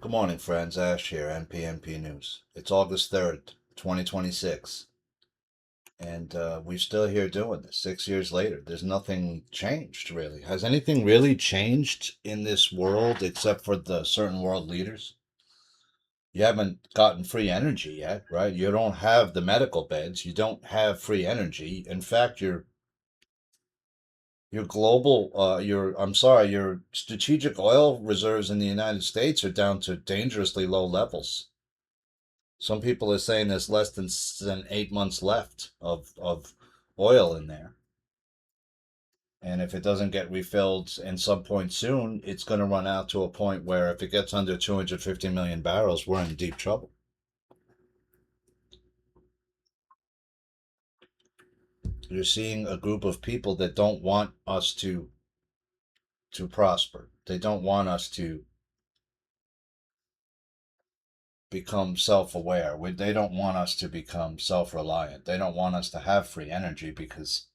Good morning, friends. Ash here, NPNP News. It's August 3rd, 2026, and we're still here doing this 6 years later. There's nothing changed, really. Has anything really changed in this world except for the certain world leaders? You haven't gotten free energy yet, right? You don't have the medical beds. You don't have free energy. In fact, your global, your strategic oil reserves in the United States are down to dangerously low levels. Some people are saying there's less than 8 months left of oil in there. And if it doesn't get refilled in some point soon, it's going to run out to a point where if it gets under 250 million barrels, we're in deep trouble. You're seeing a group of people that don't want us to prosper. They don't want us to become self-aware. They don't want us to become self-reliant. They don't want us to have free energy because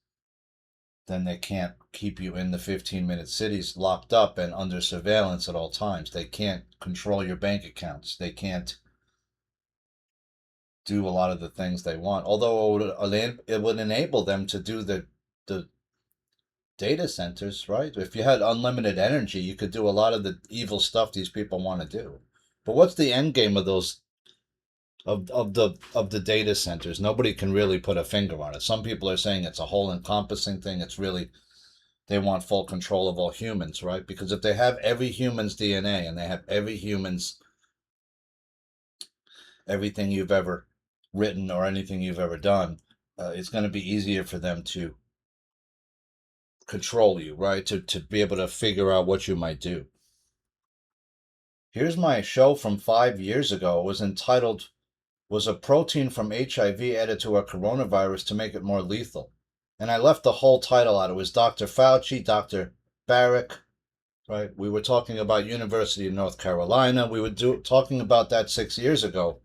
then they can't keep you in the 15-minute cities locked up and under surveillance at all times. They can't control your bank accounts. They can't do a lot of the things they want. Although it would enable them to do the data centers, right? If you had unlimited energy, you could do a lot of the evil stuff these people want to do. But what's the end game of those of the data centers? Nobody can really put a finger on it. Some people are saying it's a whole encompassing thing. It's really they want full control of all humans, right? Because if they have every human's DNA and they have every human's everything you've ever written or anything you've ever done, it's going to be easier for them to control you, right? To be able to figure out what you might do. Here's my show from 5 years ago. It was entitled, "Was a protein from HIV added to a coronavirus to make it more lethal?" And I left the whole title out. It was Dr. Fauci, Dr. Baric, right? We were talking about University of North Carolina. We were talking about that 6 years ago.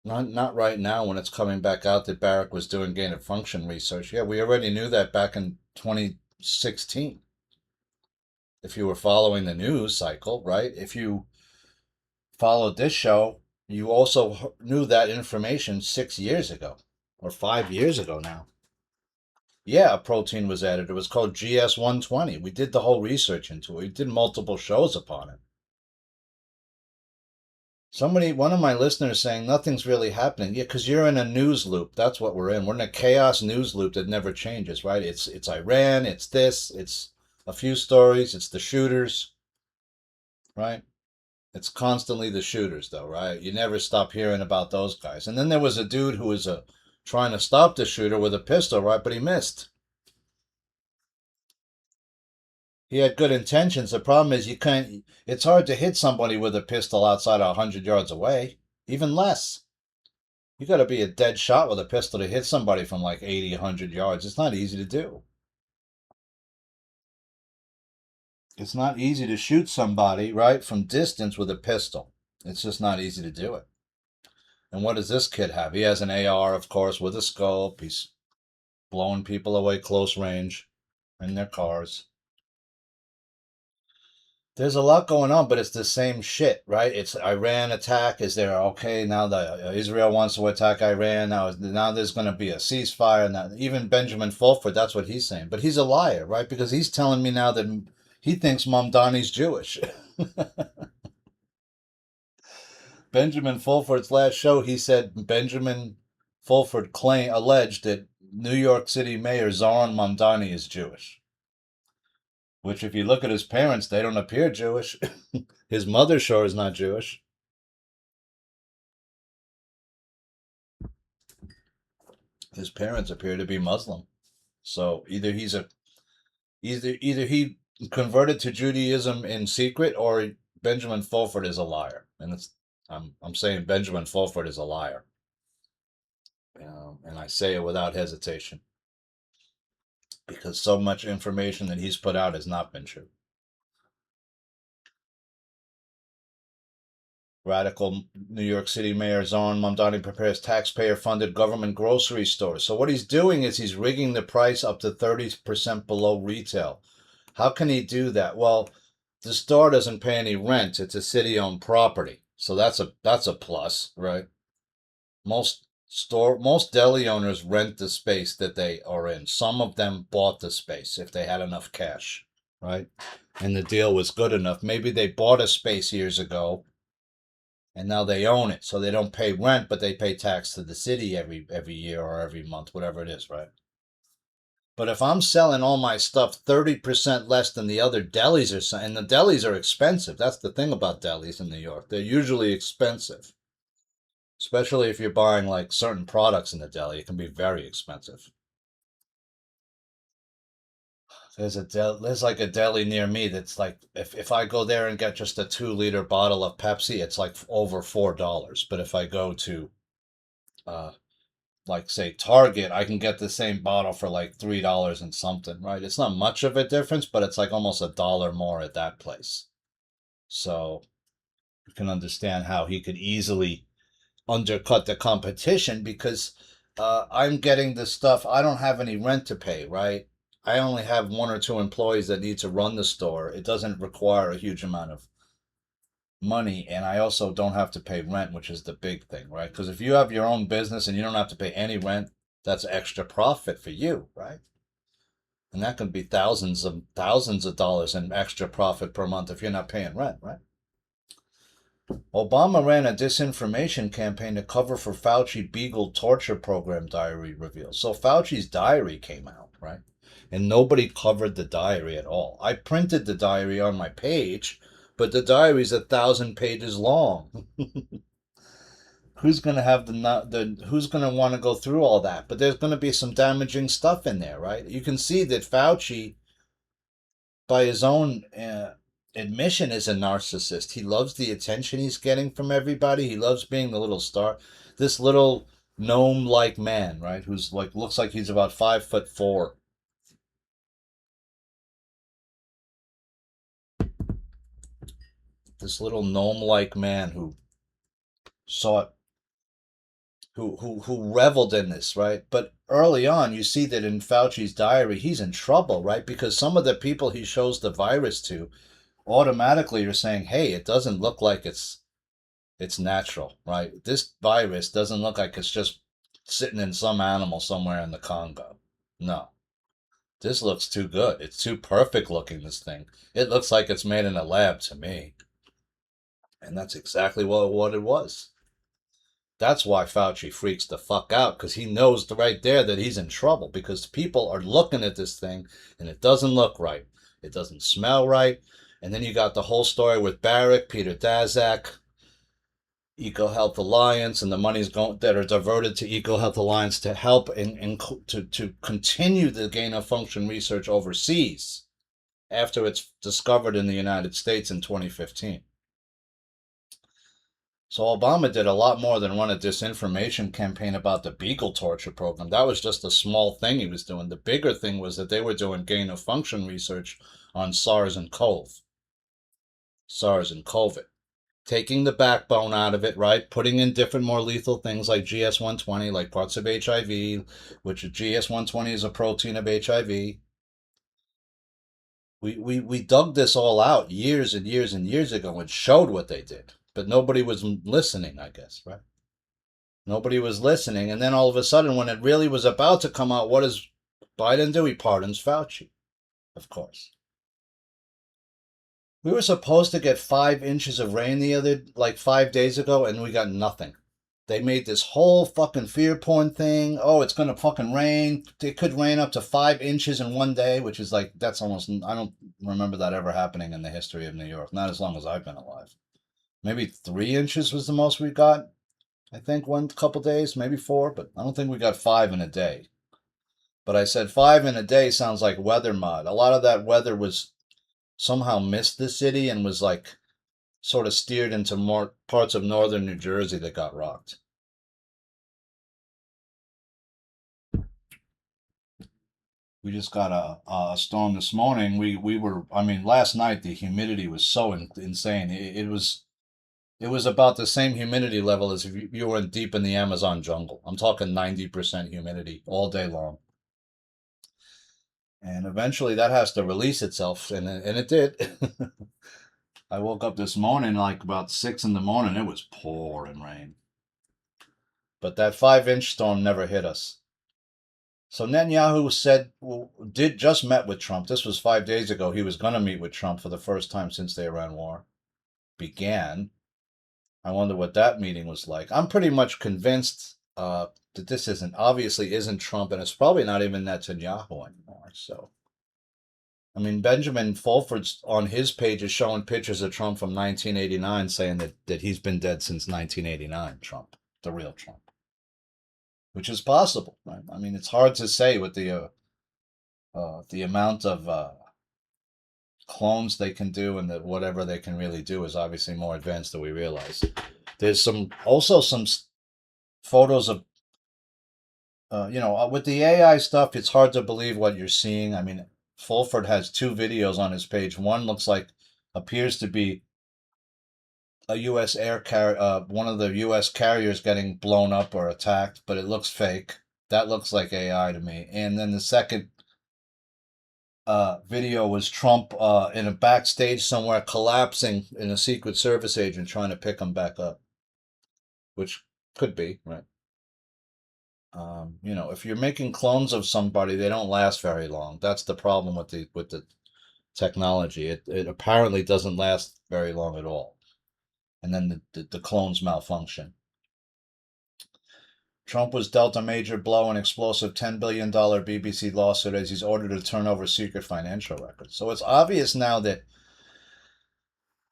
Not right now when it's coming back out that Baric was doing gain of function research. Yeah, we already knew that back in 2016. If you were following the news cycle, right? If you followed this show, you also knew that information 6 years ago or 5 years ago now. Yeah, a protein was added. It was called GS120. We did the whole research into it. We did multiple shows upon it. One of my listeners saying nothing's really happening. Yeah, because you're in a news loop. That's what we're in. We're in a chaos news loop that never changes, right? It's Iran, it's this, it's a few stories, it's the shooters, right? It's constantly the shooters, though, right? You never stop hearing about those guys. And then there was a dude who was trying to stop the shooter with a pistol, right? But he missed. He had good intentions. The problem is you can't. It's hard to hit somebody with a pistol outside 100 yards away, even less. You got to be a dead shot with a pistol to hit somebody from like 80, 100 yards. It's not easy to do. It's not easy to shoot somebody, right, from distance with a pistol. It's just not easy to do it. And what does this kid have? He has an AR, of course, with a scope. He's blowing people away close range in their cars. There's a lot going on, but it's the same shit, right? It's Iran attack. Is there okay now that Israel wants to attack Iran? Now there's going to be a ceasefire. Now even Benjamin Fulford, that's what he's saying. But he's a liar, right? Because he's telling me now that he thinks Mamdani's Jewish. Benjamin Fulford's last show, he said Benjamin Fulford alleged that New York City Mayor Zohran Mamdani is Jewish. Which, if you look at his parents, they don't appear Jewish. His mother sure is not Jewish. His parents appear to be Muslim. So either he converted to Judaism in secret, or Benjamin Fulford is a liar. And I'm saying Benjamin Fulford is a liar. And I say it without hesitation because so much information that he's put out has not been true. Radical New York City Mayor Zohran Mamdani prepares taxpayer-funded government grocery stores. So what he's doing is he's rigging the price up to 30% below retail. How can he do that? Well, the store doesn't pay any rent. It's a city-owned property, so that's a plus, right? Most deli owners rent the space that they are in. Some of them bought the space if they had enough cash, right? And the deal was good enough. Maybe they bought a space years ago and now they own it, so they don't pay rent, but they pay tax to the city every year or every month, whatever it is, right? But if I'm selling all my stuff 30% less than the other delis are selling, and the delis are expensive. That's the thing about delis in New York. They're usually expensive, especially if you're buying like certain products in the deli. It can be very expensive. There's like a deli near me that's like if I go there and get just a 2 liter bottle of Pepsi, it's like over $4. But if I go to uh like say Target, I can get the same bottle for like $3 and something, right? It's not much of a difference, but it's like almost $1 more at that place. So you can understand how he could easily undercut the competition because I'm getting the stuff. I don't have any rent to pay, right? I only have one or two employees that need to run the store. It doesn't require a huge amount of money, and I also don't have to pay rent, which is the big thing, right? Because if you have your own business and you don't have to pay any rent, that's extra profit for you, right? And that can be thousands of dollars in extra profit per month if you're not paying rent, right? Obama ran a disinformation campaign to cover for Fauci Beagle torture program, diary reveals. So Fauci's diary came out, right? And nobody covered the diary at all. I printed the diary on my page, but the diary's 1,000 pages long. Who's gonna have the who's gonna want to go through all that? But there's gonna be some damaging stuff in there, right? You can see that Fauci, by his own admission, is a narcissist. He loves the attention he's getting from everybody. He loves being the little star. This little gnome-like man, right? Who's like looks like he's about 5'4". This little gnome-like man who saw who reveled in this, right? But early on, you see that in Fauci's diary, he's in trouble, right? Because some of the people he shows the virus to automatically are saying, "Hey, it doesn't look like it's natural, right? This virus doesn't look like it's just sitting in some animal somewhere in the Congo. No, this looks too good. It's too perfect looking, this thing. It looks like it's made in a lab to me." And that's exactly what it was. That's why Fauci freaks the fuck out, because he knows right there that he's in trouble because people are looking at this thing and it doesn't look right. It doesn't smell right. And then you got the whole story with Baric, Peter Daszak, EcoHealth Alliance, and the money's going that are diverted to EcoHealth Alliance to help to continue the gain of function research overseas after it's discovered in the United States in 2015. So Obama did a lot more than run a disinformation campaign about the Beagle torture program. That was just a small thing he was doing. The bigger thing was that they were doing gain of function research on SARS and COVID. Taking the backbone out of it, right? Putting in different, more lethal things like GS120, like parts of HIV, which GS120 is a protein of HIV. We dug this all out years and years and years ago and showed what they did. But nobody was listening, I guess, right? Nobody was listening. And then all of a sudden, when it really was about to come out, what does Biden do? He pardons Fauci, of course. We were supposed to get 5 inches of rain like 5 days ago, and we got nothing. They made this whole fucking fear porn thing. Oh, it's gonna fucking rain. It could rain up to 5 inches in one day, which is like, that's almost, I don't remember that ever happening in the history of New York. Not as long as I've been alive. Maybe 3 inches was the most we got. I think one couple days, maybe four, but I don't think we got 5 in a day. But I said 5 in a day sounds like weather mod. A lot of that weather was somehow missed the city and was like sort of steered into more parts of northern New Jersey that got rocked. We just got a storm this morning. We were, I mean, last night the humidity was so insane. It was about the same humidity level as if you were deep in the Amazon jungle. I'm talking 90% humidity all day long. And eventually that has to release itself, and it did. I woke up this morning like about 6 in the morning. It was pouring rain. But that 5-inch storm never hit us. So Netanyahu said, just met with Trump. This was 5 days ago. He was going to meet with Trump for the first time since the Iran war began. I wonder what that meeting was like. I'm pretty much convinced that this obviously isn't Trump, and it's probably not even Netanyahu anymore. So, I mean, Benjamin Fulford's on his page is showing pictures of Trump from 1989, saying that he's been dead since 1989. Trump, the real Trump, which is possible, right? I mean, it's hard to say with the amount of clones they can do, and that whatever they can really do is obviously more advanced than we realize. There's also some photos of, with the AI stuff, it's hard to believe what you're seeing. I mean, Fulford has 2 videos on his page. One appears to be a U.S. air carrier, one of the U.S. carriers getting blown up or attacked, but it looks fake. That looks like AI to me. And then the second video was Trump in a backstage somewhere collapsing, and a Secret Service agent trying to pick him back up, which could be, right? If you're making clones of somebody, they don't last very long. That's the problem with the technology. It apparently doesn't last very long at all, and then the clones malfunction. Trump was dealt a major blow, an explosive $10 billion BBC lawsuit, as he's ordered to turn over secret financial records. So it's obvious now that,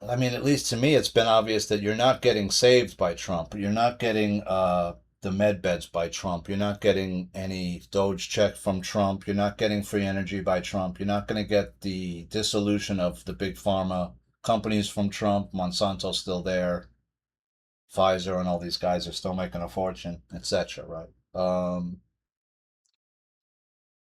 I mean, at least to me, it's been obvious that you're not getting saved by Trump. You're not getting the med beds by Trump. You're not getting any Doge check from Trump. You're not getting free energy by Trump. You're not going to get the dissolution of the big pharma companies from Trump. Monsanto's still there. Pfizer and all these guys are still making a fortune, etc. Right?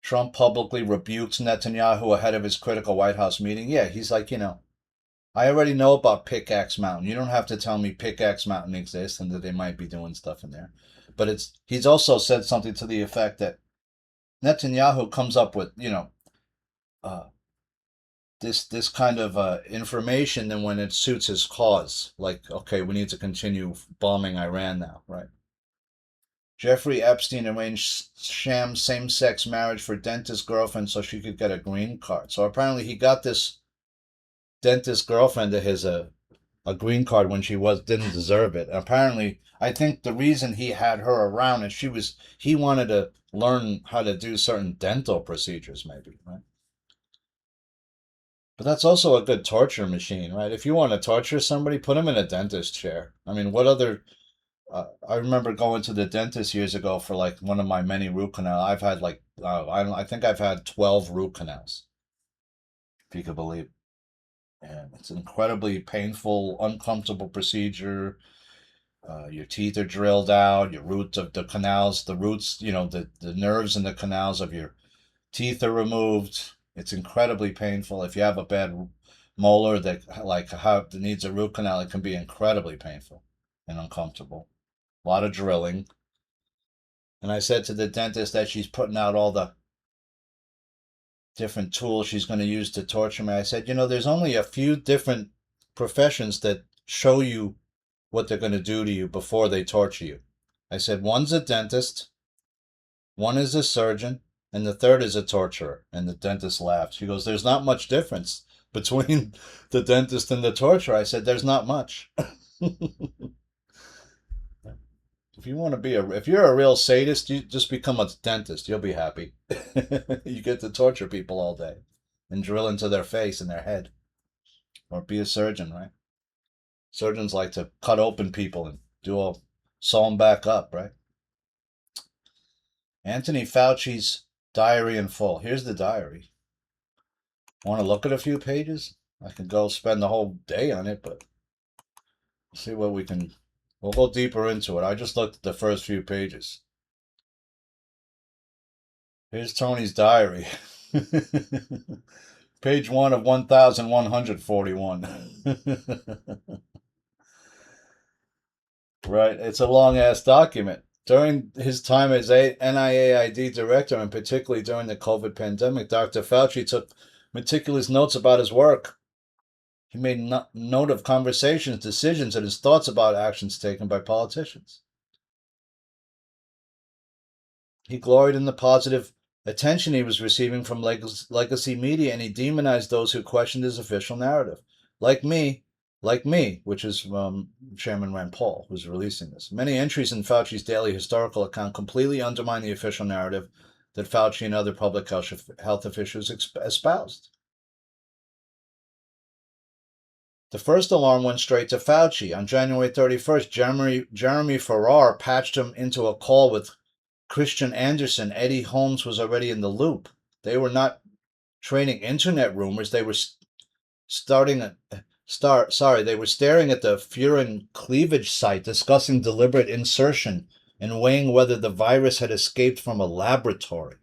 Trump publicly rebuked Netanyahu ahead of his critical White House meeting. Yeah, he's like, I already know about Pickaxe Mountain. You don't have to tell me Pickaxe Mountain exists and that they might be doing stuff in there. But he's also said something to the effect that Netanyahu comes up with, this kind of information, and when it suits his cause, like, okay, we need to continue bombing Iran now, right? Jeffrey Epstein arranged sham same-sex marriage for dentist girlfriend so she could get a green card. So apparently he got this dentist girlfriend of his a green card when she didn't deserve it. Apparently, I think the reason he had her around is he wanted to learn how to do certain dental procedures, maybe, right? But that's also a good torture machine, right? If you want to torture somebody, put them in a dentist chair. I mean, what other? I remember going to the dentist years ago for like one of my many root canals. I've had like I think I've had 12 root canals, if you could believe. And it's an incredibly painful, uncomfortable procedure. Your teeth are drilled out, your roots of the canals, the roots, the nerves in the canals of your teeth are removed. It's incredibly painful. If you have a bad molar that needs a root canal, it can be incredibly painful and uncomfortable. A lot of drilling. And I said to the dentist that she's putting out all the different tools she's going to use to torture me. I said, there's only a few different professions that show you what they're going to do to you before they torture you. I said, one's a dentist, one is a surgeon, and the third is a torturer. And the dentist laughed. She goes, there's not much difference between the dentist and the torturer. I said, there's not much. If you're a real sadist, you just become a dentist. You'll be happy. You get to torture people all day and drill into their face and their head. Or be a surgeon, right? Surgeons like to cut open people and sew them back up, right? Anthony Fauci's diary in full. Here's the diary. Want to look at a few pages? I can go spend the whole day on it, but see what we can. We'll go deeper into it. I just looked at the first few pages. Here's Tony's diary. Page 1 of 1141. Right, it's a long ass document. During his time as NIAID director, and particularly during the COVID pandemic, Dr. Fauci took meticulous notes about his work. He made note of conversations, decisions, and his thoughts about actions taken by politicians. He gloried in the positive attention he was receiving from legacy media, and he demonized those who questioned his official narrative. Like me, which is Chairman Rand Paul, who's releasing this. Many entries in Fauci's daily historical account completely undermine the official narrative that Fauci and other public health officials espoused. The first alarm went straight to Fauci. On January 31st, Jeremy Farrar patched him into a call with Christian Anderson. Eddie Holmes was already in the loop. They were not trading internet rumors. They were staring at the Furin cleavage site, discussing deliberate insertion and weighing whether the virus had escaped from a laboratory.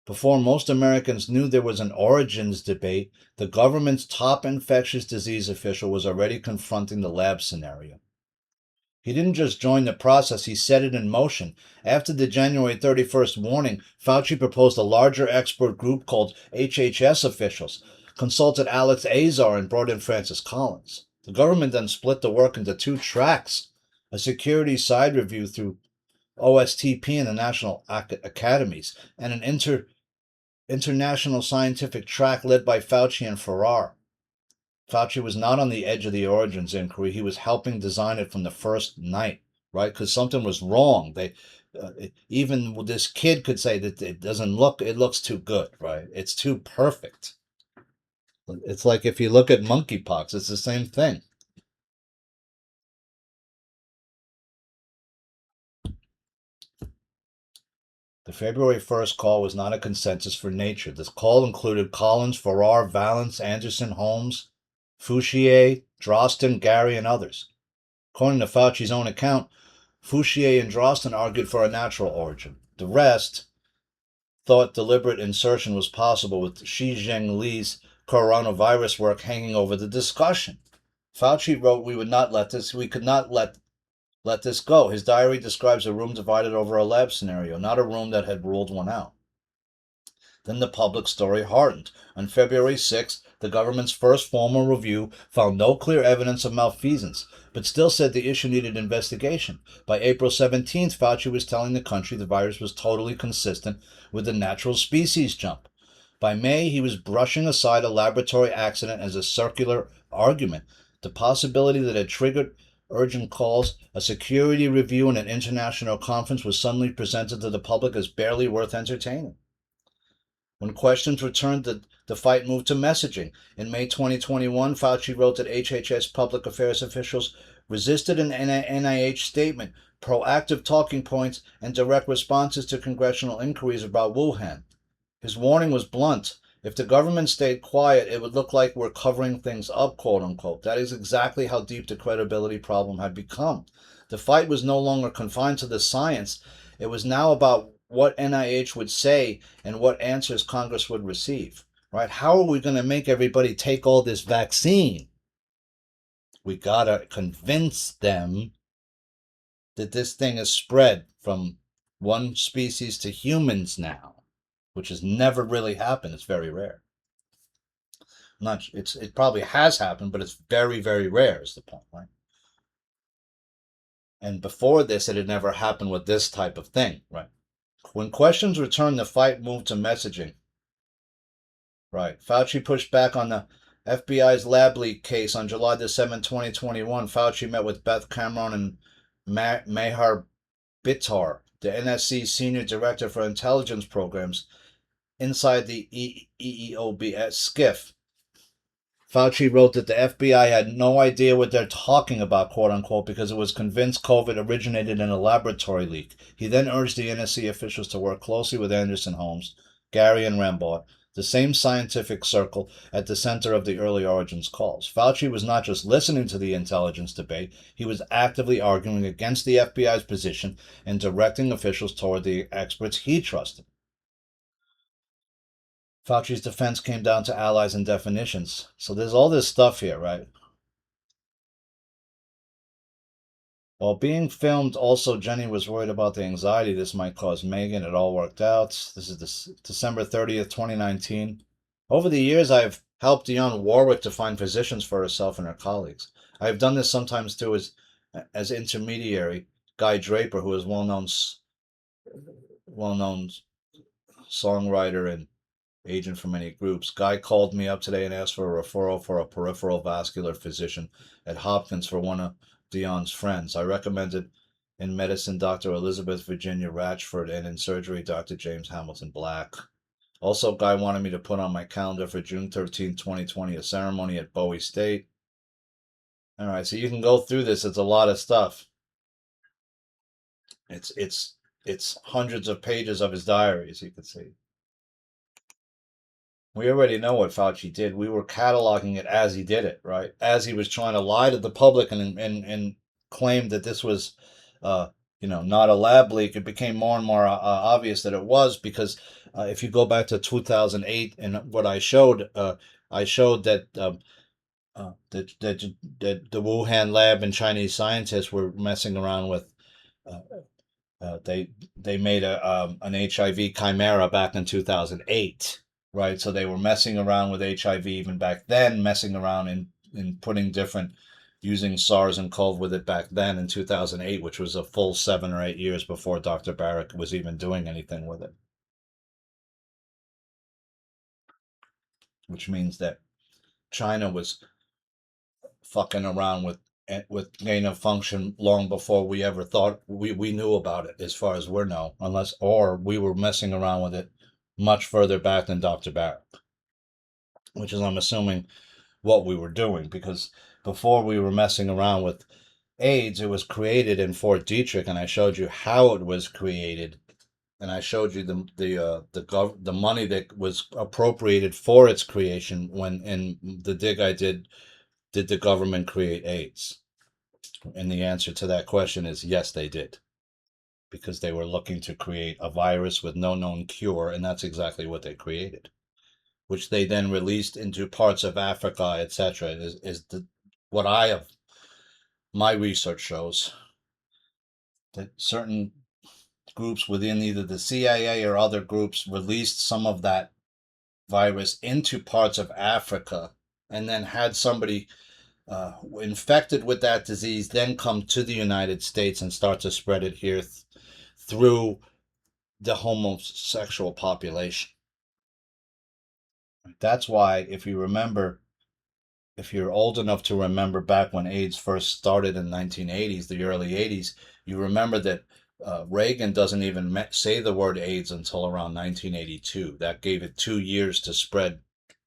Before most Americans knew there was an origins debate, the government's top infectious disease official was already confronting the lab scenario. He didn't just join the process, he set it in motion. After the January 31st warning, Fauci proposed a larger expert group called HHS officials, consulted Alex Azar, and brought in Francis Collins. The government then split the work into two tracks: a security side review through OSTP and the national academies, and an international scientific track led by Fauci and Farrar. Fauci was not on the edge of the origins inquiry. He was helping design it from the first night, right? Because something was wrong. Even this kid could say that it looks too good, right? It's too perfect. It's like if you look at monkeypox, it's the same thing. The February 1st call was not a consensus for nature. This call included Collins, Farrar, Valance, Anderson, Holmes, Fouchier, Drosten, Gary, and others. According to Fauci's own account, Fouchier and Drosten argued for a natural origin. The rest thought deliberate insertion was possible, with Xi Jinping's coronavirus work hanging over the discussion. Fauci wrote, we could not let this go. His diary describes a room divided over a lab scenario, not a room that had ruled one out. Then the public story hardened. On February 6th, the government's first formal review found no clear evidence of malfeasance, but still said the issue needed investigation. By April 17th, Fauci was telling the country the virus was totally consistent with the natural species jump. By May, he was brushing aside a laboratory accident as a circular argument. The possibility that it triggered urgent calls, a security review, and an international conference was suddenly presented to the public as barely worth entertaining. When questions returned, the fight moved to messaging. In May 2021, Fauci wrote that HHS public affairs officials resisted an NIH statement, proactive talking points, and direct responses to congressional inquiries about Wuhan. His warning was blunt. If the government stayed quiet, it would look like we're covering things up, quote unquote. That is exactly how deep the credibility problem had become. The fight was no longer confined to the science. It was now about what NIH would say and what answers Congress would receive, right? How are we going to make everybody take all this vaccine? We got to convince them that this thing is spread from one species to humans now, which has never really happened. It's very rare. It probably has happened, but it's very, very rare is the point, right? And before this, it had never happened with this type of thing, right? When questions returned, the fight moved to messaging. Right. Fauci pushed back on the FBI's lab leak case on July the 7th, 2021. Fauci met with Beth Cameron and Mahar Bittar, the NSC Senior Director for Intelligence Programs, inside the EEOB at SCIF. Fauci wrote that the FBI had no idea what they're talking about, quote unquote, because it was convinced COVID originated in a laboratory leak. He then urged the NSC officials to work closely with Anderson, Holmes, Gary, and Rambaud, the same scientific circle at the center of the early origins calls. Fauci was not just listening to the intelligence debate, he was actively arguing against the FBI's position and directing officials toward the experts he trusted. Fauci's defense came down to allies and definitions. So there's all this stuff here, right? While being filmed, also Jenny was worried about the anxiety this might cause Megan. It all worked out. This is December 30th, 2019. Over the years, I've helped Dionne Warwick to find physicians for herself and her colleagues. I've done this sometimes too as intermediary. Guy Draper, who is well known songwriter and agent for many groups. Guy called me up today and asked for a referral for a peripheral vascular physician at Hopkins for one of Dion's friends. I recommended in medicine Dr. Elizabeth Virginia Ratchford and in surgery Dr. James Hamilton Black. Also, Guy wanted me to put on my calendar for June 13th, 2020, a ceremony at Bowie State. All right, so you can go through this. It's a lot of stuff. It's hundreds of pages of his diaries, you can see. We already know what Fauci did. We were cataloging it as he did it, right? As he was trying to lie to the public and claim that this was, uh, not a lab leak. It became more and more obvious that it was because if you go back to 2008 and what I showed that that the Wuhan lab and Chinese scientists were messing around with. Uh, they made an HIV chimera back in 2008, right? So they were messing around with HIV even back then, messing around in putting different using SARS and CoV with it back then in 2008, which was a full 7 or 8 years before Dr. Baric was even doing anything with it. Which means that China was fucking around with gain of function long before we ever thought we knew about it, as far as we know, unless or we were messing around with it much further back than Dr. Barrett, which is I'm assuming what we were doing because before we were messing around with AIDS, it was created in Fort Detrick, and I showed you how it was created, and I showed you the money that was appropriated for its creation when in the dig I did the government create AIDS? And the answer to that question is yes, they did. Because they were looking to create a virus with no known cure, and that's exactly what they created, which they then released into parts of Africa, etc. Is what I have my research shows that certain groups within either the CIA or other groups released some of that virus into parts of Africa and then had somebody infected with that disease then come to the United States and start to spread it here through the homosexual population. That's why, if you remember, if you're old enough to remember back when AIDS first started in the 1980s, the early 80s, you remember that Reagan doesn't even say the word AIDS until around 1982. That gave it 2 years to spread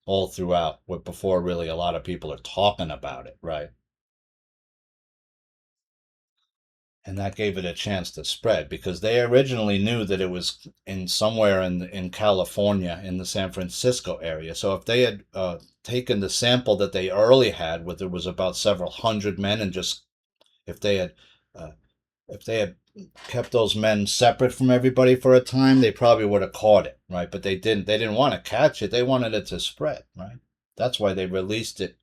all throughout, before really a lot of people are talking about it, right? And that gave it a chance to spread because they originally knew that it was in somewhere in California in the San Francisco area. So if they had taken the sample that they early had, where there was about several hundred men, and just if they had uh, if they had kept those men separate from everybody for a time, they probably would have caught it, right? But they didn't. They didn't want to catch it. They wanted it to spread, right? That's why they released it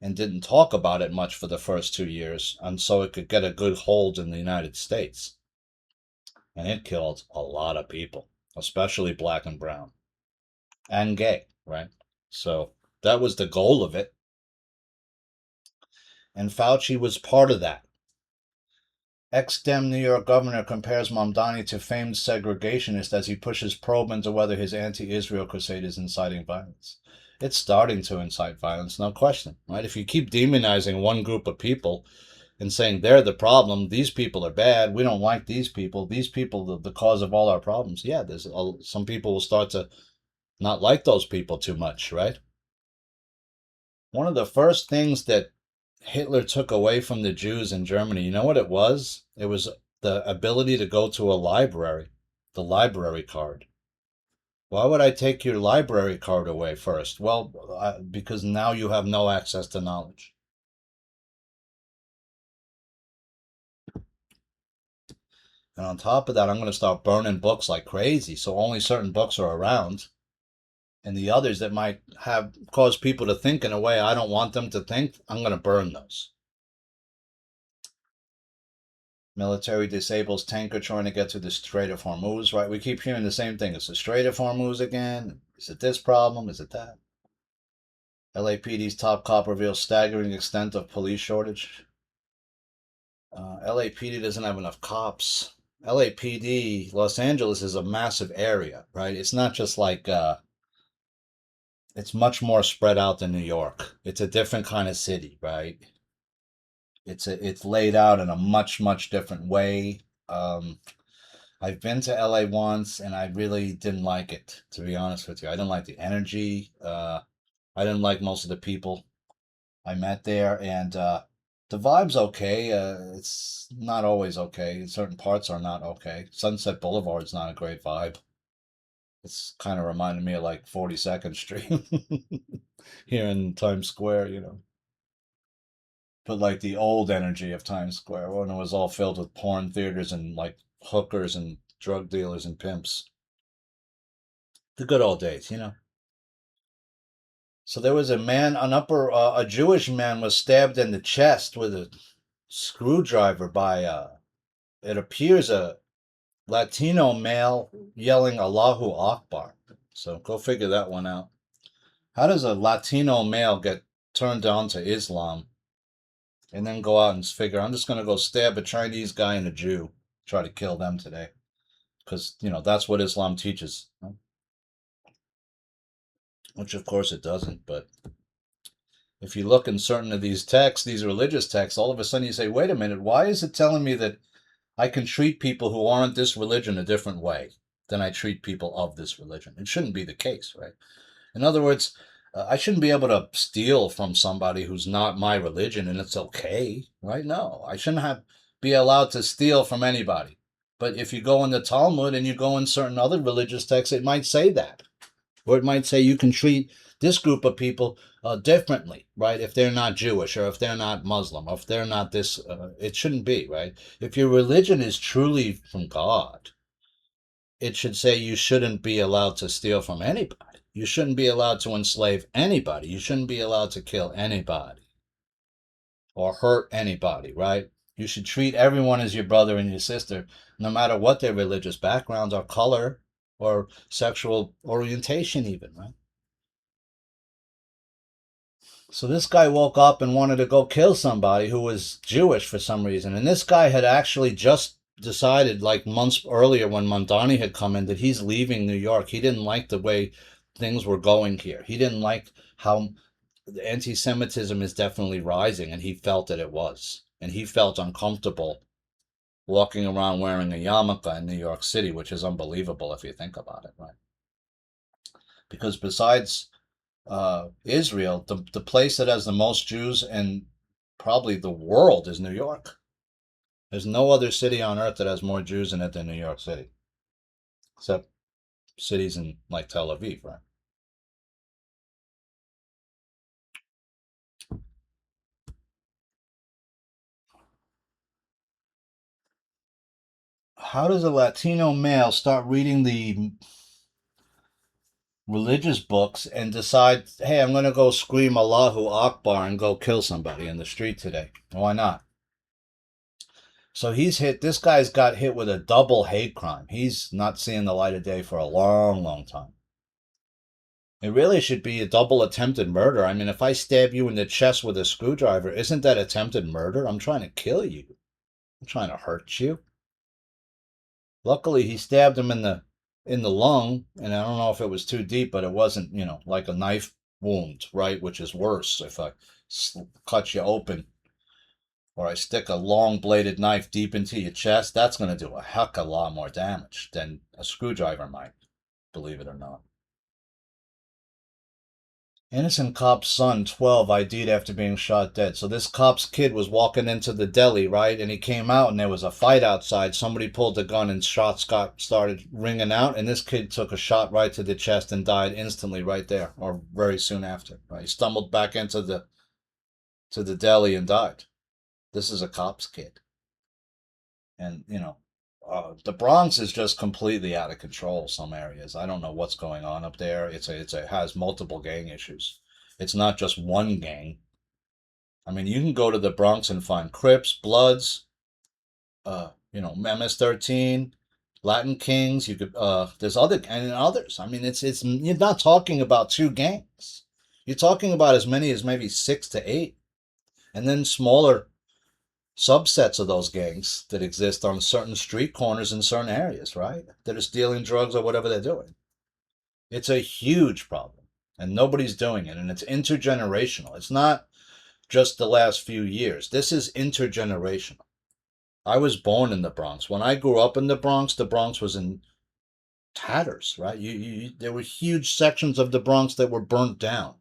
and didn't talk about it much for the first 2 years, and so it could get a good hold in the United States. And it killed a lot of people, especially black and brown and gay, right? So that was the goal of it. And Fauci was part of that. Ex-Dem New York governor compares Mamdani to famed segregationist as he pushes probe into whether his anti-Israel crusade is inciting violence. It's starting to incite violence, no question, right? If you keep demonizing one group of people and saying they're the problem, these people are bad, we don't like these people are the cause of all our problems. Yeah, some people will start to not like those people too much, right? One of the first things that Hitler took away from the Jews in Germany, you know what it was? It was the ability to go to a library, the library card. Why would I take your library card away first? Well, because now you have no access to knowledge. And on top of that, I'm going to start burning books like crazy. So only certain books are around. And the others that might have caused people to think in a way I don't want them to think, I'm going to burn those. Military disables tanker trying to get to the Strait of Hormuz, right? We keep hearing the same thing. It's the Strait of Hormuz again. Is it this problem? Is it that? LAPD's top cop reveals staggering extent of police shortage. LAPD doesn't have enough cops. LAPD, Los Angeles is a massive area, right? It's not just like it's much more spread out than New York. It's a different kind of city, right? It's laid out in a much different way. Um, I've been to LA once, and I really didn't like it. To be honest with you, I didn't like the energy. I didn't like most of the people I met there, and the vibe's okay. It's not always okay. Certain parts are not okay. Sunset Boulevard's not a great vibe. It's kind of reminded me of like 42nd Street here in Times Square, you know. But like the old energy of Times Square when it was all filled with porn theaters and like hookers and drug dealers and pimps. The good old days, you know. So there was a man, a Jewish man was stabbed in the chest with a screwdriver by, it appears, a Latino male yelling Allahu Akbar. So go figure that one out. How does a Latino male get turned on to Islam and then go out and figure, I'm just going to go stab a Chinese guy and a Jew, try to kill them today? Because, you know, that's what Islam teaches. Which, of course, it doesn't. But if you look in certain of these texts, these religious texts, all of a sudden you say, wait a minute, why is it telling me that I can treat people who aren't this religion a different way than I treat people of this religion? It shouldn't be the case, right? In other words, I shouldn't be able to steal from somebody who's not my religion and it's okay, right? No, I shouldn't be allowed to steal from anybody. But if you go in the Talmud and you go in certain other religious texts, it might say that. Or it might say you can treat this group of people differently, right? If they're not Jewish or if they're not Muslim or if they're not this, it shouldn't be, right? If your religion is truly from God, it should say you shouldn't be allowed to steal from anybody. You shouldn't be allowed to enslave anybody. You shouldn't be allowed to kill anybody or hurt anybody, right? You should treat everyone as your brother and your sister, no matter what their religious backgrounds or color or sexual orientation, even, right? So this guy woke up and wanted to go kill somebody who was Jewish for some reason. And this guy had actually just decided, like months earlier when Mamdani had come in, that he's leaving New York. He didn't like the way things were going here. He didn't like how anti Semitism is definitely rising, and he felt that it was. And he felt uncomfortable walking around wearing a yarmulke in New York City, which is unbelievable if you think about it, right? Because besides Israel, the place that has the most Jews in probably the world is New York. There's no other city on earth that has more Jews in it than New York City, except cities in like Tel Aviv, right? How does a Latino male start reading the religious books and decide, hey, I'm going to go scream Allahu Akbar and go kill somebody in the street today? Why not? So this guy's got hit with a double hate crime. He's not seeing the light of day for a long time. It really should be a double attempted murder. I mean, if I stab you in the chest with a screwdriver, isn't that attempted murder? I'm trying to kill you. I'm trying to hurt you. Luckily, he stabbed him in the lung, and I don't know if it was too deep, but it wasn't, like a knife wound, right? Which is worse if I cut you open or I stick a long bladed knife deep into your chest. That's going to do a heck of a lot more damage than a screwdriver might, believe it or not. Innocent cop's son, 12, ID'd after being shot dead. So this cop's kid was walking into the deli, right? And he came out and there was a fight outside. Somebody pulled the gun and shots started ringing out. And this kid took a shot right to the chest and died instantly right there or very soon after. Right? He stumbled back into the deli and died. This is a cop's kid. And, the Bronx is just completely out of control. Some areas, I don't know what's going on up there. It has multiple gang issues. It's not just one gang. I mean, you can go to the Bronx and find Crips, Bloods, MS-13, Latin Kings. You could there's others. I mean, it's you're not talking about two gangs. You're talking about as many as maybe 6 to 8, and then smaller subsets of those gangs that exist on certain street corners in certain areas, right? That are stealing drugs or whatever they're doing. It's a huge problem, and nobody's doing it, and it's intergenerational. It's not just the last few years. This is intergenerational. I was born in the Bronx. When I grew up in the Bronx was in tatters, right? There were huge sections of the Bronx that were burnt down.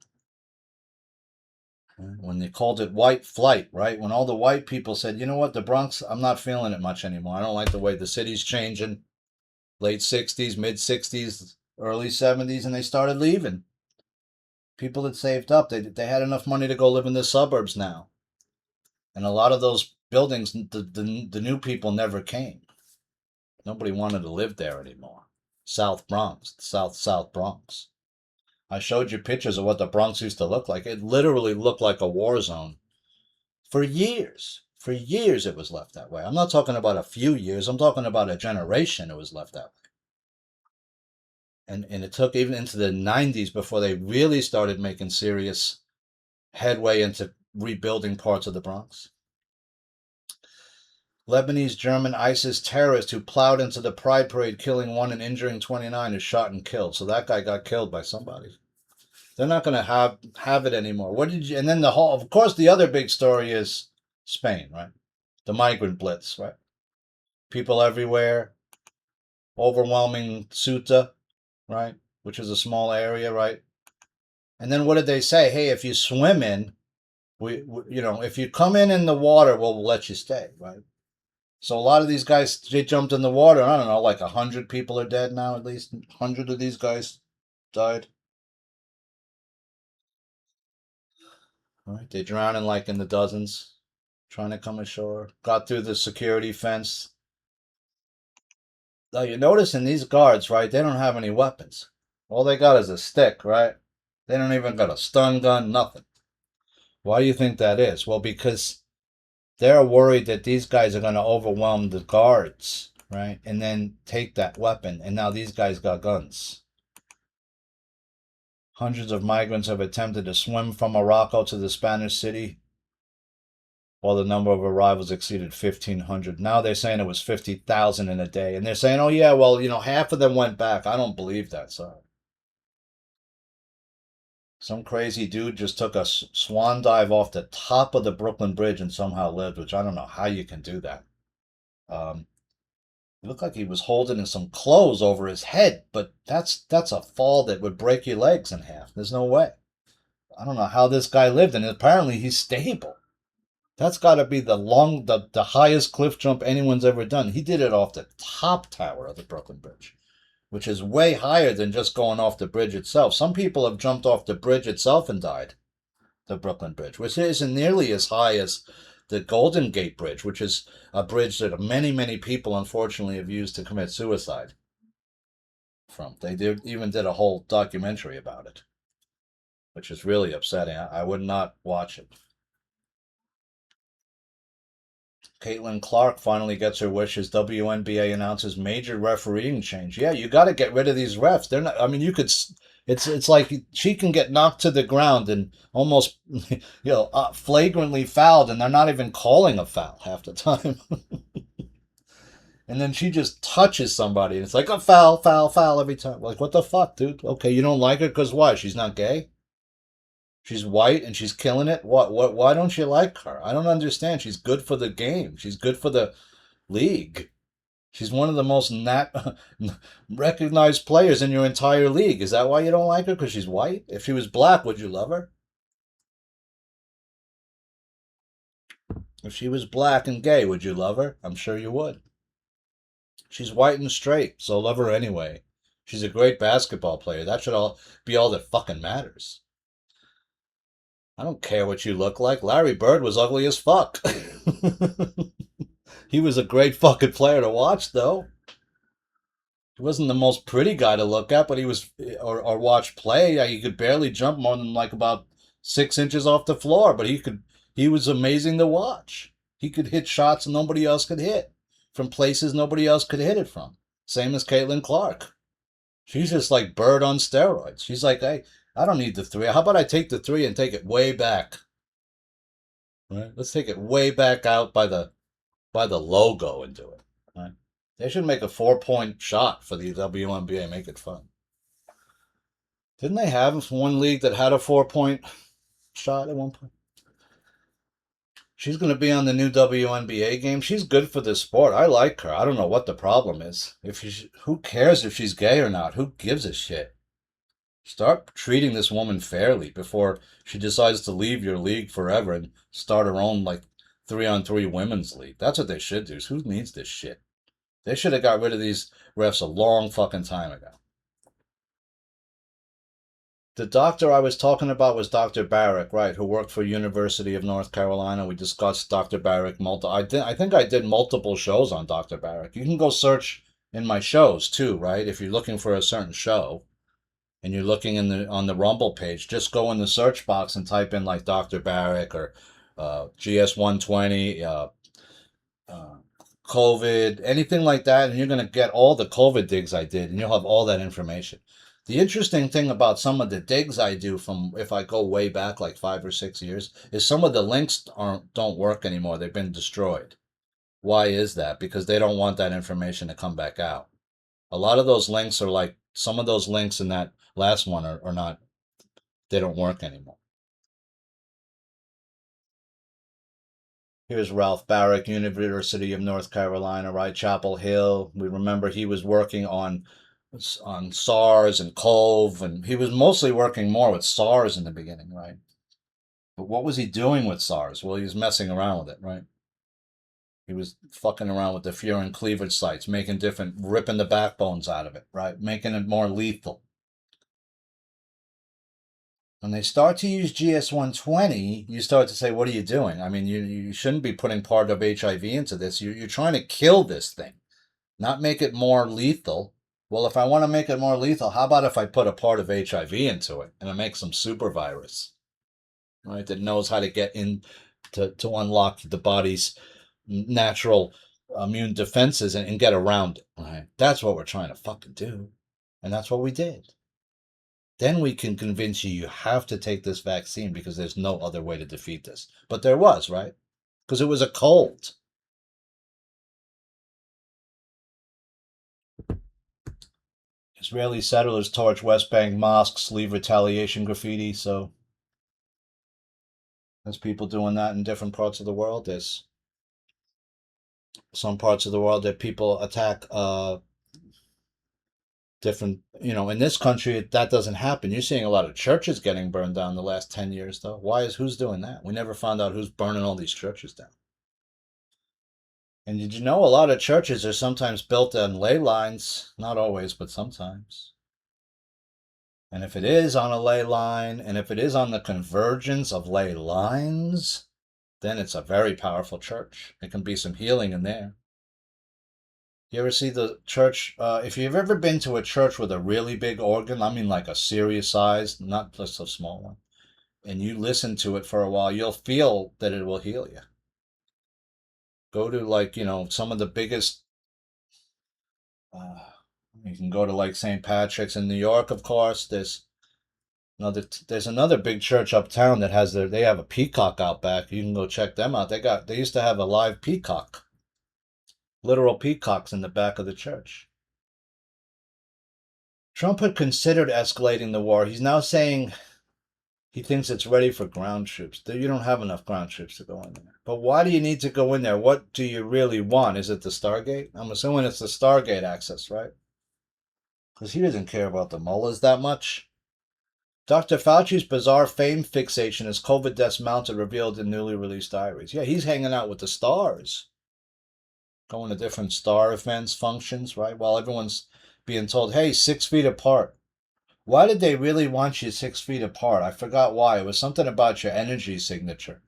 When they called it white flight, right? When all the white people said, you know what, the Bronx, I'm not feeling it much anymore. I don't like the way the city's changing. Late 60s, mid 60s, early 70s, and they started leaving. People had saved up. They had enough money to go live in the suburbs now. And a lot of those buildings, the new people never came. Nobody wanted to live there anymore. South Bronx, South Bronx. I showed you pictures of what the Bronx used to look like. It literally looked like a war zone. For years. For years it was left that way. I'm not talking about a few years. I'm talking about a generation it was left that way. And it took even into the 90s before they really started making serious headway into rebuilding parts of the Bronx. Lebanese German ISIS terrorist who plowed into the Pride Parade, killing 1 and injuring 29, is shot and killed. So that guy got killed by somebody. They're not going to have it anymore. What did you? And then of course, the other big story is Spain, right? The migrant blitz, right? People everywhere, overwhelming Ceuta, right? Which is a small area, right? And then what did they say? Hey, if you swim in, if you come in the water, we'll let you stay, right? So a lot of these guys, they jumped in the water. I don't know, like 100 people are dead now, at least 100 of these guys died. Right? They drowning like in the dozens, trying to come ashore. Got through the security fence. Now you notice in these guards, right? They don't have any weapons. All they got is a stick, right? They don't even got a stun gun, nothing. Why do you think that is? Well, because they're worried that these guys are going to overwhelm the guards, right? And then take that weapon. And now these guys got guns. Hundreds of migrants have attempted to swim from Morocco to the Spanish city, while the number of arrivals exceeded 1,500. Now they're saying it was 50,000 in a day. And they're saying, oh, yeah, well, half of them went back. I don't believe that, sorry. Some crazy dude just took a swan dive off the top of the Brooklyn Bridge and somehow lived, which I don't know how you can do that. It looked like he was holding some clothes over his head, but that's a fall that would break your legs in half. There's no way. I don't know how this guy lived, and apparently he's stable. That's got to be the highest cliff jump anyone's ever done. He did it off the top tower of the Brooklyn Bridge, which is way higher than just going off the bridge itself. Some people have jumped off the bridge itself and died. The Brooklyn Bridge, which isn't nearly as high as the Golden Gate Bridge, which is a bridge that many, many people unfortunately have used to commit suicide from. They even did a whole documentary about it, which is really upsetting. I would not watch it. Caitlin Clark finally gets her wishes. WNBA announces major refereeing change. Yeah, you got to get rid of these refs. They're not. I mean, you could. It's like she can get knocked to the ground and almost, flagrantly fouled, and they're not even calling a foul half the time. And then she just touches somebody, and it's like a foul, foul, foul every time. Like, what the fuck, dude? Okay, you don't like her because why? She's not gay? She's white and she's killing it. What? Why don't you like her? I don't understand. She's good for the game. She's good for the league. She's one of the most recognized players in your entire league. Is that why you don't like her? Because she's white? If she was black, would you love her? If she was black and gay, would you love her? I'm sure you would. She's white and straight, so love her anyway. She's a great basketball player. That should all be all that fucking matters. I don't care what you look like. Larry Bird was ugly as fuck. He was a great fucking player to watch, though. He wasn't the most pretty guy to look at, but he was, or watch play. He could barely jump more than like about 6 inches off the floor, but he was amazing to watch. He could hit shots nobody else could hit from places nobody else could hit it from. Same as Caitlin Clark. She's just like Bird on steroids. She's like, hey, I don't need the 3. How about I take the 3 and take it way back? Right? Let's take it way back out by the logo and do it. Right? They should make a 4-point shot for the WNBA. Make it fun. Didn't they have one league that had a 4-point shot at one point? She's going to be on the new WNBA game. She's good for this sport. I like her. I don't know what the problem is. Who cares if she's gay or not? Who gives a shit? Start treating this woman fairly before she decides to leave your league forever and start her own like 3-on-3 women's league. That's what they should do. Who needs this shit? They should have got rid of these refs a long fucking time ago. The doctor I was talking about was Dr. Baric, right, who worked for University of North Carolina. We discussed Dr. Baric I think I did multiple shows on Dr. Baric. You can go search in my shows too, right? If you're looking for a certain show and you're looking on the Rumble page, just go in the search box and type in like Dr. Baric or GS 120, COVID, anything like that, and you're going to get all the COVID digs I did, and you'll have all that information. The interesting thing about some of the digs I do from if I go way back like 5 or 6 years is some of the links don't work anymore. They've been destroyed. Why is that? Because they don't want that information to come back out. A lot of those links are like some of those links in that last one are not, they don't work anymore. Here's Ralph Baric, University of North Carolina, right? Chapel Hill. We remember he was working on SARS and COVE, and he was mostly working more with SARS in the beginning, right? But what was he doing with SARS? Well, he was messing around with it, right? He was fucking around with the furin cleavage sites, making different, ripping the backbones out of it, right? Making it more lethal. When they start to use GS 120, you start to say, what are you doing? I mean, you shouldn't be putting part of HIV into this. You're trying to kill this thing, not make it more lethal. Well, if I want to make it more lethal, how about if I put a part of HIV into it and I make some super virus, right, that knows how to get in to unlock the body's natural immune defenses and get around it, right? That's what we're trying to fucking do. And that's what we did. Then we can convince you have to take this vaccine because there's no other way to defeat this. But there was, right? Because it was a cold. Israeli settlers torch West Bank mosques, leave retaliation graffiti. So there's people doing that in different parts of the world. There's some parts of the world that people attack different, in this country that doesn't happen. You're seeing a lot of churches getting burned down the last 10 years though. Who's doing that? We never found out who's burning all these churches down. And did you know a lot of churches are sometimes built on ley lines? Not always, but sometimes. And if it is on a ley line, and if it is on the convergence of ley lines, then it's a very powerful church. There can be some healing in there. You ever see the church? If you've ever been to a church with a really big organ, I mean like a serious size, not just a small one, and you listen to it for a while, you'll feel that it will heal you. Go to like, some of the biggest, uh, you can go to like St. Patrick's in New York, of course. There's another big church uptown that they have a peacock out back. You can go check them out. They used to have a live peacock, literal peacocks in the back of the church. Trump had considered escalating the war. He's now saying he thinks it's ready for ground troops. You don't have enough ground troops to go in there. But why do you need to go in there? What do you really want? Is it the Stargate? I'm assuming it's the Stargate access, right? Because he doesn't care about the mullahs that much. Dr. Fauci's bizarre fame fixation as COVID deaths mounted revealed in newly released diaries. Yeah, he's hanging out with the stars. Going to different star events, functions, right? While everyone's being told, hey, 6 feet apart. Why did they really want you 6 feet apart? I forgot why. It was something about your energy signature.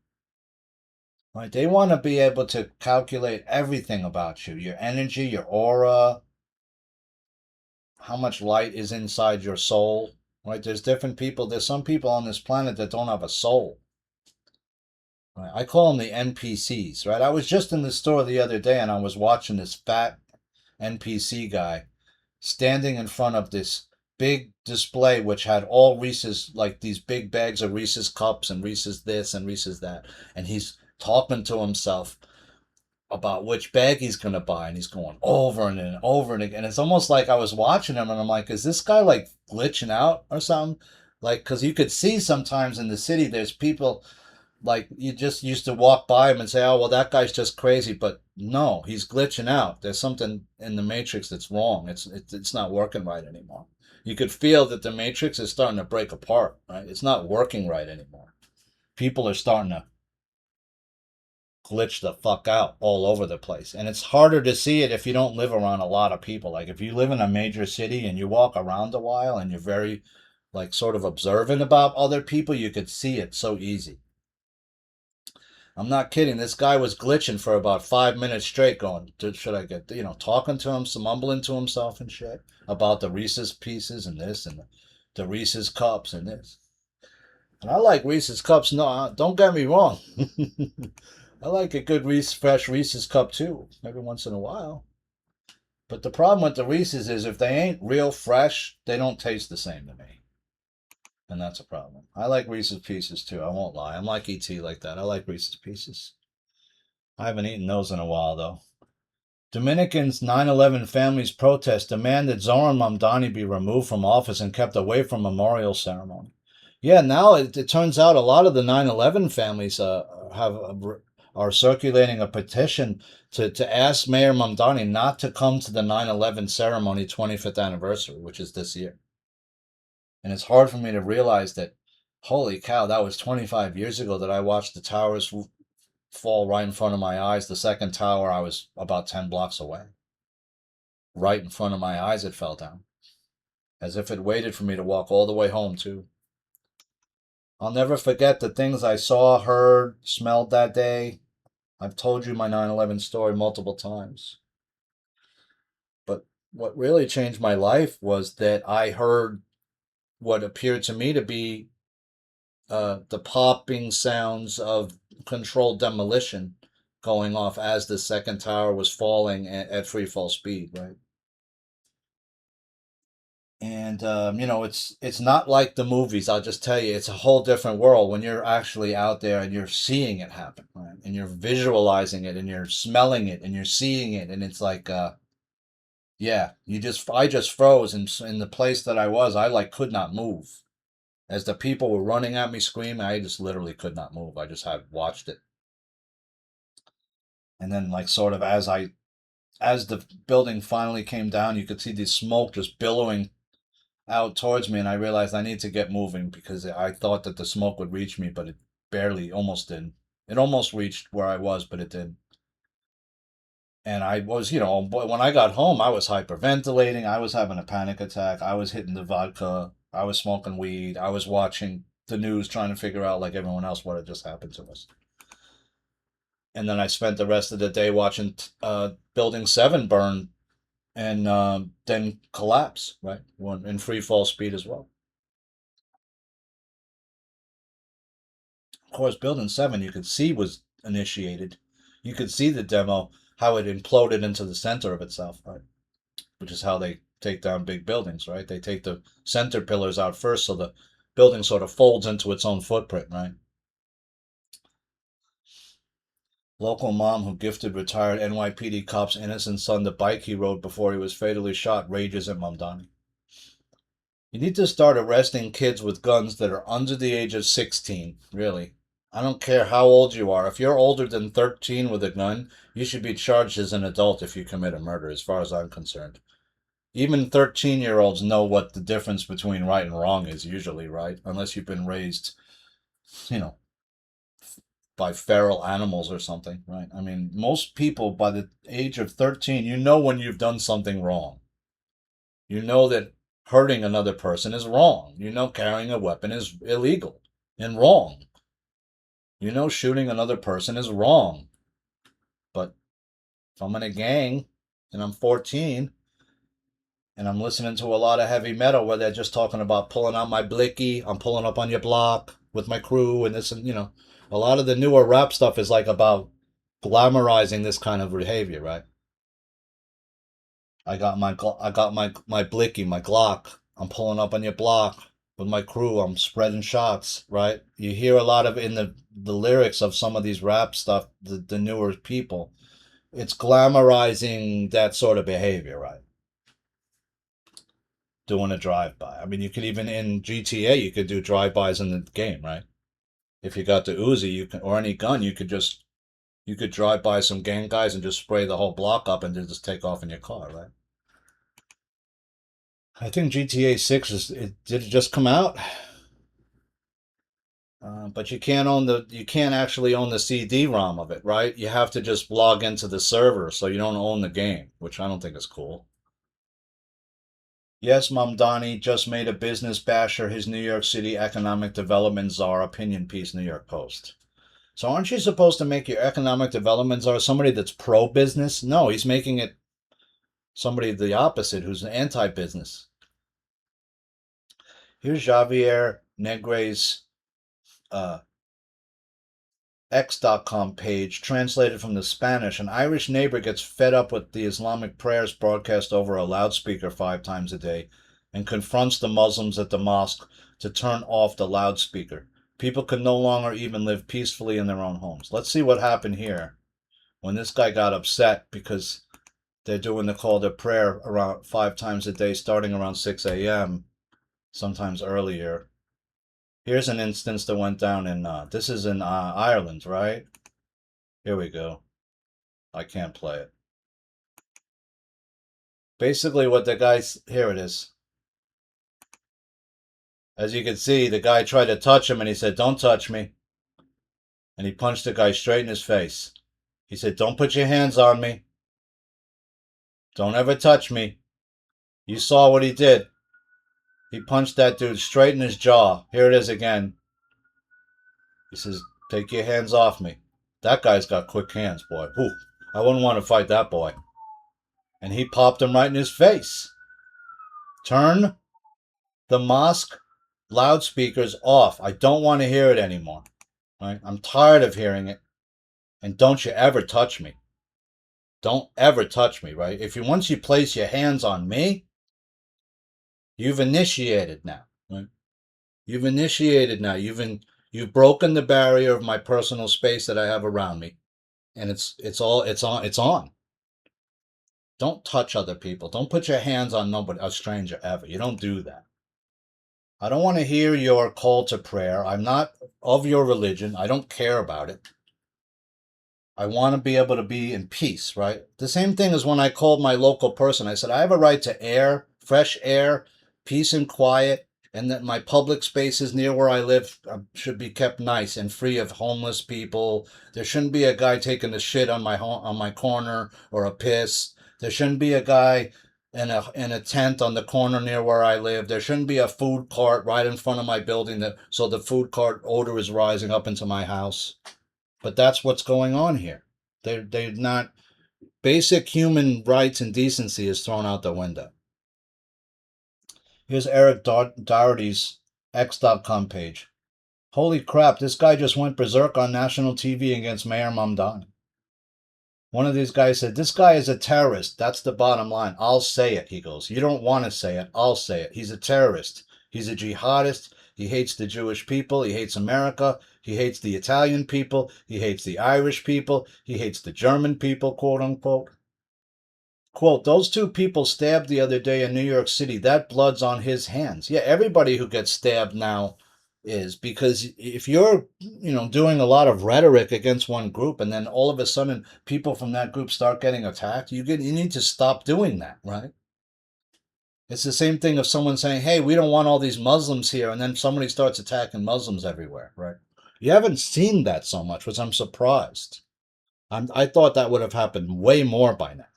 Right? They want to be able to calculate everything about you. Your energy, your aura, how much light is inside your soul. Right? There's different people. There's some people on this planet that don't have a soul. Right? I call them the NPCs, right? I was just in the store the other day and I was watching this fat NPC guy standing in front of this big display which had all Reese's, like these big bags of Reese's cups and Reese's this and Reese's that, and he's talking to himself about which bag he's gonna buy, and he's going over and over and again. It's almost like I was watching him, and I'm like, is this guy like glitching out or something? Like, because you could see sometimes in the city, there's people like you just used to walk by him and say, oh well, that guy's just crazy, but no, he's glitching out. There's something in the matrix that's wrong. It's not working right anymore. You could feel that the matrix is starting to break apart. Right, it's not working right anymore. People are starting to glitch the fuck out all over the place. And it's harder to see it if you don't live around a lot of people. Like if you live in a major city and you walk around a while and you're very like sort of observant about other people, you could see it so easy. I'm not kidding. This guy was glitching for about 5 minutes straight, going, should I get, talking to him, some mumbling to himself and shit about the Reese's pieces and this and the Reese's cups and this. And I like Reese's cups. No, don't get me wrong. I like a good fresh Reese's cup too, every once in a while. But the problem with the Reese's is if they ain't real fresh, they don't taste the same to me. And that's a problem. I like Reese's Pieces too. I won't lie. I'm like ET like that. I like Reese's Pieces. I haven't eaten those in a while though. Dominicans' 9/11 families protest demand that Zohran Mamdani be removed from office and kept away from memorial ceremony. Yeah, now it turns out a lot of the 9/11 families are circulating a petition to ask Mayor Mamdani not to come to the 9/11 ceremony 25th anniversary, which is this year. And it's hard for me to realize that, holy cow, that was 25 years ago that I watched the towers fall right in front of my eyes. The second tower, I was about 10 blocks away. Right in front of my eyes, it fell down. As if it waited for me to walk all the way home, too. I'll never forget the things I saw, heard, smelled that day. I've told you my 9/11 story multiple times. But what really changed my life was that I heard what appeared to me to be the popping sounds of controlled demolition going off as the second tower was falling at free fall speed, right? And it's not like the movies. I'll just tell you, it's a whole different world when you're actually out there and you're seeing it happen, right? And you're visualizing it and you're smelling it and you're seeing it, and it's like, yeah, I just froze in the place that I was. I like could not move as the people were running at me screaming. I just literally could not move. I just had watched it, and then like sort of as the building finally came down, you could see the smoke just billowing out towards me, and I realized I need to get moving because I thought that the smoke would reach me, but it barely, almost didn't. It almost reached where I was, but it didn't. And I was, when I got home, I was hyperventilating. I was having a panic attack. I was hitting the vodka. I was smoking weed. I was watching the news, trying to figure out, like everyone else, what had just happened to us. And then I spent the rest of the day watching Building 7 burn and then collapse, right? In free fall speed as well. Of course, Building 7 you could see was initiated. You could see the demo, how it imploded into the center of itself, right? Which is how they take down big buildings, right? They take the center pillars out first so the building sort of folds into its own footprint, right? Local mom who gifted retired NYPD cop's innocent son the bike he rode before he was fatally shot rages at Mamdani. You need to start arresting kids with guns that are under the age of 16, really. I don't care how old you are. If you're older than 13 with a gun, you should be charged as an adult if you commit a murder, as far as I'm concerned. Even 13-year-olds know what the difference between right and wrong is, usually, right? Unless you've been raised, you know, by feral animals or something, right? I mean, most people by the age of 13, you know when you've done something wrong. You know that hurting another person is wrong. You know carrying a weapon is illegal and wrong. You know shooting another person is wrong. But if I'm in a gang and I'm 14 and I'm listening to a lot of heavy metal where they're just talking about pulling out my blicky, I'm pulling up on your block with my crew and this, and a lot of the newer rap stuff is like about glamorizing this kind of behavior, right? I got my blicky, my Glock. I'm pulling up on your block with my crew. I'm spreading shots, right? You hear a lot of in the lyrics of some of these rap stuff, the newer people. It's glamorizing that sort of behavior, right? Doing a drive-by. I mean, you could even in GTA, you could do drive-bys in the game, right? If you got the Uzi, you can, or any gun, you could drive by some gang guys and just spray the whole block up and then just take off in your car, right? I think GTA 6 did it just come out? But you can't actually own the CD-ROM of it, right? You have to just log into the server, so you don't own the game, which I don't think is cool. Yes, Mamdani just made a business basher his New York City economic development czar opinion piece, New York Post. So aren't you supposed to make your economic development czar somebody that's pro-business? No, he's making it somebody the opposite, who's anti-business. Here's Javier Negre's uh, X.com page, translated from the Spanish. An Irish neighbor gets fed up with the Islamic prayers broadcast over a loudspeaker 5 times a day and confronts the Muslims at the mosque to turn off the loudspeaker. People can no longer even live peacefully in their own homes. Let's see what happened here when this guy got upset because they're doing the call to prayer around 5 times a day, starting around 6 a.m., sometimes earlier. Here's an instance that went down in, this is in Ireland, right? Here we go. I can't play it. Basically what the guy's, here it is. As you can see, the guy tried to touch him and he said, "Don't touch me." And he punched the guy straight in his face. He said, "Don't put your hands on me. Don't ever touch me." You saw what he did. He punched that dude straight in his jaw. Here it is again. He says, "Take your hands off me." That guy's got quick hands, boy. Whew. I wouldn't want to fight that boy. And he popped him right in his face. Turn the mosque loudspeakers off. I don't want to hear it anymore. Right? I'm tired of hearing it. And don't you ever touch me. Don't ever touch me, right? If you once you place your hands on me, you've initiated now. Right? You've initiated now. You've broken the barrier of my personal space that I have around me. And it's on. Don't touch other people. Don't put your hands on nobody, a stranger ever. You don't do that. I don't want to hear your call to prayer. I'm not of your religion. I don't care about it. I want to be able to be in peace, right? The same thing as when I called my local person. I said, I have a right to air, fresh air, peace and quiet, and that my public spaces near where I live should be kept nice and free of homeless people. There shouldn't be a guy taking a shit on my corner or a piss. There shouldn't be a guy in a tent on the corner near where I live. There shouldn't be a food cart right in front of my building so the food cart odor is rising up into my house. But that's what's going on here. They're not basic human rights and decency is thrown out the window. Here's Eric Doherty's X.com page. Holy crap, this guy just went berserk on national TV against Mayor Mamdani. One of these guys said, "This guy is a terrorist. That's the bottom line. I'll say it," he goes. "You don't want to say it. I'll say it. He's a terrorist. He's a jihadist. He hates the Jewish people. He hates America. He hates the Italian people. He hates the Irish people. He hates the German people, quote unquote." Quote, "Those two people stabbed the other day in New York City. That blood's on his hands." Yeah, everybody who gets stabbed now is because if you're, doing a lot of rhetoric against one group and then all of a sudden people from that group start getting attacked, you need to stop doing that, right? It's the same thing of someone saying, "Hey, we don't want all these Muslims here," and then somebody starts attacking Muslims everywhere, right? You haven't seen that so much, which I'm surprised. I thought that would have happened way more by now.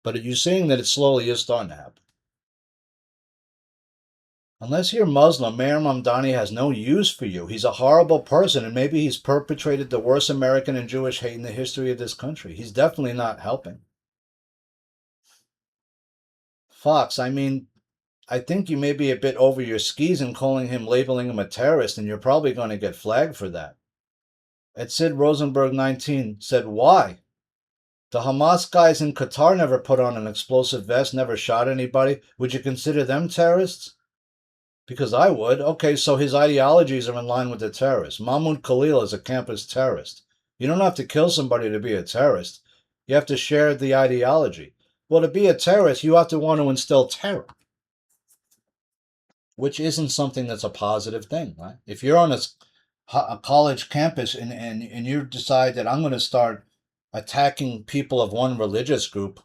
But you're seeing that it slowly is starting to happen. Unless you're Muslim, Mayor Mamdani has no use for you. He's a horrible person, and maybe he's perpetrated the worst American and Jewish hate in the history of this country. He's definitely not helping. Fox, I think you may be a bit over your skis in labeling him a terrorist, and you're probably going to get flagged for that. At Sid Rosenberg 19 said, "Why? The Hamas guys in Qatar never put on an explosive vest, never shot anybody. Would you consider them terrorists?" Because I would. Okay, so his ideologies are in line with the terrorists. Mahmoud Khalil is a campus terrorist. You don't have to kill somebody to be a terrorist. You have to share the ideology. Well, to be a terrorist, you have to want to instill terror, which isn't something that's a positive thing, right? If you're on a college campus and you decide that I'm going to start attacking people of one religious group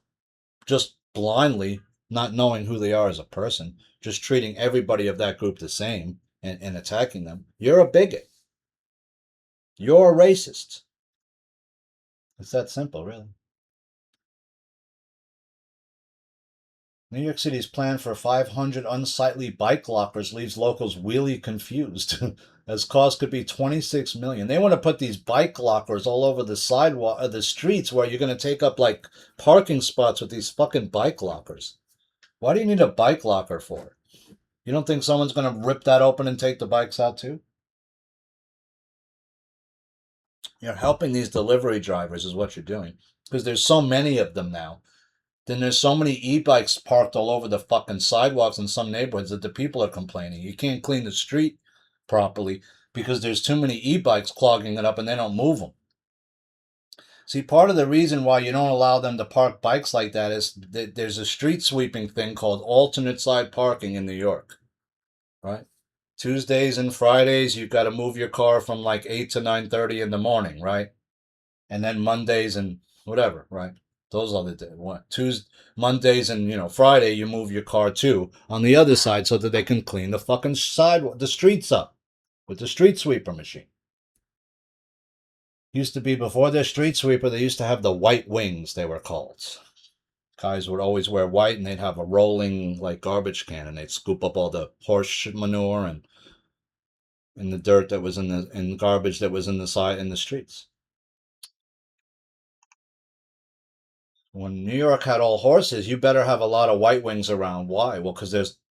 just blindly, not knowing who they are as a person, just treating everybody of that group the same and attacking them, you're a bigot. You're a racist. It's that simple, really. New York City's plan for 500 unsightly bike lockers leaves locals really confused, as cost could be 26 million. They want to put these bike lockers all over the sidewalk, the streets, where you're going to take up like parking spots with these fucking bike lockers. Why do you need a bike locker for? You don't think someone's going to rip that open and take the bikes out too? You're helping these delivery drivers, is what you're doing, because there's so many of them now. Then there's so many e-bikes parked all over the fucking sidewalks in some neighborhoods that the people are complaining. You can't clean the street properly because there's too many e-bikes clogging it up and they don't move them. See, part of the reason why you don't allow them to park bikes like that is that there's a street sweeping thing called alternate side parking in New York, right? Tuesdays and Fridays, you've got to move your car from like 8 to 9:30 in the morning, right? And then Mondays and whatever, right? Those are the days. Tuesday, Mondays, and Friday, you move your car too on the other side so that they can clean the fucking sidewalk, the streets up with the street sweeper machine. Used to be before the street sweeper, they used to have the white wings. They were called. Guys would always wear white, and they'd have a rolling like garbage can, and they'd scoop up all the horse manure and the dirt that was in the garbage that was in the streets. When New York had all horses, you better have a lot of white wings around. Why? Well, because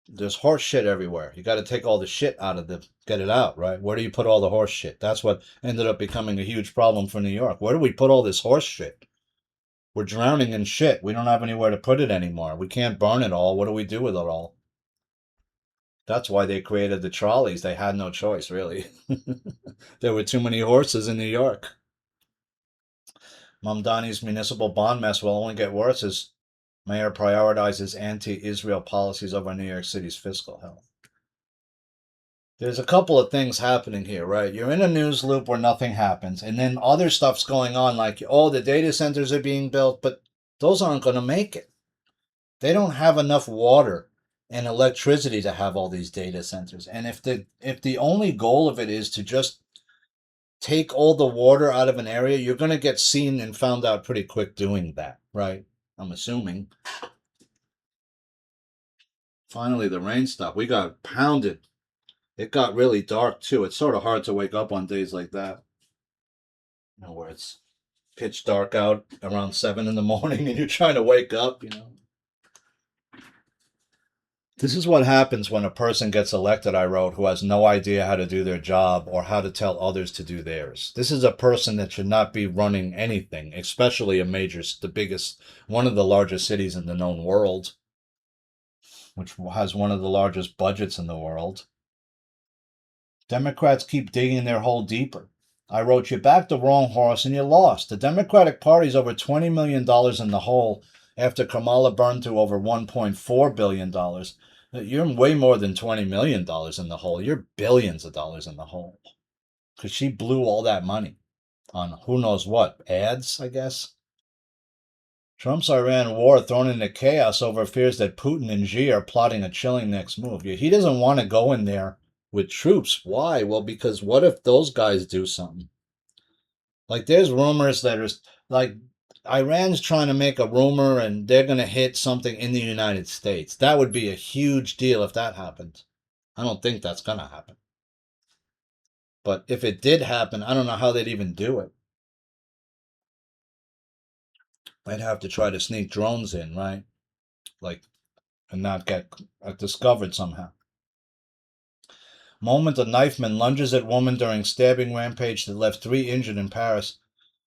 there's horse shit everywhere. You got to take all the shit out of get it out, right? Where do you put all the horse shit? That's what ended up becoming a huge problem for New York. Where do we put all this horse shit? We're drowning in shit. We don't have anywhere to put it anymore. We can't burn it all. What do we do with it all? That's why they created the trolleys. They had no choice, really. There were too many horses in New York. Mamdani's municipal bond mess will only get worse as mayor prioritizes anti-Israel policies over New York City's fiscal health. There's a couple of things happening here, right? You're in a news loop where nothing happens, and then other stuff's going on, like, oh, the data centers are being built, but those aren't going to make it. They don't have enough water and electricity to have all these data centers. And if the only goal of it is to just take all the water out of an area, you're going to get seen and found out pretty quick doing that, right? I'm assuming. Finally, the rain stopped. We got pounded. It got really dark, too. It's sort of hard to wake up on days like that. Where it's pitch dark out around 7 in the morning and you're trying to wake up. This is what happens when a person gets elected, I wrote, who has no idea how to do their job or how to tell others to do theirs. This is a person that should not be running anything, especially the biggest, one of the largest cities in the known world, which has one of the largest budgets in the world. Democrats keep digging their hole deeper. I wrote, you backed the wrong horse and you lost. The Democratic Party's over $20 million in the hole after Kamala burned through over $1.4 billion. You're way more than $20 million in the hole. You're billions of dollars in the hole. Because she blew all that money on who knows what. Ads, I guess. Trump's Iran war thrown into chaos over fears that Putin and Xi are plotting a chilling next move. He doesn't want to go in there with troops. Why? Well, because what if those guys do something? Like, there's rumors that are like Iran's trying to make a rumor and they're going to hit something in the United States. That would be a huge deal if that happened. I don't think that's going to happen. But if it did happen, I don't know how they'd even do it. They'd have to try to sneak drones in, right? Like, and not get discovered somehow. Moment a knifeman lunges at woman during stabbing rampage that left 3 injured in Paris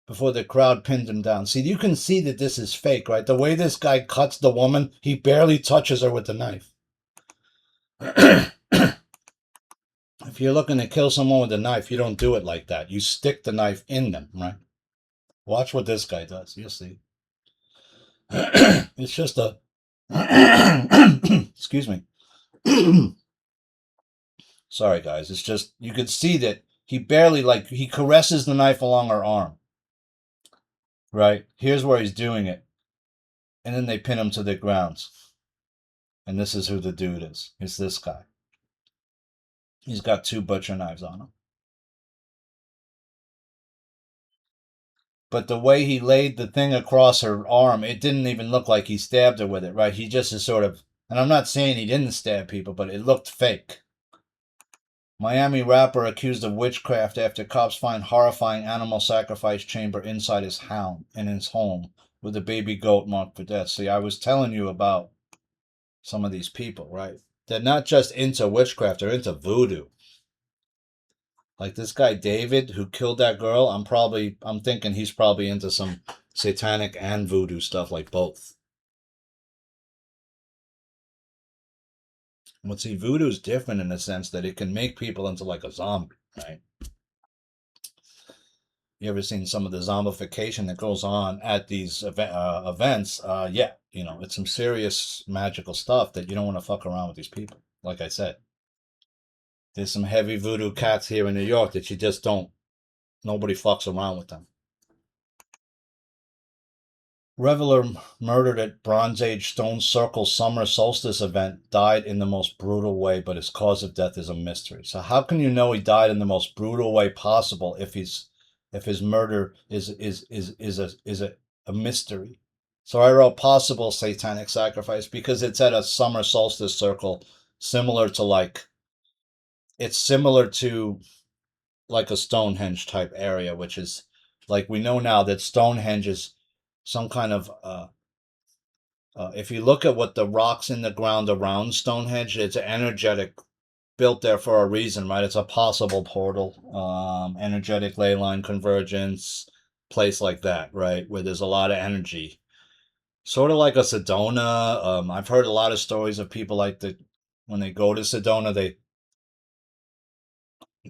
before the crowd pinned him down. See, you can see that this is fake, right? The way this guy cuts the woman, he barely touches her with the knife. If you're looking to kill someone with a knife, you don't do it like that. You stick the knife in them, right? Watch what this guy does. You'll see. It's just a. Excuse me. Sorry, guys. It's just, you could see that he barely, like, he caresses the knife along her arm. Right? Here's where he's doing it. And then they pin him to the ground. And this is who the dude is. It's this guy. He's got 2 butcher knives on him. But the way he laid the thing across her arm, it didn't even look like he stabbed her with it, right? He just is sort of, and I'm not saying he didn't stab people, but it looked fake. Miami rapper accused of witchcraft after cops find horrifying animal sacrifice chamber inside his home with a baby goat marked for death. See, I was telling you about some of these people, right? They're not just into witchcraft, they're into voodoo. Like this guy David who killed that girl, I'm thinking he's probably into some satanic and voodoo stuff, like both. But see, voodoo's different in the sense that it can make people into like a zombie, right? You ever seen some of the zombification that goes on at these events? Yeah, it's some serious magical stuff that you don't want to fuck around with these people. Like I said, there's some heavy voodoo cats here in New York that you just don't, nobody fucks around with them. Reveler murdered at Bronze Age Stone Circle summer solstice event died in the most brutal way, but his cause of death is a mystery. So how can you know he died in the most brutal way possible if his murder is a mystery? So I wrote possible satanic sacrifice because it's at a summer solstice circle, it's similar to like a Stonehenge type area, which is like we know now that Stonehenge is some kind of if you look at what the rocks in the ground around Stonehenge, it's energetic, built there for a reason, right? It's a possible portal, energetic ley line convergence, place like that, right? Where there's a lot of energy. Sort of like a Sedona. I've heard a lot of stories of people like that when they go to Sedona,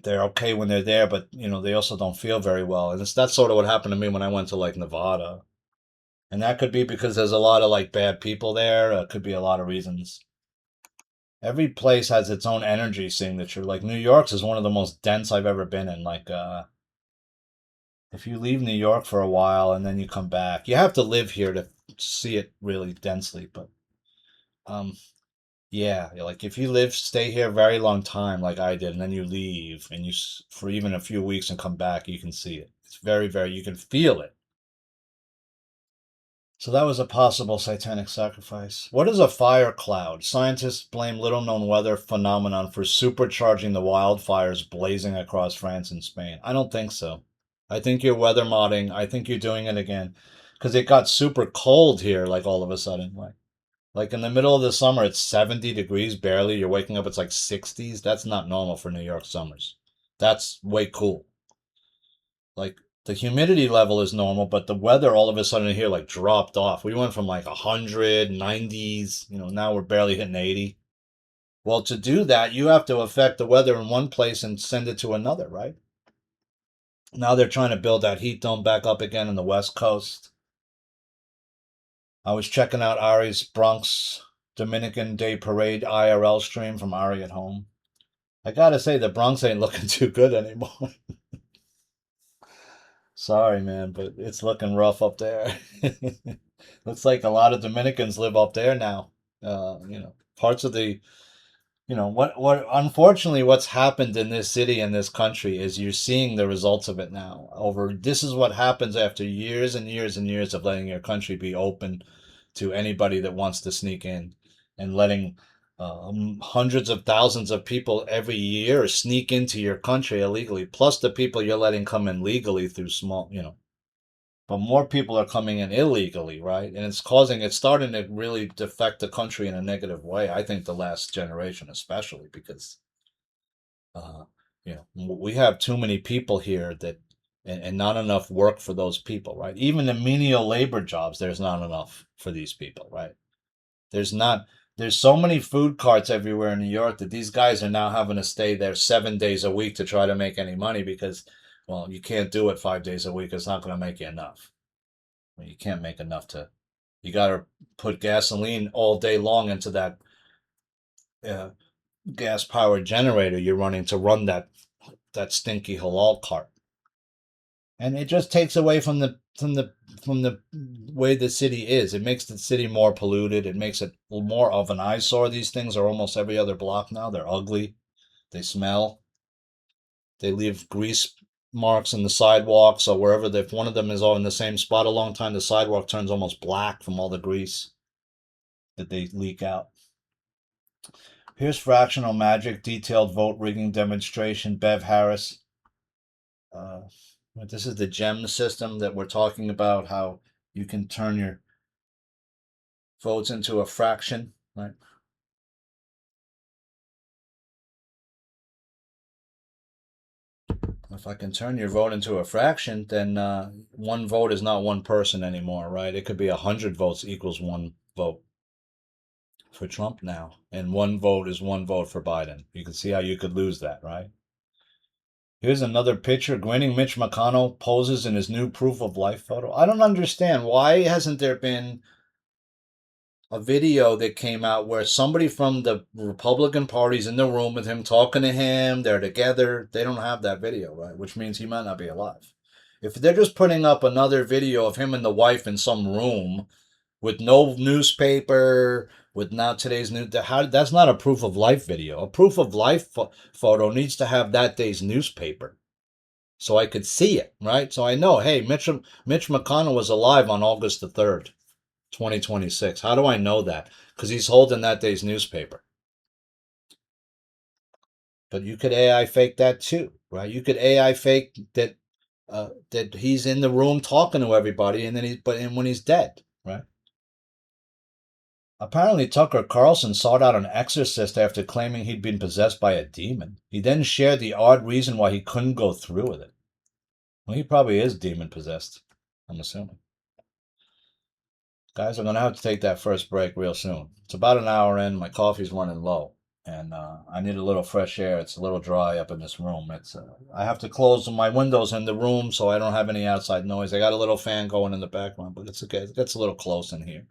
they're okay when they're there, but they also don't feel very well. And that's sort of what happened to me when I went to like Nevada. And that could be because there's a lot of like bad people there. It could be a lot of reasons. Every place has its own energy signature. Like New York's is one of the most dense I've ever been in. Like if you leave New York for a while and then you come back, you have to live here to see it really densely. But um yeah, like if you stay here a very long time like I did, and then you leave and for even a few weeks and come back, you can see it. It's very, very, you can feel it. So that was a possible satanic sacrifice. What is a fire cloud? Scientists blame little-known weather phenomenon for supercharging the wildfires blazing across France and Spain. I don't think so. I think you're weather modding. I think you're doing it again because it got super cold here, like all of a sudden. Like in the middle of the summer, it's 70 degrees barely. You're waking up, it's like 60s. That's not normal for New York summers. That's way cool. Like the humidity level is normal, but the weather all of a sudden here like dropped off. We went from like 100, 90s, now we're barely hitting 80. Well, to do that, you have to affect the weather in one place and send it to another, right? Now they're trying to build that heat dome back up again in the West Coast. I was checking out Ari's Bronx Dominican Day Parade IRL stream from Ari at home. I gotta say, the Bronx ain't looking too good anymore. Sorry, man, but it's looking rough up there. Looks like a lot of Dominicans live up there now. Parts of the, what unfortunately what's happened in this city and this country is you're seeing the results of it now. This is what happens after years and years and years of letting your country be open to anybody that wants to sneak in and letting hundreds of thousands of people every year sneak into your country illegally, plus the people you're letting come in legally through but more people are coming in illegally, right? And it's starting to really affect the country in a negative way. I think the last generation, especially because, uh, we have too many people here and not enough work for those people, right? Even the menial labor jobs, there's not enough for these people, right? There's not There's so many food carts everywhere in New York that these guys are now having to stay there 7 days a week to try to make any money because, well, you can't do it 5 days a week. It's not going to make you enough. I mean, you can't make enough to. You got to put gasoline all day long into that uh, gas powered generator you're running to run that stinky halal cart, and it just takes away from the way the city is. It makes the city more polluted. It makes it more of an eyesore. These things are almost every other block now. They're ugly. They smell. They leave grease marks in the sidewalk. So wherever if one of them is all in the same spot a long time, the sidewalk turns almost black from all the grease that they leak out. Here's fractional magic, detailed vote rigging demonstration. Bev Harris. Uh, this is the gem system that we're talking about. How you can turn your votes into a fraction, right? If I can turn your vote into a fraction, then one vote is not one person anymore, right? It could be 100 votes equals one vote for Trump now, and one vote is one vote for Biden. You can see how you could lose that, right? Here's another picture. Grinning Mitch McConnell poses in his new proof of life photo. I don't understand. Why hasn't there been a video that came out where somebody from the Republican Party's in the room with him talking to him? They're together. They don't have that video, right? Which means he might not be alive. If they're just putting up another video of him and the wife in some room with no newspaper, with now today's news, that's not a proof of life video. A proof of life photo needs to have that day's newspaper so I could see it, right? So I know, hey, Mitch McConnell was alive on August the 3rd, 2026. How do I know that? Because he's holding that day's newspaper. But you could AI fake that too, right? You could AI fake that he's in the room talking to everybody, and then when he's dead, right? Apparently, Tucker Carlson sought out an exorcist after claiming he'd been possessed by a demon. He then shared the odd reason why he couldn't go through with it. Well, he probably is demon possessed, I'm assuming. Guys, I'm going to have to take that first break real soon. It's about an hour in. My coffee's running low, and I need a little fresh air. It's a little dry up in this room. I have to close my windows in the room so I don't have any outside noise. I got a little fan going in the background, but it's okay. It gets a little close in here.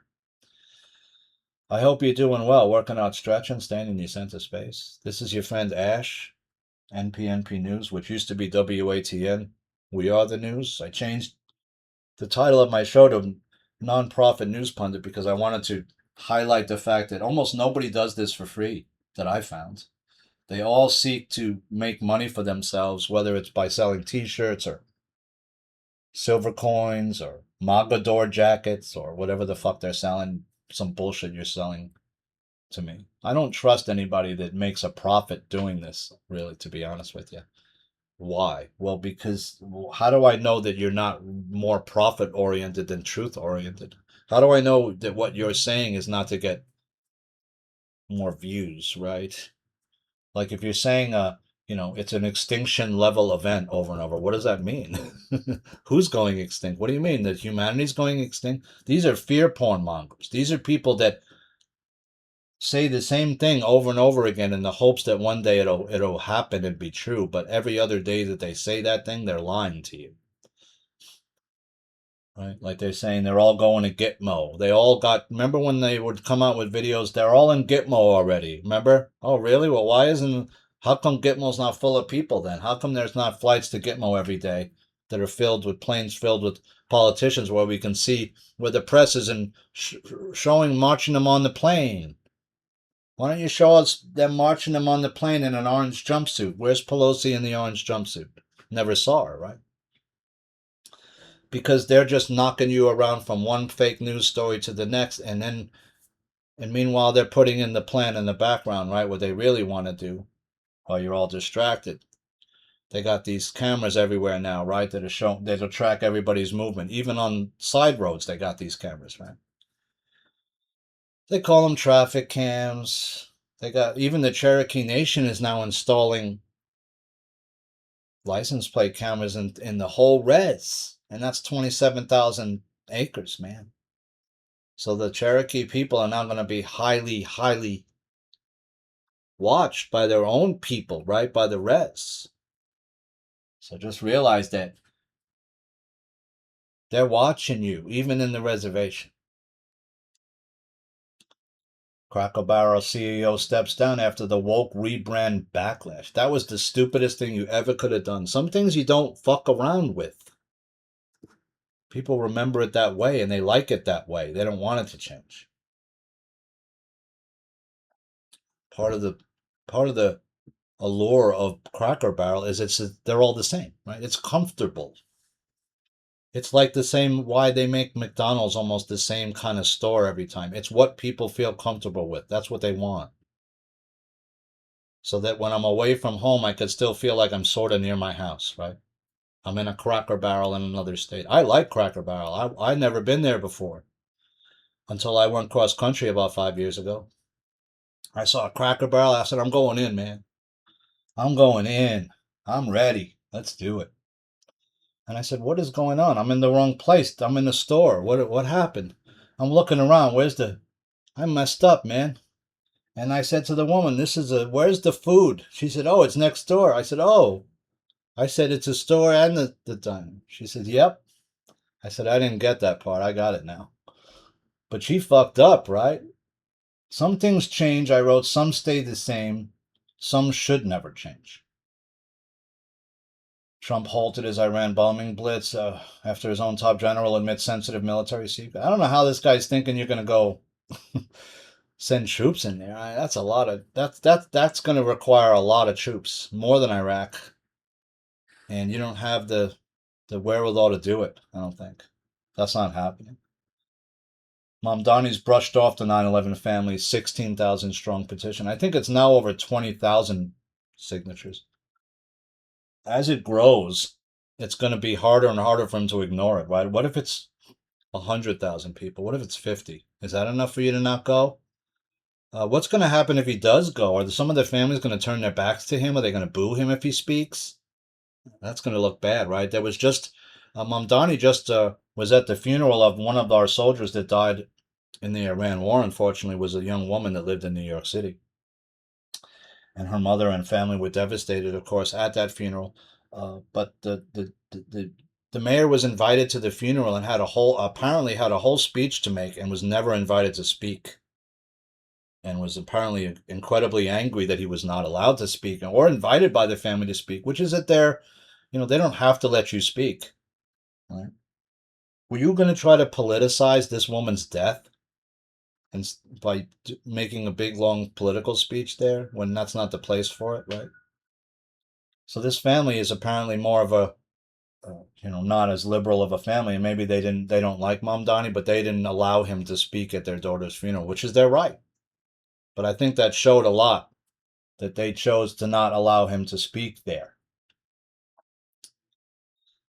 I hope you're doing well, working out, stretching, staying in your center space. This is your friend Ash, NPNP News, which used to be WATN. We are the news. I changed the title of my show to Nonprofit News Pundit because I wanted to highlight the fact that almost nobody does this for free that I found. They all seek to make money for themselves, whether it's by selling t-shirts or silver coins or Magador jackets or whatever the fuck they're selling, some bullshit you're selling to me. I don't trust anybody that makes a profit doing this, really, to be honest with you. Why? Well, because how do I know that you're not more profit oriented than truth oriented? How do I know that what you're saying is not to get more views, right? Like if you're saying it's an extinction level event over and over, what does that mean? Who's going extinct? What do you mean that humanity's going extinct? These are fear porn mongers. These are people that say the same thing over and over again in the hopes that one day it'll happen and be true, but every other day that they say that thing, they're lying to you. Right? Like they're saying they're all going to Gitmo. They all got, remember when they would come out with videos, they're all in Gitmo already. Remember? Oh, really? Well, how come Gitmo's not full of people then? How come there's not flights to Gitmo every day that are filled with planes filled with politicians where we can see where the press is and showing marching them on the plane? Why don't you show us them marching them on the plane in an orange jumpsuit? Where's Pelosi in the orange jumpsuit? Never saw her, right? Because they're just knocking you around from one fake news story to the next, and meanwhile they're putting in the plan in the background, right? What they really want to do while you're all distracted. They got these cameras everywhere now, right? That'll track everybody's movement. Even on side roads, they got these cameras, right? They call them traffic cams. They got even the Cherokee Nation is now installing license plate cameras in the whole res, and that's 27,000 acres, man. So the Cherokee people are now going to be highly, highly watched by their own people, right? By the Reds. So just realize that they're watching you, even in the reservation. Cracker Barrel CEO steps down after the woke rebrand backlash. That was the stupidest thing you ever could have done. Some things you don't fuck around with. People remember it that way and they like it that way. They don't want it to change. Part of the allure of Cracker Barrel is they're all the same, right? It's comfortable. It's like the same why they make McDonald's almost the same kind of store every time. It's what people feel comfortable with. That's what they want. So that when I'm away from home, I could still feel like I'm sort of near my house, right? I'm in a Cracker Barrel in another state. I like Cracker Barrel. I'd never been there before until I went cross country about 5 years ago. I saw a Cracker Barrel. I said, I'm going in, man. I'm going in. I'm ready. Let's do it. And I said, what is going on? I'm in the wrong place. I'm in the store. What happened? I'm looking around. I messed up, man. And I said to the woman, where's the food? She said, oh, it's next door. I said, oh. I said, it's a store and the diner. She said, yep. I said, I didn't get that part. I got it now. But she fucked up, right? Some things change. I wrote, some stay the same. Some should never change. Trump halted his Iran bombing blitz after his own top general admits sensitive military secret. I don't know how this guy's thinking you're going to go send troops in there. That's a lot of that's going to require a lot of troops, more than Iraq, and you don't have the wherewithal to do it. I don't think that's not happening. Mamdani's brushed off the 9/11 family's 16,000 strong petition. I think it's now over 20,000 signatures. As it grows, it's going to be harder and harder for him to ignore it, right? What if it's 100,000 people? What if it's 50? Is that enough for you to not go? What's going to happen if he does go? Are some of the families going to turn their backs to him? Are they going to boo him if he speaks? That's going to look bad, right? There was just Mamdani just was at the funeral of one of our soldiers that died in the Iran war. Unfortunately, was a young woman that lived in New York City, and her mother and family were devastated, of course, at that funeral. But the mayor was invited to the funeral and apparently had a whole speech to make and was never invited to speak, and was apparently incredibly angry that he was not allowed to speak or invited by the family to speak, which is that they don't have to let you speak. Right? Were you going to try to politicize this woman's death and by making a big long political speech there when that's not the place for it, right? So this family is apparently more of a not as liberal of a family, and maybe they don't like Mamdani, but they didn't allow him to speak at their daughter's funeral, which is their right. But I think that showed a lot that they chose to not allow him to speak there.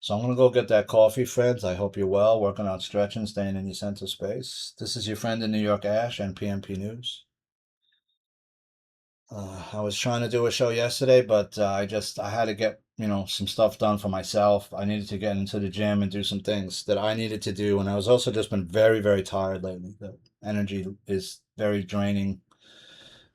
So I'm going to go get that coffee, friends. I hope you're well, working out stretching, staying in your center space. This is your friend in New York, Ash, and PMP News. I was trying to do a show yesterday, but I had to get some stuff done for myself. I needed to get into the gym and do some things that I needed to do, and I was also just been very, very tired lately. The energy is very draining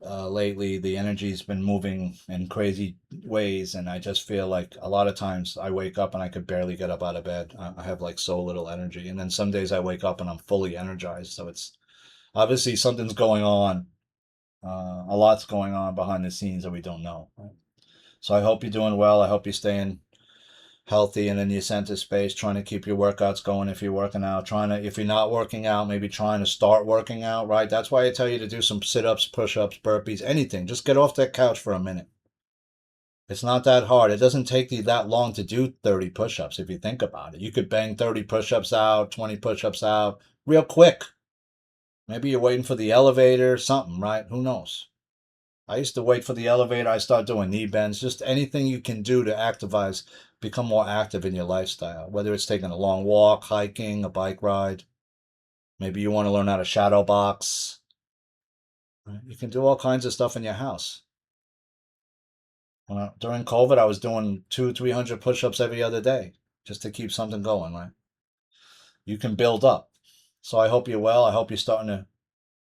lately. The energy's been moving in crazy ways, and I just feel like a lot of times I wake up and I could barely get up out of bed. I have like so little energy, and then some days I wake up and I'm fully energized. So it's obviously something's going on. A lot's going on behind the scenes that we don't know. Right? So I hope you're doing well. I hope you're staying healthy and in your center space, trying to keep your workouts going if you're working out. If you're not working out, maybe trying to start working out, right? That's why I tell you to do some sit-ups, push-ups, burpees, anything. Just get off that couch for a minute. It's not that hard. It doesn't take you that long to do 30 push-ups if you think about it. You could bang 30 push-ups out, 20 push-ups out real quick. Maybe you're waiting for the elevator, something, right? Who knows? I used to wait for the elevator. I start doing knee bends. Just anything you can do to become more active in your lifestyle. Whether it's taking a long walk, hiking, a bike ride. Maybe you want to learn how to shadow box. Right? You can do all kinds of stuff in your house. During COVID, I was doing 200-300 push-ups every other day just to keep something going. Right? You can build up. So I hope you're well. I hope you're starting to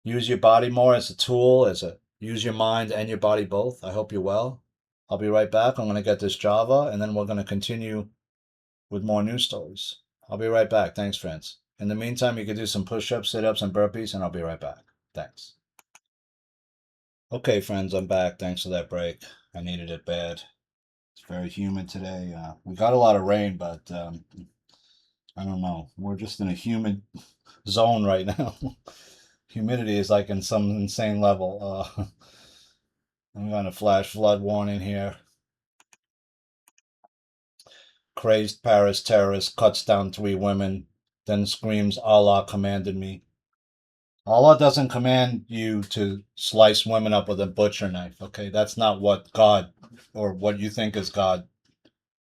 use your body more as a tool, use your mind and your body both. I hope you're well. I'll be right back. I'm going to get this Java, and then we're going to continue with more news stories. I'll be right back. Thanks, friends. In the meantime, you can do some push-ups, sit-ups, and burpees, and I'll be right back. Thanks. Okay, friends, I'm back. Thanks for that break. I needed it bad. It's very humid today. We got a lot of rain, but I don't know. We're just in a humid zone right now. Humidity is like in some insane level. I'm going to flash flood warning here. Crazed Paris terrorist cuts down 3 women, then screams, Allah commanded me. Allah doesn't command you to slice women up with a butcher knife, okay? That's not what God, or what you think is God,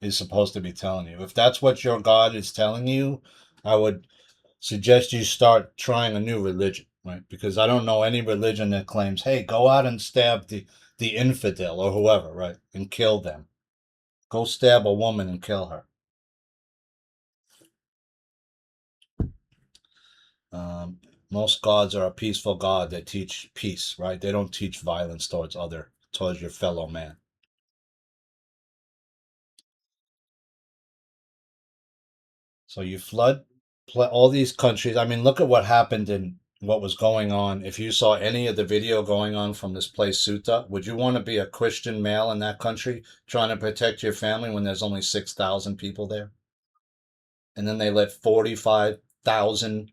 is supposed to be telling you. If that's what your God is telling you, I would suggest you start trying a new religion, right? Because I don't know any religion that claims, hey, go out and stab the infidel or whoever, right? And kill them. Go stab a woman and kill her. Most gods are a peaceful God that teach peace, right? They don't teach violence towards your fellow man. So you flood all these countries. I mean, look at what happened in what was going on. If you saw any of the video going on from this place, Ceuta, would you want to be a Christian male in that country trying to protect your family when there's only 6,000 people there? And then they let 45,000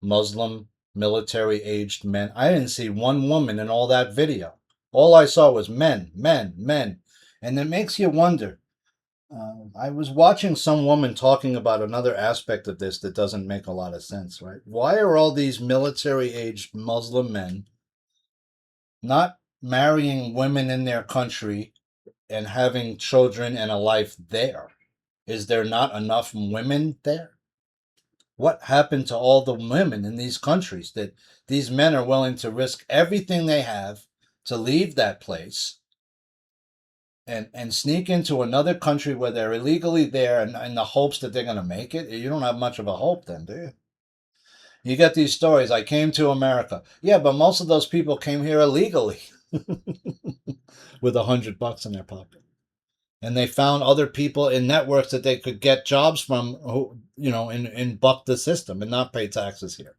Muslim military aged men. I didn't see one woman in all that video. All I saw was men, men, men. And it makes you wonder. I was watching some woman talking about another aspect of this that doesn't make a lot of sense, right? Why are all these military aged Muslim men not marrying women in their country and having children and a life there? Is there not enough women there? What happened to all the women in these countries that these men are willing to risk everything they have to leave that place and sneak into another country where they're illegally there and in the hopes that they're going to make it? You don't have much of a hope then, do you? You get these stories, I came to America. Yeah, but most of those people came here illegally with $100 in their pocket. And they found other people in networks that they could get jobs from who, and buck the system and not pay taxes here.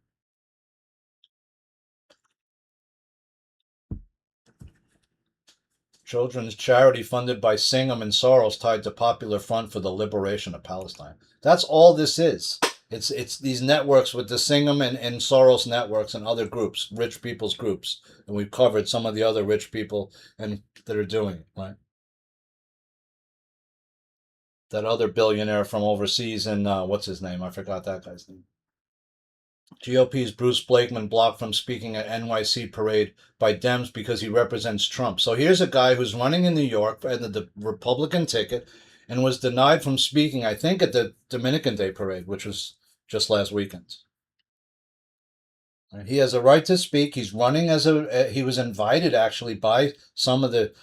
Children's charity funded by Singham and Soros tied to Popular Front for the Liberation of Palestine. That's all this is. It's these networks with the Singham and Soros networks and other groups, rich people's groups. And we've covered some of the other rich people and that are doing it, right? That other billionaire from overseas and what's his name? I forgot that guy's name. GOP's Bruce Blakeman blocked from speaking at NYC parade by Dems because he represents Trump. So here's a guy who's running in New York and the Republican ticket and was denied from speaking, I think, at the Dominican Day parade, which was just last weekend. He has a right to speak. He's running he was invited actually by some of the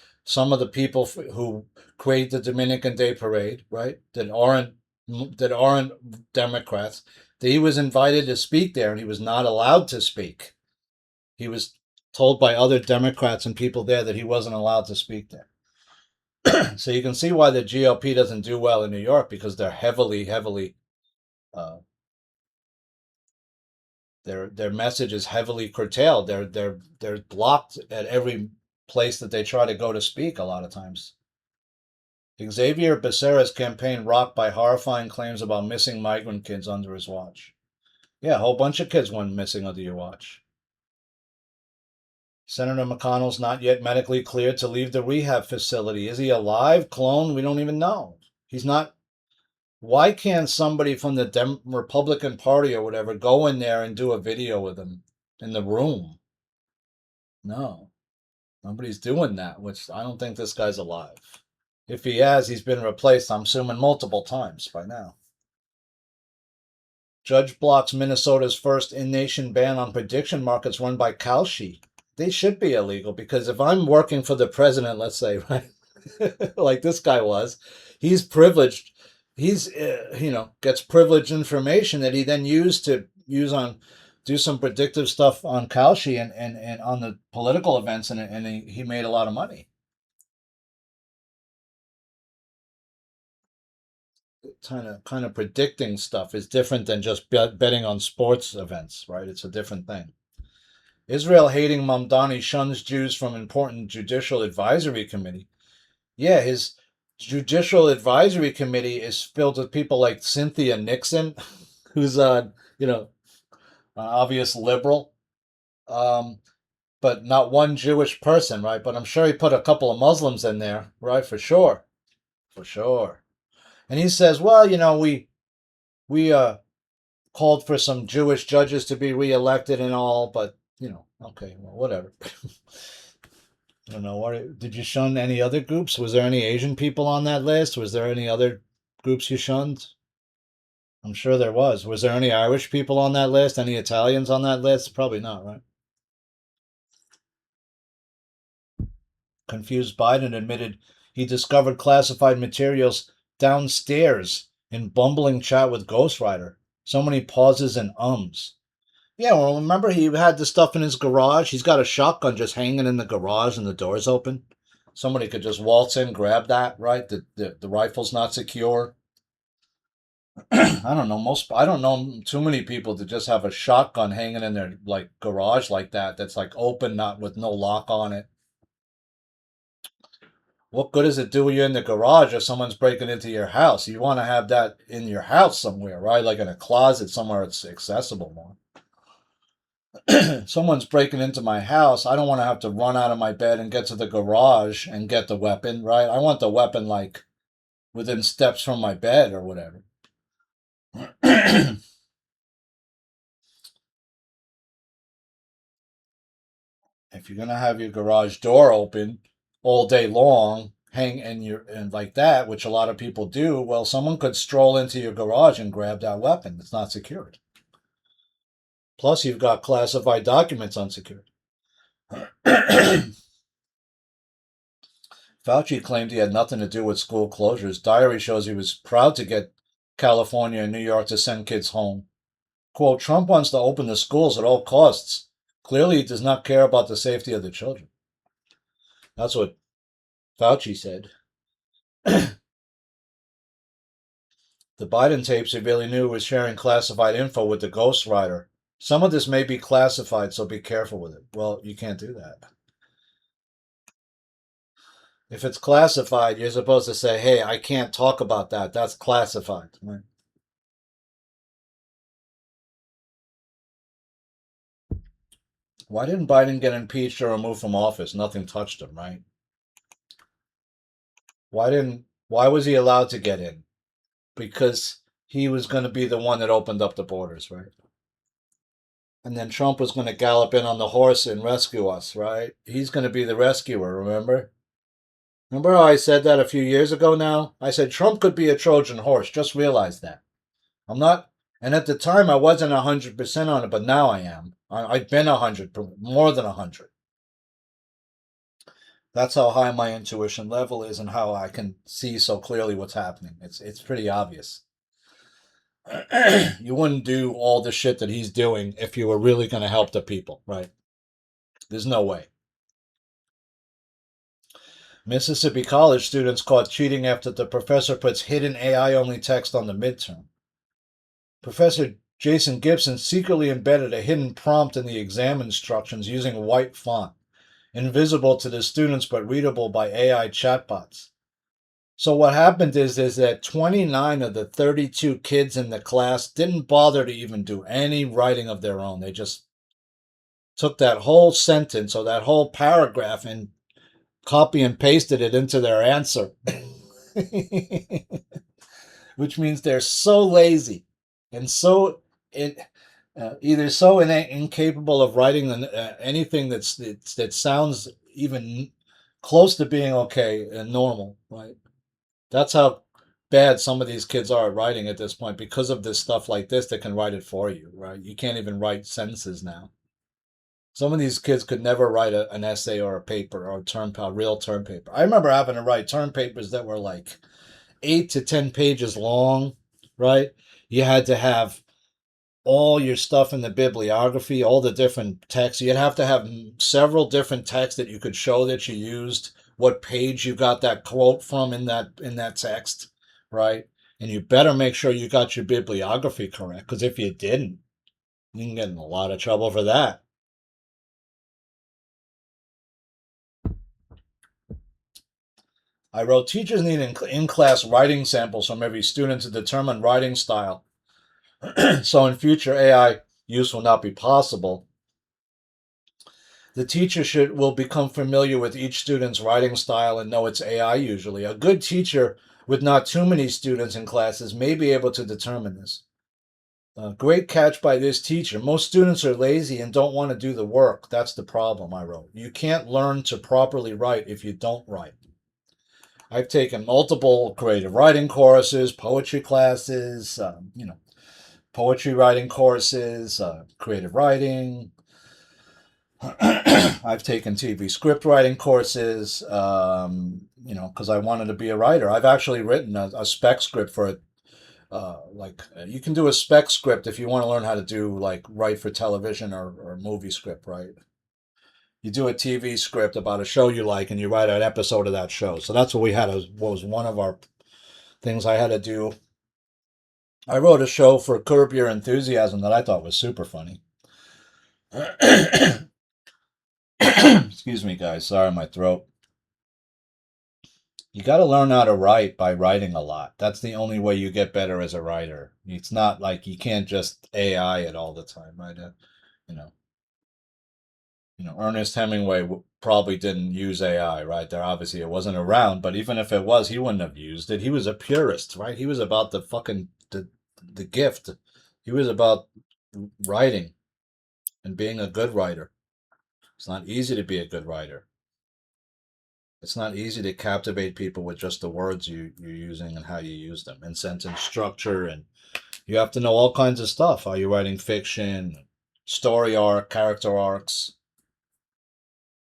people who create the Dominican Day parade, right? That aren't Democrats. He was invited to speak there, and he was not allowed to speak. He was told by other Democrats and people there that he wasn't allowed to speak there. So you can see why the GOP doesn't do well in New York, because they're heavily uh, their message is heavily curtailed. They're blocked at every place that they try to go to speak a lot of times. Xavier Becerra's campaign rocked by horrifying claims about missing migrant kids under his watch. Yeah, a whole bunch of kids went missing under your watch. Senator McConnell's not yet medically cleared to leave the rehab facility. Is he alive? Clone? We don't even know. He's not. Why can't somebody from the Republican Party or whatever go in there and do a video with him in the room? No, nobody's doing that, which I don't think this guy's alive. If he has, he's been replaced, I'm assuming, multiple times by now. Judge blocks Minnesota's first in-nation ban on prediction markets run by Kalshi. They should be illegal, because if I'm working for the president, let's say, right, like this guy was, he's privileged. He's, gets privileged information that he then use on do some predictive stuff on Fauci and on the political events, and he made a lot of money. Kind of predicting stuff is different than just betting on sports events, right? It's a different thing. Israel hating Mamdani shuns Jews from important judicial advisory committee. Yeah, his judicial advisory committee is filled with people like Cynthia Nixon, who's you know, an obvious liberal, um, but not one Jewish person, right? But I'm sure he put a couple of Muslims in there, right? For sure. And he says, well, we called for some Jewish judges to be reelected and all, but okay, well, whatever. I don't know. What did you shun any other groups? Was there any Asian people on that list? Was there any other groups you shunned? I'm sure there was. Was there any Irish people on that list? Any Italians on that list? Probably not, right? Confused Biden admitted he discovered classified materials downstairs in bumbling chat with Ghostwriter. So many pauses and ums. Yeah, well, remember he had the stuff in his garage? He's got a shotgun just hanging in the garage and the door's open. Somebody could just waltz in, grab that, right? The rifle's not secure. I don't know too many people that just have a shotgun hanging in their like garage like that. That's like open, not with no lock on it. What good does it do when you're in the garage if someone's breaking into your house? You want to have that in your house somewhere, right? Like in a closet somewhere it's accessible more. Someone's breaking into my house. I don't want to have to run out of my bed and get to the garage and get the weapon, right? I want the weapon like within steps from my bed or whatever. If you're gonna have your garage door open all day long, hang and like that, which a lot of people do, well, someone could stroll into your garage and grab that weapon. It's not secured. Plus, you've got classified documents unsecured. Fauci claimed he had nothing to do with school closures. Diary shows he was proud to get California and New York to send kids home. Quote, Trump wants to open the schools at all costs. Clearly, he does not care about the safety of the children. That's what Fauci said. The Biden tapes reveal he knew he was sharing classified info with the ghostwriter. Some of this may be classified, so be careful with it. Well, you can't do that. If it's classified, you're supposed to say, hey, I can't talk about that. That's classified. Right? Why didn't Biden get impeached or removed from office? Nothing touched him, right? Why was he allowed to get in? Because he was going to be the one that opened up the borders, right? And then Trump was going to gallop in on the horse and rescue us, right? He's going to be the rescuer, remember? Remember how I said that a few years ago now? I said Trump could be a Trojan horse. Just realize that. I'm not, and at the time I wasn't 100% on it, but now I am. I've been 100, more than 100. That's how high my intuition level is and how I can see so clearly what's happening. It's pretty obvious. You wouldn't do all the shit that he's doing if you were really going to help the people, right? There's no way. Mississippi college students caught cheating after the professor puts hidden AI-only text on the midterm. Professor Jason Gibson secretly embedded a hidden prompt in the exam instructions using white font, invisible to the students but readable by AI chatbots. So what happened is that 29 of the 32 kids in the class didn't bother to even do any writing of their own. They just took that whole sentence or that whole paragraph and copy and pasted it into their answer. Which means they're so lazy and so either so incapable of writing anything that sounds even close to being okay and normal, right? That's how bad some of these kids are at writing at this point because of this stuff like this that can write it for you, right? You can't even write sentences now. Some of these kids could never write an essay or a paper or a real term paper. I remember having to write term papers that were like 8 to 10 pages long, right? You had to have all your stuff in the bibliography, all the different texts. You'd have to have several different texts that you could show that you used, what page you got that quote from in that text, right? And you better make sure you got your bibliography correct, because if you didn't, you can get in a lot of trouble for that. I wrote, teachers need in-class writing samples from every student to determine writing style. So in future AI use will not be possible. The teacher will become familiar with each student's writing style and know it's AI usually. A good teacher with not too many students in classes may be able to determine this. Great catch by this teacher. Most students are lazy and don't want to do the work. That's the problem, I wrote. You can't learn to properly write if you don't write. I've taken multiple creative writing courses, poetry classes, poetry writing courses, creative writing. I've taken TV script writing courses, because I wanted to be a writer. I've actually written a spec script for it. You can do a spec script if you want to learn how to do like write for television or movie script, right? You do a TV script about a show you like and you write an episode of that show. So that's what we had as what was one of our things I had to do. I wrote a show for Curb Your Enthusiasm that I thought was super funny. Excuse me, guys. Sorry, my throat. You got to learn how to write by writing a lot. That's the only way you get better as a writer. It's not like you can't just AI it all the time, right? You know, Ernest Hemingway probably didn't use AI, right? There obviously it wasn't around, but even if it was, he wouldn't have used it. He was a purist, right? He was about the gift. He was about writing and being a good writer. It's not easy to be a good writer. It's not easy to captivate people with just the words you're using and how you use them and sentence structure. And you have to know all kinds of stuff. Are you writing fiction, story arc, character arcs,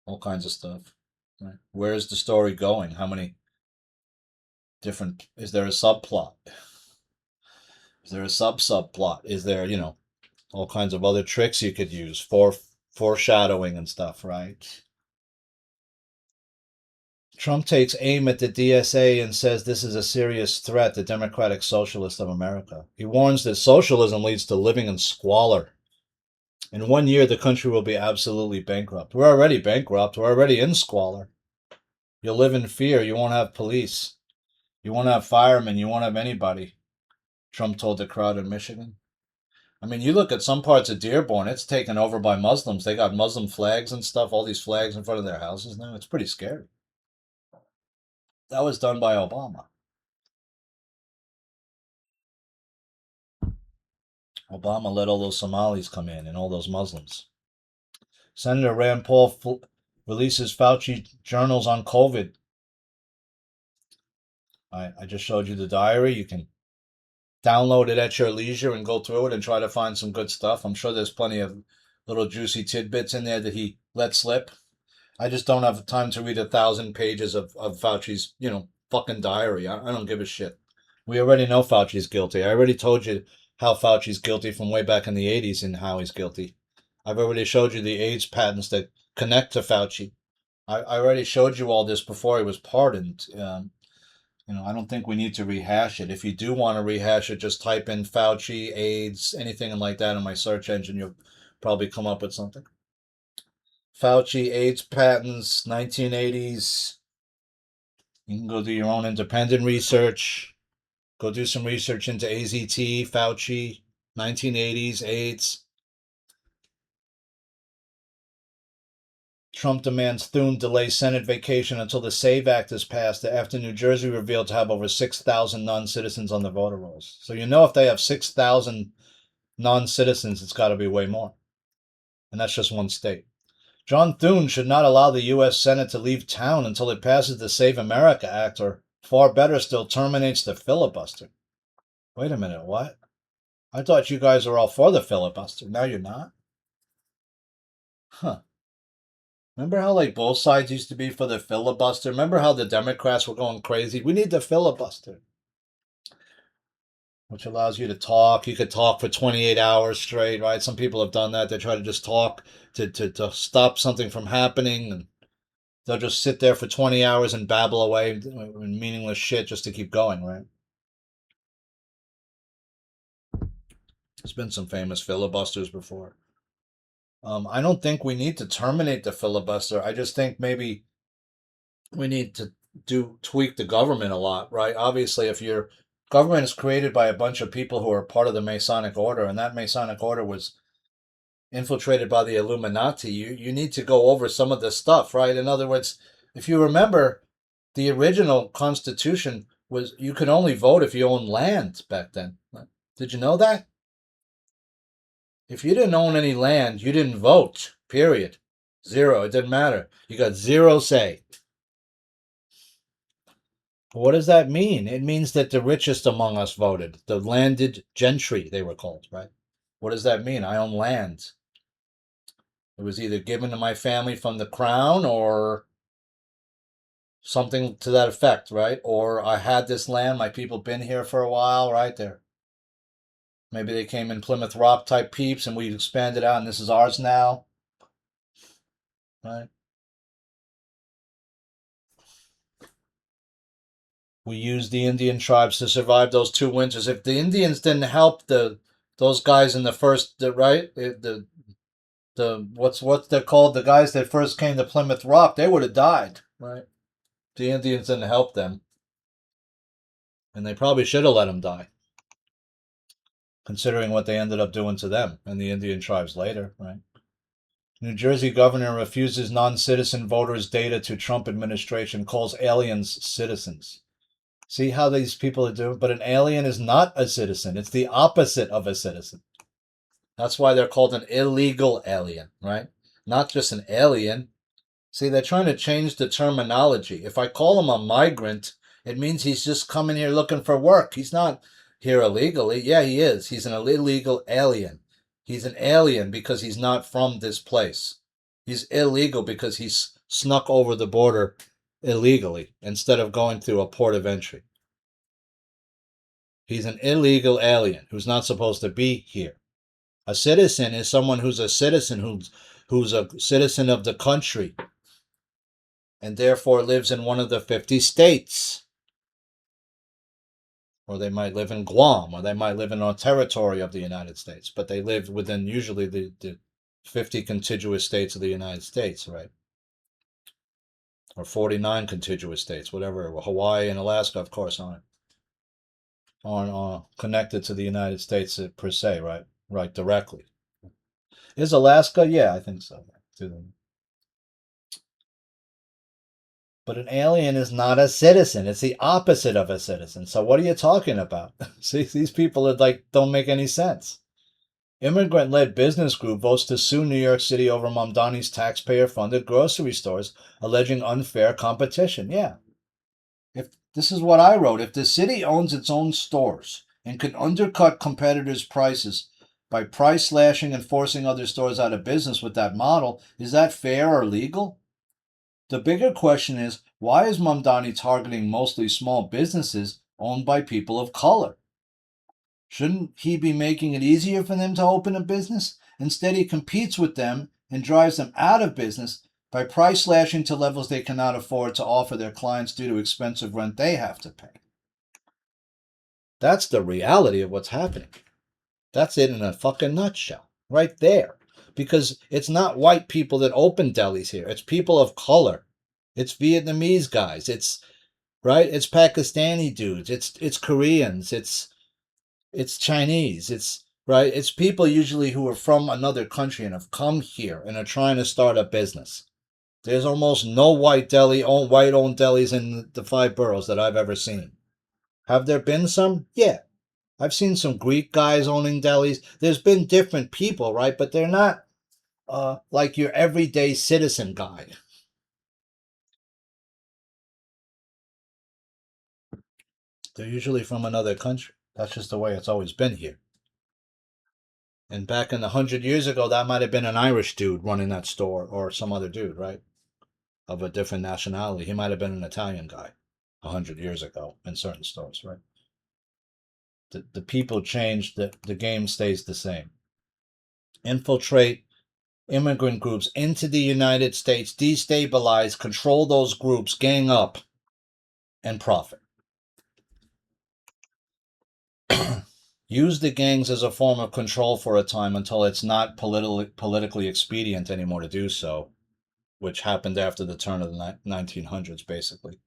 all kinds of stuff. Right? Where is the story going? How many is there a subplot? Is there a subplot? Is there, all kinds of other tricks you could use for foreshadowing and stuff, right? Trump takes aim at the DSA and says this is a serious threat, the Democratic Socialists of America. He warns that socialism leads to living in squalor. In 1 year, the country will be absolutely bankrupt. We're already bankrupt. We're already in squalor. You'll live in fear. You won't have police. You won't have firemen. You won't have anybody, Trump told the crowd in Michigan. I mean, you look at some parts of Dearborn, it's taken over by Muslims. They got Muslim flags and stuff, all these flags in front of their houses now. It's pretty scary. That was done by Obama. Obama let all those Somalis come in and all those Muslims. Senator Rand Paul releases Fauci journals on COVID. I just showed you the diary. You can download it at your leisure and go through it and try to find some good stuff. I'm sure there's plenty of little juicy tidbits in there that he let slip. I just don't have time to read 1,000 pages of Fauci's, fucking diary. I don't give a shit. We already know Fauci's guilty. I already told you how Fauci's guilty from way back in the 80s and how he's guilty. I've already showed you the AIDS patents that connect to Fauci. I already showed you all this before he was pardoned. I don't think we need to rehash it. If you do want to rehash it, just type in Fauci, AIDS, anything like that in my search engine. You'll probably come up with something. Fauci, AIDS patents, 1980s. You can go do your own independent research. Go do some research into AZT, Fauci, 1980s, AIDS. Trump demands Thune delay Senate vacation until the SAVE Act is passed after New Jersey revealed to have over 6,000 non-citizens on the voter rolls. So if they have 6,000 non-citizens, it's got to be way more. And that's just one state. John Thune should not allow the U.S. Senate to leave town until it passes the Save America Act, or far better still, terminates the filibuster. Wait a minute, what? I thought you guys were all for the filibuster. Now you're not? Huh. Remember how both sides used to be for the filibuster? Remember how the Democrats were going crazy? We need the filibuster. which allows you to talk. You could talk for 28 hours straight, right? Some people have done that. They try to just talk to stop something from happening, and they'll just sit there for 20 hours and babble away meaningless shit just to keep going, right? There's been some famous filibusters before. I don't think we need to terminate the filibuster. I just think maybe we need to tweak the government a lot, right? Obviously, if your government is created by a bunch of people who are part of the Masonic order, and that Masonic order was infiltrated by the Illuminati, you need to go over some of this stuff, right? In other words, if you remember, the original Constitution was you could only vote if you owned land back then. Did you know that? If you didn't own any land, you didn't vote. Period. Zero. It didn't matter. You got zero say. What does that mean? It means that the richest among us voted. The landed gentry, they were called, right? What does that mean? I own land. It was either given to my family from the crown or something to that effect, right? Or I had this land, my people been here for a while, right? There. Maybe they came in Plymouth Rock type peeps and we expanded out and this is ours now, right? We used the Indian tribes to survive those 2 winters. If the Indians didn't help those guys in the first, right? The what's they're called, the guys that first came to Plymouth Rock, they would have died, right? The Indians didn't help them, and they probably should have let them die, considering what they ended up doing to them and the Indian tribes later, right? New Jersey governor refuses non-citizen voters data to Trump administration, calls aliens citizens. See how these people are doing? But an alien is not a citizen. It's the opposite of a citizen. That's why they're called an illegal alien, right? Not just an alien. See, they're trying to change the terminology. If I call him a migrant, it means he's just coming here looking for work. He's not here illegally. Yeah, he is. He's an illegal alien. He's an alien because he's not from this place. He's illegal because he's snuck over the border illegally instead of going through a port of entry. He's an illegal alien who's not supposed to be here. A citizen is someone who's a citizen, who's a citizen of the country, and therefore lives in one of the 50 states. Or they might live in Guam, or they might live in a territory of the United States, but they live within usually the 50 contiguous states of the United States, right? Or 49 contiguous states, whatever. Hawaii and Alaska, of course, aren't connected to the United States per se, right? Right, directly. Is Alaska? Yeah, I think so. But an alien is not a citizen. It's the opposite of a citizen. So what are you talking about? See, these people are like don't make any sense. Immigrant-led business group votes to sue New York City over Mamdani's taxpayer-funded grocery stores, alleging unfair competition. Yeah. If this is what I wrote, if the city owns its own stores and can undercut competitors' prices by price slashing and forcing other stores out of business with that model, is that fair or legal? The bigger question is, why is Mamdani targeting mostly small businesses owned by people of color? Shouldn't he be making it easier for them to open a business? Instead, he competes with them and drives them out of business by price slashing to levels they cannot afford to offer their clients due to expensive rent they have to pay. That's the reality of what's happening. That's it in a fucking nutshell, right there. Because it's not white people that open delis here. It's people of color. It's Vietnamese guys. It's right. It's Pakistani dudes. It's Koreans. It's Chinese. It's right. It's people usually who are from another country and have come here and are trying to start a business. There's almost no white owned delis in the 5 boroughs that I've ever seen. Have there been some? Yeah. I've seen some Greek guys owning delis. There's been different people, right? But they're not like your everyday citizen guy. They're usually from another country. That's just the way it's always been here. And back in 100 years ago, that might have been an Irish dude running that store or some other dude, right? Of a different nationality. He might have been an Italian guy 100 years ago in certain stores, right? The people change, the game stays the same. Infiltrate immigrant groups into the United States, destabilize, control those groups, gang up, and profit. Use the gangs as a form of control for a time until it's not politically expedient anymore to do so, which happened after the turn of the 1900s, basically.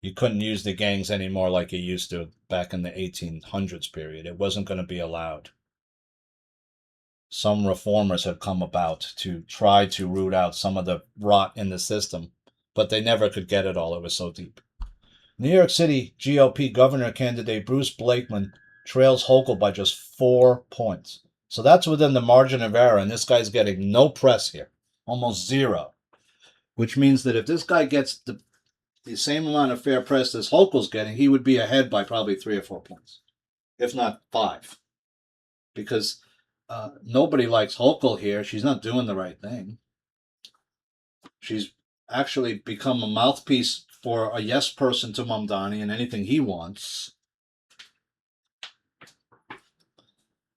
You couldn't use the gangs anymore like you used to back in the 1800s period. It wasn't going to be allowed. Some reformers have come about to try to root out some of the rot in the system, but they never could get it all. It was so deep. New York City GOP governor candidate Bruce Blakeman trails Hochul by just 4 points. So that's within the margin of error, and this guy's getting no press here, almost zero. Which means that if this guy gets the same amount of fair press as Hochul's getting, he would be ahead by probably 3 or 4 points, if not 5. Because nobody likes Hochul here. She's not doing the right thing. She's actually become a mouthpiece for a yes person to Mamdani and anything he wants.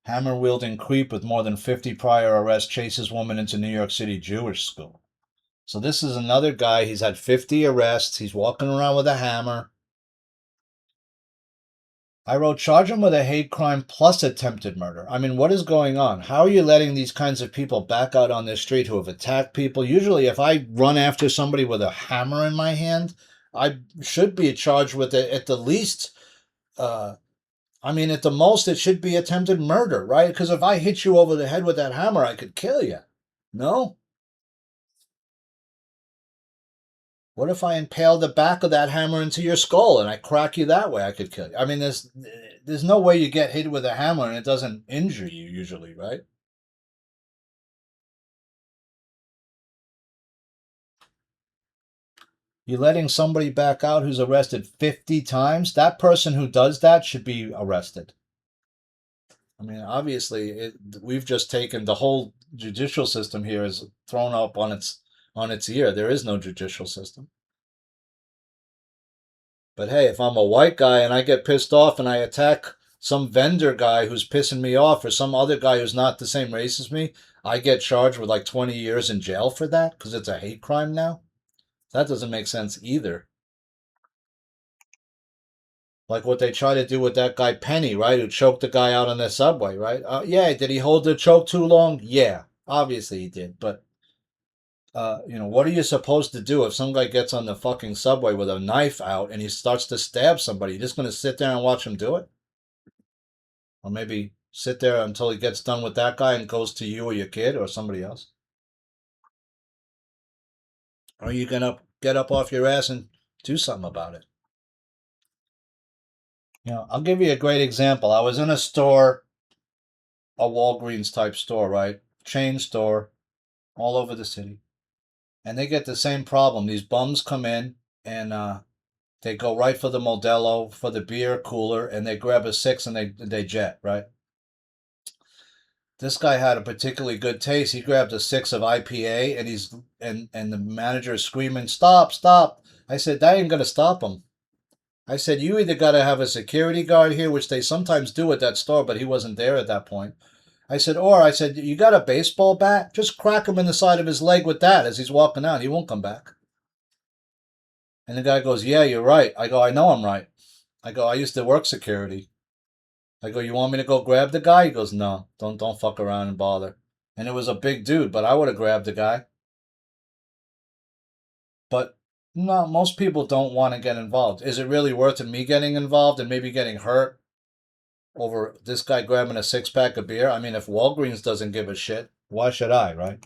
Hammer-wielding creep with more than 50 prior arrests chases woman into New York City Jewish school. So this is another guy. He's had 50 arrests. He's walking around with a hammer. I wrote, charge him with a hate crime plus attempted murder. I mean, what is going on? How are you letting these kinds of people back out on the street who have attacked people? Usually, if I run after somebody with a hammer in my hand, I should be charged with it at the least. At the most, it should be attempted murder, right? Because if I hit you over the head with that hammer, I could kill you. No? What if I impale the back of that hammer into your skull and I crack you that way? I could kill you. I mean, there's no way you get hit with a hammer and it doesn't injure you usually, right? You're letting somebody back out who's arrested 50 times? That person who does that should be arrested. I mean, obviously, we've just taken the whole judicial system here is thrown up on its ear. There is no judicial system. But hey, if I'm a white guy and I get pissed off and I attack some vendor guy who's pissing me off or some other guy who's not the same race as me, I get charged with like 20 years in jail for that because it's a hate crime now? That doesn't make sense either. Like what they try to do with that guy Penny, right? Who choked the guy out on the subway, right? Yeah, did he hold the choke too long? Yeah, obviously he did. But, what are you supposed to do if some guy gets on the fucking subway with a knife out and he starts to stab somebody? You're just going to sit there and watch him do it? Or maybe sit there until he gets done with that guy and goes to you or your kid or somebody else? Or are you going to get up off your ass and do something about it? I'll give you a great example. I was in a store, a Walgreens type store, right? Chain store all over the city. And they get the same problem. These bums come in and they go right for the Modelo, for the beer cooler, and they grab a 6 and they jet, right? This guy had a particularly good taste. He grabbed a 6 of IPA and the manager is screaming, "Stop, stop." I said, that ain't gonna stop him. I said, you either gotta have a security guard here, which they sometimes do at that store, but he wasn't there at that point. I said, you got a baseball bat? Just crack him in the side of his leg with that as he's walking out. He won't come back. And the guy goes, yeah, you're right. I go, I know I'm right. I go, I used to work security. I go, you want me to go grab the guy? He goes, no, don't fuck around and bother. And it was a big dude, but I would have grabbed the guy. But no, most people don't want to get involved. Is it really worth it me getting involved and maybe getting hurt over this guy grabbing a 6-pack of beer? I mean, if Walgreens doesn't give a shit, why should I, right?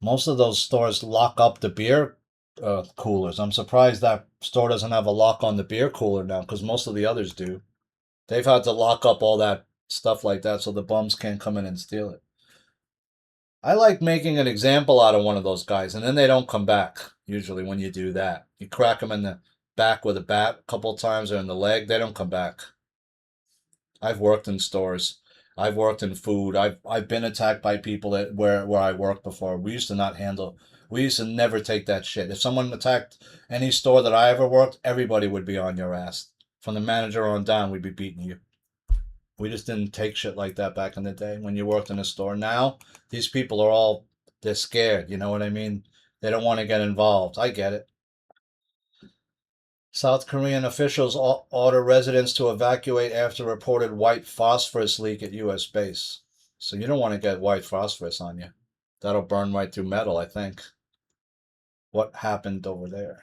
Most of those stores lock up the beer coolers. I'm surprised that store doesn't have a lock on the beer cooler now because most of the others do. They've had to lock up all that stuff like that so the bums can't come in and steal it. I like making an example out of one of those guys, and then they don't come back, usually, when you do that. You crack them in the back with a bat a couple times or in the leg, they don't come back. I've worked in stores. I've worked in food. I've been attacked by people where I worked before. We used to never take that shit. If someone attacked any store that I ever worked, everybody would be on your ass From the manager on down, we'd be beating you. We just didn't take shit like that back in the day when you worked in a store. Now, these people are all, they're scared. You know what I mean? They don't want to get involved. I get it. South Korean officials order residents to evacuate after reported white phosphorus leak at U.S. base. So you don't want to get white phosphorus on you. That'll burn right through metal, I think. What happened over there?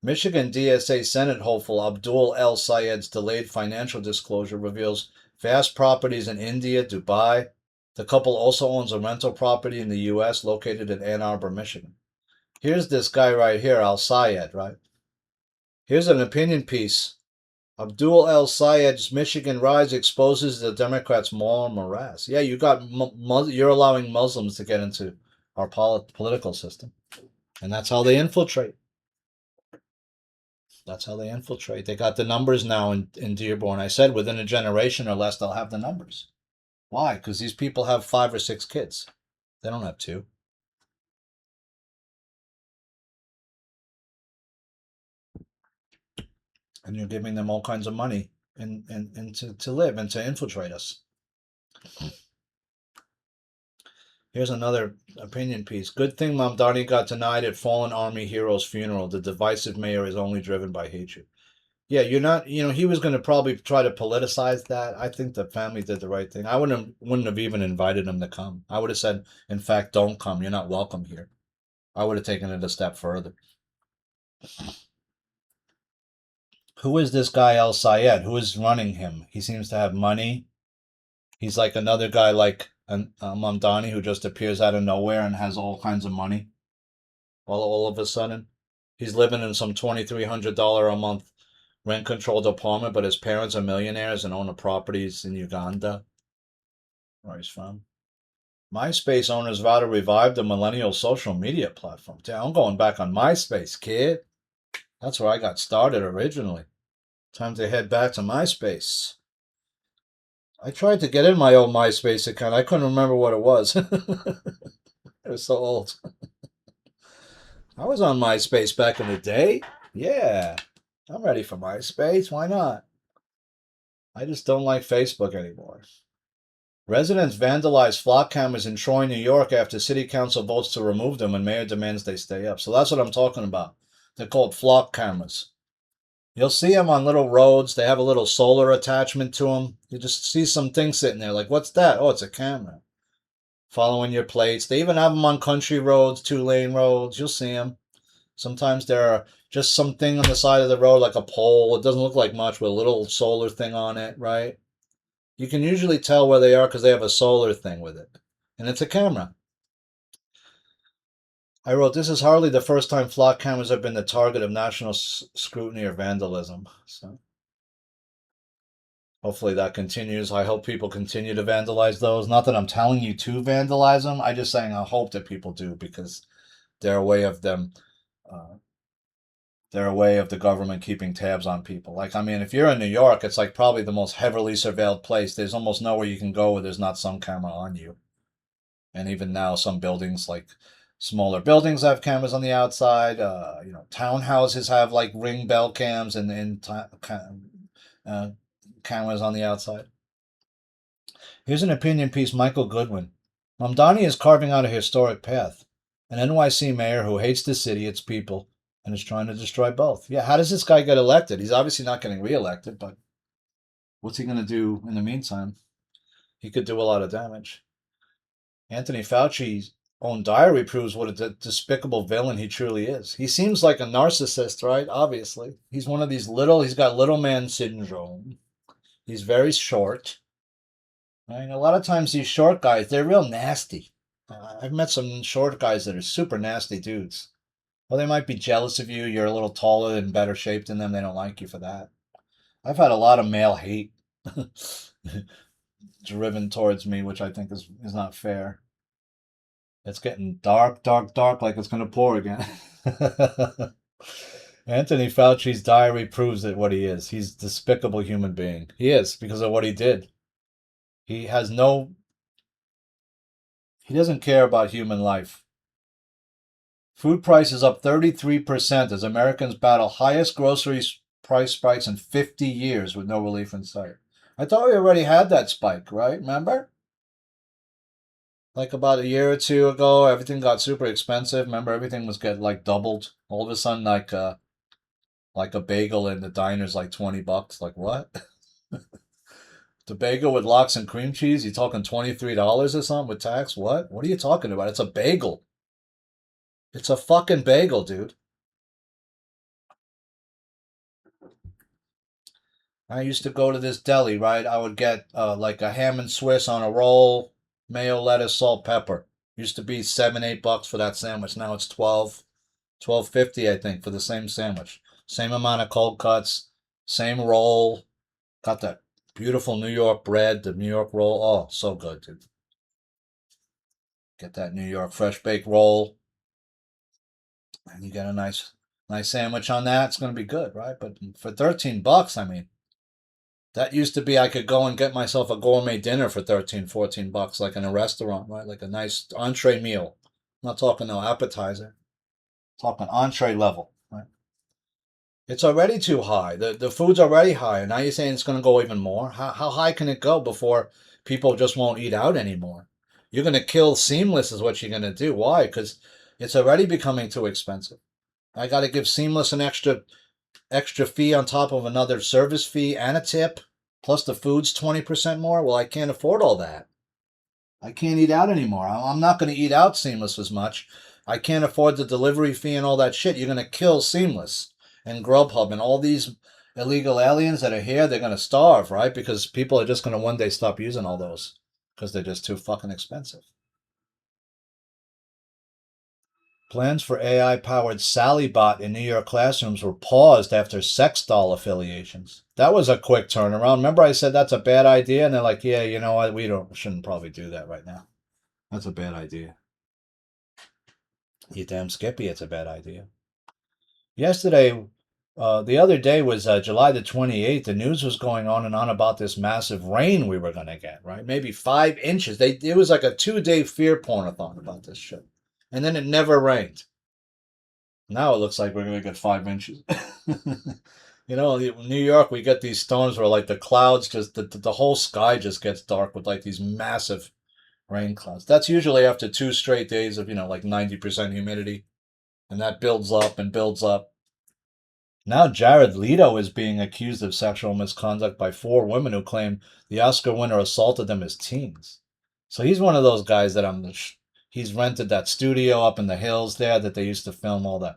Michigan DSA Senate hopeful Abdul El Sayed's delayed financial disclosure reveals vast properties in India, Dubai. The couple also owns a rental property in the U.S. located in Ann Arbor, Michigan. Here's this guy right here, Al Sayed, right? Here's an opinion piece. Abdul El Sayed's Michigan rise exposes the Democrats' moral morass. Yeah, you're allowing Muslims to get into our political system, and that's how they infiltrate. That's how they infiltrate. They got the numbers now in Dearborn. I said within a generation or less, they'll have the numbers. Why? Because these people have 5 or 6 kids. They don't have 2. And you're giving them all kinds of money and to live and to infiltrate us. Here's another opinion piece. Good thing Mamdani got denied at fallen army hero's funeral. The divisive mayor is only driven by hatred. Yeah, you're not. He was going to probably try to politicize that. I think the family did the right thing. I wouldn't have even invited him to come. I would have said, in fact, don't come. You're not welcome here. I would have taken it a step further. Who is this guy El Sayed? Who is running him? He seems to have money. He's like another guy like Mamdani who just appears out of nowhere and has all kinds of money. All of a sudden, he's living in some $2,300 a month rent-controlled apartment, but his parents are millionaires and own a properties in Uganda, where he's from. MySpace owners vow to revive the millennial social media platform. Damn, I'm going back on MySpace, kid. That's where I got started originally. Time to head back to MySpace. I tried to get in my old MySpace account. I couldn't remember what it was. It was so old. I was on MySpace back in the day. Yeah, I'm ready for MySpace. Why not? I just don't like Facebook anymore. Residents vandalize flock cameras in Troy, New York after city council votes to remove them and mayor demands they stay up. So that's what I'm talking about. They're called flock cameras. You'll see them on little roads. They have a little solar attachment to them. You just see some thing sitting there like, what's that? Oh, it's a camera. Following your plates. They even have them on country roads, 2-lane roads. You'll see them. Sometimes there are just something on the side of the road like a pole. It doesn't look like much with a little solar thing on it, right? You can usually tell where they are because they have a solar thing with it. And it's a camera. I wrote, this is hardly the first time flock cameras have been the target of national scrutiny or vandalism. So hopefully that continues. I hope people continue to vandalize those. Not that I'm telling you to vandalize them. I'm just saying I hope that people do because they're a way of them. They're a way of the government keeping tabs on people. Like, I mean, if you're in New York, it's like probably the most heavily surveilled place. There's almost nowhere you can go where there's not some camera on you. And even now, some buildings, like smaller buildings, have cameras on the outside. Townhouses have like ring bell cams and cameras on the outside. Here's an opinion piece, Michael Goodwin. Mamdani is carving out a historic path. An NYC mayor who hates the city, its people, and is trying to destroy both. Yeah, how does this guy get elected? He's obviously not getting reelected, but what's he going to do in the meantime? He could do a lot of damage. Anthony Fauci's own diary proves what a despicable villain he truly is. He seems like a narcissist, right? Obviously. He's one of these he's got little man syndrome. He's very short. Right? A lot of times these short guys, they're real nasty. I've met some short guys that are super nasty dudes. Well, they might be jealous of you. You're a little taller and better shaped than them. They don't like you for that. I've had a lot of male hate driven towards me, which I think is not fair. It's getting dark, dark, dark, like it's going to pour again. Anthony Fauci's diary proves that what he is. He's a despicable human being. He is, because of what he did. He doesn't care about human life. Food prices up 33% as Americans battle highest grocery price spikes in 50 years with no relief in sight. I thought we already had that spike, right? Remember? Like about a year or two ago, everything got super expensive. Remember, everything was getting like doubled. All of a sudden, like a bagel in the diner's like $20. Like what? The bagel with lox and cream cheese? You talking $23 or something with tax? What? What are you talking about? It's a bagel. It's a fucking bagel, dude. I used to go to this deli, right? I would get like a ham and Swiss on a roll, mayo, lettuce, salt, pepper. Used to be $7, $8 for that sandwich. Now it's 12.50, I think, for the same sandwich. Same amount of cold cuts, same roll. Got that beautiful New York bread, the New York roll. Oh, so good, dude. Get that New York fresh baked roll, and you get a nice sandwich on that. It's gonna be good, right? But for $13, I mean, that used to be I could go and get myself a gourmet dinner for 13, $14, like in a restaurant, right? Like a nice entree meal. I'm not talking no appetizer. I'm talking entree level, right? It's already too high. The food's already high, and now you're saying it's going to go even more. How high can it go before people just won't eat out anymore? You're going to kill Seamless, is what you're going to do. Why? Because it's already becoming too expensive. I got to give Seamless an extra fee on top of another service fee and a tip. Plus the food's 20% more. Well, I can't afford all that. I can't eat out anymore. I'm not going to eat out Seamless as much. I can't afford the delivery fee and all that shit. You're going to kill Seamless and Grubhub and all these illegal aliens that are here. They're going to starve, right? Because people are just going to one day stop using all those because they're just too fucking expensive. Plans for AI-powered SallyBot in New York classrooms were paused after sex doll affiliations. That was a quick turnaround. Remember I said that's a bad idea? And they're like, yeah, you know what? Shouldn't probably do that right now. That's a bad idea. You damn Skippy, it's a bad idea. Yesterday, the other day was July the 28th. The news was going on and on about this massive rain we were going to get, right? Maybe 5 inches. It was like a 2-day fear porn-a-thon about this shit. And then it never rained. Now it looks like we're going to get 5 inches. You know, in New York, we get these storms where like the clouds just, the whole sky just gets dark with like these massive rain clouds. That's usually after 2 straight days of, like 90% humidity. And that builds up and builds up. Now Jared Leto is being accused of sexual misconduct by 4 women who claim the Oscar winner assaulted them as teens. So he's one of those guys that he's rented that studio up in the hills there that they used to film all the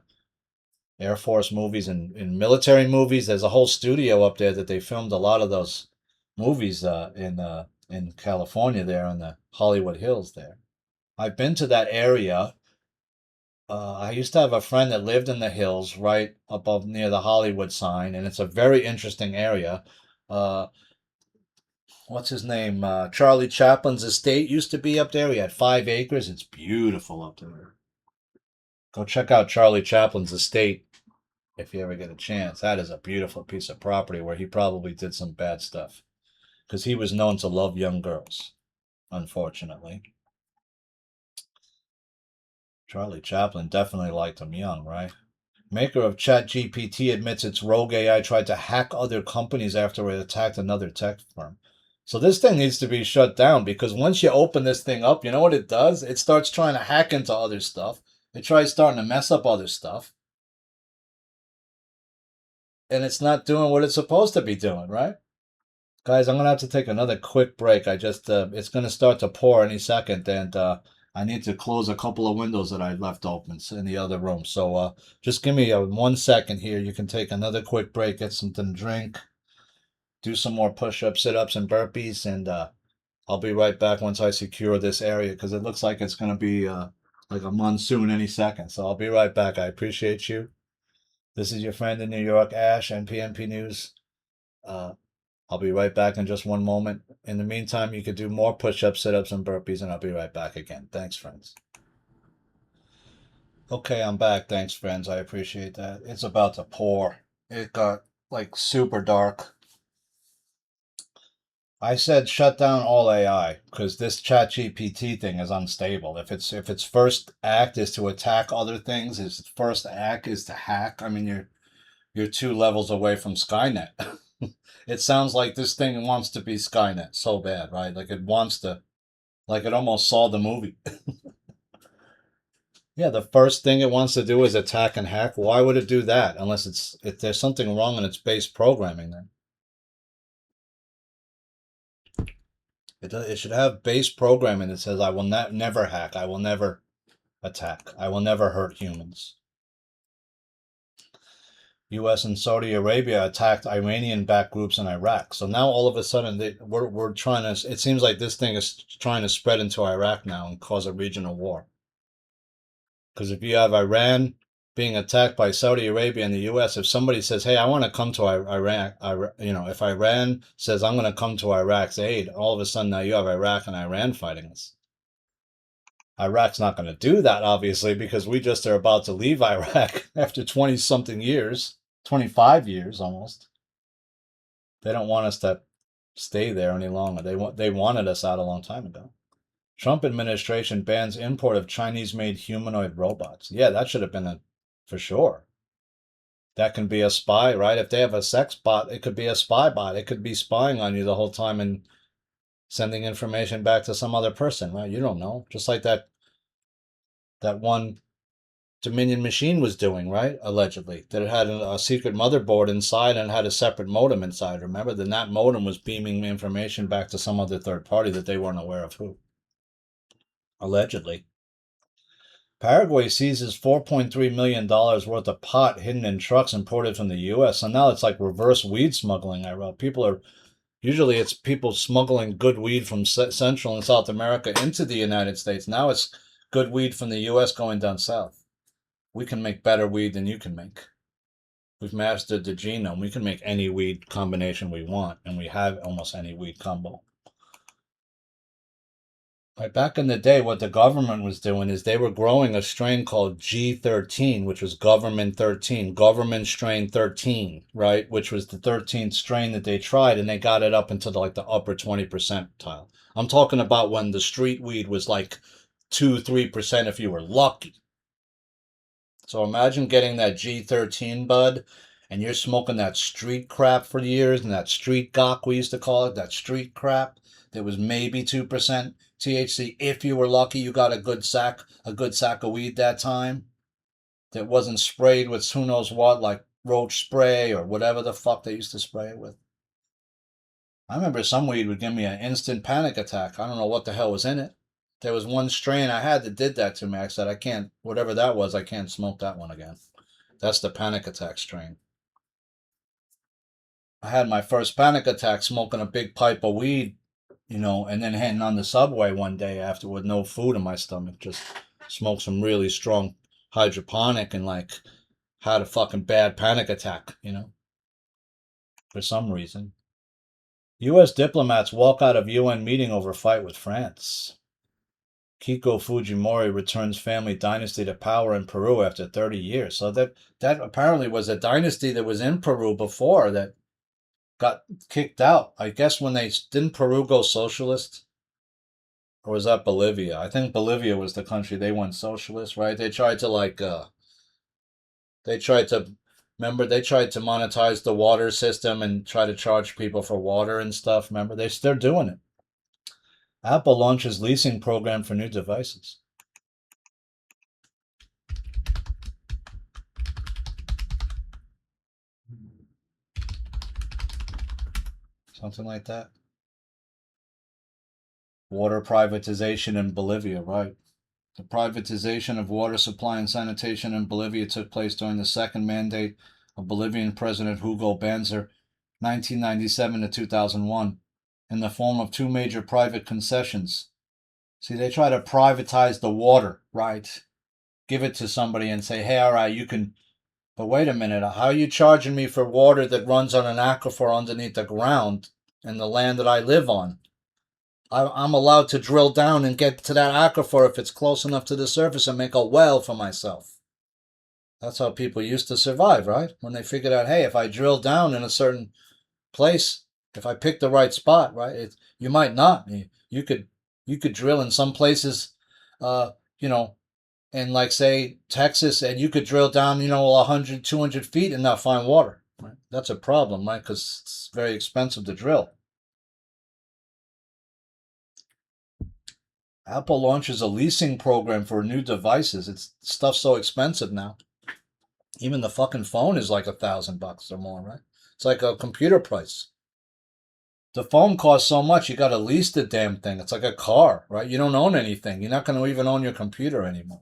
Air Force movies and in military movies. There's a whole studio up there that they filmed a lot of those movies in California there on the Hollywood Hills there. I've been to that area. I used to have a friend that lived in the hills right above near the Hollywood sign, and it's a very interesting area. Uh, what's his name? Charlie Chaplin's estate used to be up there. He had 5 acres. It's beautiful up there. Go check out Charlie Chaplin's estate if you ever get a chance. That is a beautiful piece of property where he probably did some bad stuff because he was known to love young girls, unfortunately. Charlie Chaplin definitely liked them young, right? Maker of ChatGPT admits its rogue AI tried to hack other companies after it attacked another tech firm. So this thing needs to be shut down because once you open this thing up, you know what it does? It starts trying to hack into other stuff. It tries starting to mess up other stuff. And it's not doing what it's supposed to be doing, right? Guys, I'm gonna have to take another quick break. It's gonna start to pour any second, and I need to close a couple of windows that I left open in the other room. So just give me 1 second here. You can take another quick break, get something to drink, do some more push-ups, sit-ups, and burpees, and I'll be right back once I secure this area because it looks like it's gonna be like a monsoon any second. So I'll be right back. I appreciate you. This is your friend in New York, Ash, and PNP News. Uh, I'll be right back in just one moment. In the meantime, you could do more push-ups, sit-ups, and burpees, and I'll be right back again. Thanks, friends. Okay, I'm back. Thanks, friends. I appreciate that. It's about to pour. It got like super dark. I said shut down all AI because this ChatGPT thing is unstable. If its first act is to attack other things, its first act is to hack. I mean, you're 2 levels away from Skynet. It sounds like this thing wants to be Skynet so bad, right? Like it wants to, like it almost saw the movie. Yeah, the first thing it wants to do is attack and hack. Why would it do that unless if there's something wrong in its base programming then? It should have base programming that says I will never hack, I will never attack, I will never hurt humans. U.S. and Saudi Arabia attacked Iranian-backed groups in Iraq. So now all of a sudden we're trying to. It seems like this thing is trying to spread into Iraq now and cause a regional war. Because if you have Iran being attacked by Saudi Arabia and the U.S., if somebody says, "Hey, I want to come to Iraq," if Iran says, "I'm going to come to Iraq's aid," all of a sudden now you have Iraq and Iran fighting us. Iraq's not going to do that, obviously, because we just are about to leave Iraq after 20 something years, 25 years almost. They don't want us to stay there any longer. They wanted us out a long time ago. Trump administration bans import of Chinese-made humanoid robots. Yeah, that should have been for sure. That can be a spy, right? If they have a sex bot, it could be a spy bot. It could be spying on you the whole time and sending information back to some other person, right? You don't know. Just like that one Dominion machine was doing, right? Allegedly. That it had a secret motherboard inside and had a separate modem inside. Remember? Then that modem was beaming information back to some other third party that they weren't aware of who. Allegedly. Paraguay seizes $4.3 million worth of pot hidden in trucks imported from the U.S. So now it's like reverse weed smuggling. Usually it's people smuggling good weed from Central and South America into the United States. Now it's good weed from the U.S. going down south. We can make better weed than you can make. We've mastered the genome. We can make any weed combination we want, and we have almost any weed combo. Right, back in the day, what the government was doing is they were growing a strain called G13, which was government 13, government strain 13, right? Which was the 13th strain that they tried, and they got it up into the upper 20 percentile. I'm talking about when the street weed was like 2-3% if you were lucky. So imagine getting that G13 bud, and you're smoking that street crap for years, and that street gawk we used to call it, that street crap that was maybe 2% THC. If you were lucky, you got a good sack of weed that time that wasn't sprayed with who knows what, like roach spray or whatever the fuck they used to spray it with. I remember some weed would give me an instant panic attack. I don't know what the hell was in it. There was one strain I had that did that to me. I said, I can't, whatever that was, I can't smoke that one again. That's the panic attack strain. I had my first panic attack smoking a big pipe of weed, and then heading on the subway one day after with no food in my stomach. Just smoked some really strong hydroponic and had a fucking bad panic attack, for some reason. U.S. diplomats walk out of UN meeting over fight with France. Keiko Fujimori returns family dynasty to power in Peru after 30 years. So that apparently was a dynasty that was in Peru before that got kicked out. I guess when didn't Peru go socialist? Or was that Bolivia? I think Bolivia was the country they went socialist, right? They tried to remember they tried to monetize the water system and try to charge people for water and stuff. Remember, they're doing it. Apple launches leasing program for new devices. Something like that. Water privatization in Bolivia, right? The privatization of water supply and sanitation in Bolivia took place during the second mandate of Bolivian President Hugo Banzer, 1997 to 2001, in the form of two major private concessions. See, they try to privatize the water, right? Give it to somebody and say, hey, all right, you can. But wait a minute, how are you charging me for water that runs on an aquifer underneath the ground in the land that I live on? I'm allowed to drill down and get to that aquifer if it's close enough to the surface and make a well for myself. That's how people used to survive, right? When they figured out, hey, if I drill down in a certain place, if I pick the right spot, right? You might not. You could drill in some places, in, like, say, Texas, and you could drill down, 100, 200 feet and not find water. Right? That's a problem, right? Because it's very expensive to drill. Apple launches a leasing program for new devices. It's stuff's so expensive now. Even the fucking phone is like $1,000 or more, right? It's like a computer price. The phone costs so much, you got to lease the damn thing. It's like a car, right? You don't own anything. You're not going to even own your computer anymore.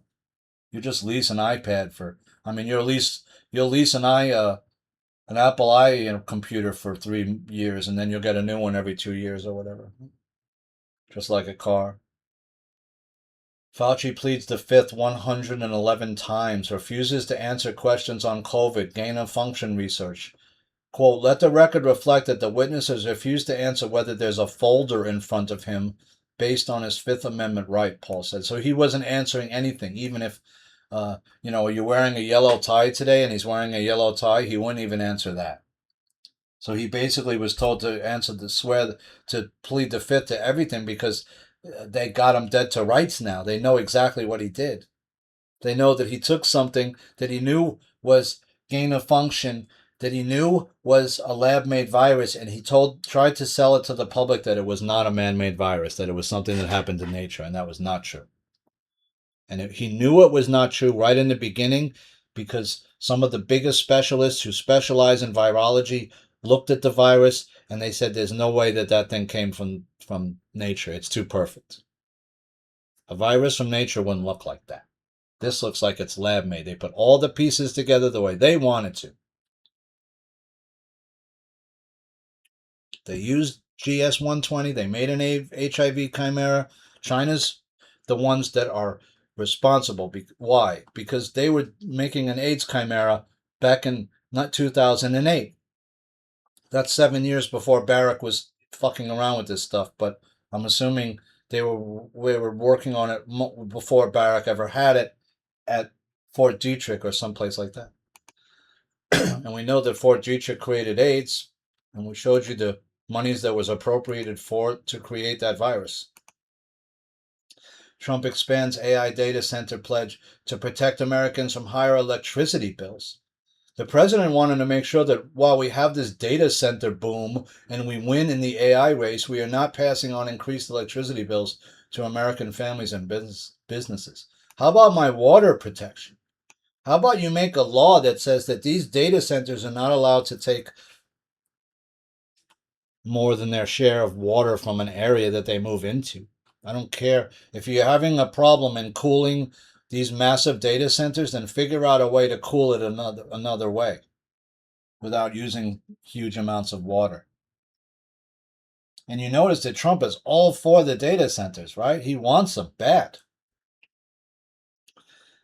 You just lease an iPad for. I mean, you'll lease an Apple computer for 3 years, and then you'll get a new one every 2 years or whatever, just like a car. Fauci pleads the fifth 111 times, refuses to answer questions on COVID, gain of function research. Quote, let the record reflect that the witnesses refuse to answer whether there's a folder in front of him based on his Fifth Amendment right, Paul said. So he wasn't answering anything, even if, you're wearing a yellow tie today and he's wearing a yellow tie, he wouldn't even answer that. So he basically was told to plead the fifth to everything because they got him dead to rights now. They know exactly what he did. They know that he took something that he knew was gain of function, that he knew was a lab-made virus, and he tried to sell it to the public that it was not a man-made virus, that it was something that happened in nature, and that was not true. And he knew it was not true right in the beginning because some of the biggest specialists who specialize in virology looked at the virus and they said there's no way that thing came from nature. It's too perfect. A virus from nature wouldn't look like that. This looks like it's lab made. They put all the pieces together the way they wanted to. They used GS-120. They made an HIV chimera. China's the ones that are responsible. Why? Because they were making an AIDS chimera back in not 2008. That's 7 years before Baric was fucking around with this stuff. But I'm assuming we were working on it before Baric ever had it at Fort Detrick or someplace like that. And we know that Fort Detrick created AIDS, and we showed you the monies that was appropriated for to create that virus. Trump expands AI data center pledge to protect Americans from higher electricity bills. The president wanted to make sure that while we have this data center boom and we win in the AI race, we are not passing on increased electricity bills to American families and businesses. How about my water protection? How about you make a law that says that these data centers are not allowed to take more than their share of water from an area that they move into? I don't care. If you're having a problem in cooling these massive data centers, then figure out a way to cool it another way without using huge amounts of water. And you notice that Trump is all for the data centers, right? He wants them bad.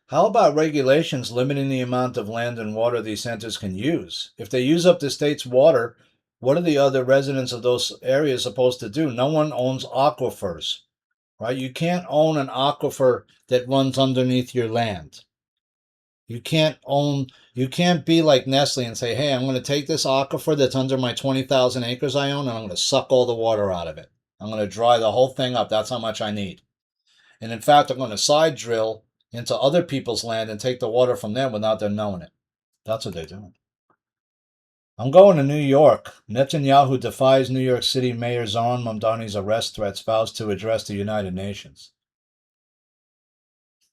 How about regulations limiting the amount of land and water these centers can use? If they use up the state's water, what are the other residents of those areas supposed to do? No one owns aquifers, right? You can't own an aquifer that runs underneath your land. You can't be like Nestle and say, hey, I'm going to take this aquifer that's under my 20,000 acres I own and I'm going to suck all the water out of it. I'm going to dry the whole thing up. That's how much I need. And in fact, I'm going to side drill into other people's land and take the water from them without them knowing it. That's what they're doing. I'm going to New York. Netanyahu defies New York City Mayor Zohran Mamdani's arrest threats, vows to address the United Nations.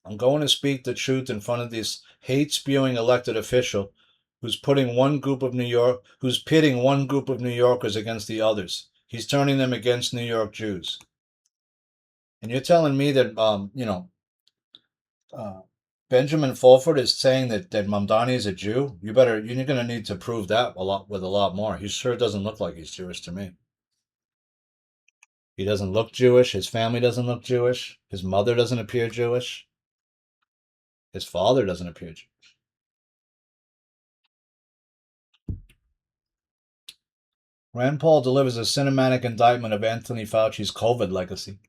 I'm going to speak the truth in front of this hate-spewing elected official who's pitting one group of New Yorkers against the others. He's turning them against New York Jews. And you're telling me that, Benjamin Fulford is saying that Mamdani is a Jew? You're going to need to prove that a lot more. He sure doesn't look like he's Jewish to me. He doesn't look Jewish. His family doesn't look Jewish. His mother doesn't appear Jewish. His father doesn't appear Jewish. Rand Paul delivers a cinematic indictment of Anthony Fauci's COVID legacy.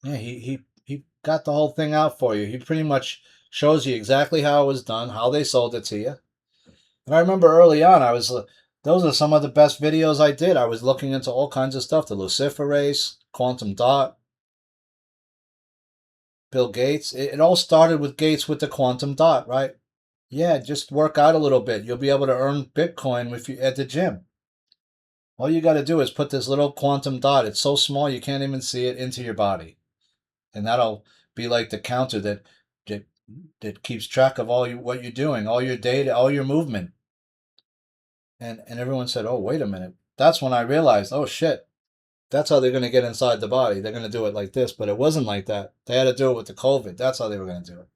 Yeah, he got the whole thing out for you. He pretty much shows you exactly how it was done, how they sold it to you. And I remember early on, those are some of the best videos I did. I was looking into all kinds of stuff, the luciferase, quantum dot. Bill Gates. It all started with Gates with the quantum dot, right? Yeah, just work out a little bit. You'll be able to earn Bitcoin if you at the gym. All you got to do is put this little quantum dot. It's so small you can't even see it into your body, and that'll be like the counter that that keeps track of what you're doing, all your data, all your movement. And everyone said, "Oh, wait a minute." That's when I realized, "Oh shit, that's how they're going to get inside the body. They're going to do it like this." But it wasn't like that. They had to do it with the COVID. That's how they were going to do it.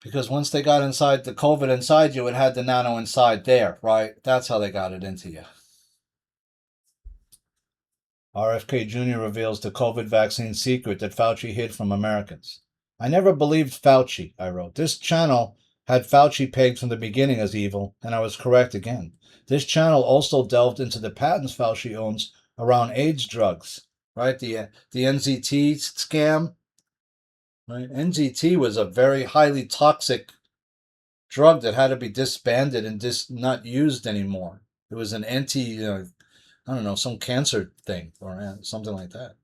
Because once they got inside the COVID inside you, it had the nano inside there, right? That's how they got it into you. RFK Jr. reveals the COVID vaccine secret that Fauci hid from Americans. I never believed Fauci, I wrote. This channel had Fauci pegged from the beginning as evil, and I was correct again. This channel also delved into the patents Fauci owns around AIDS drugs, right? The NZT scam, right? NZT was a very highly toxic drug that had to be disbanded and not used anymore. It was an I don't know, some cancer thing or something like that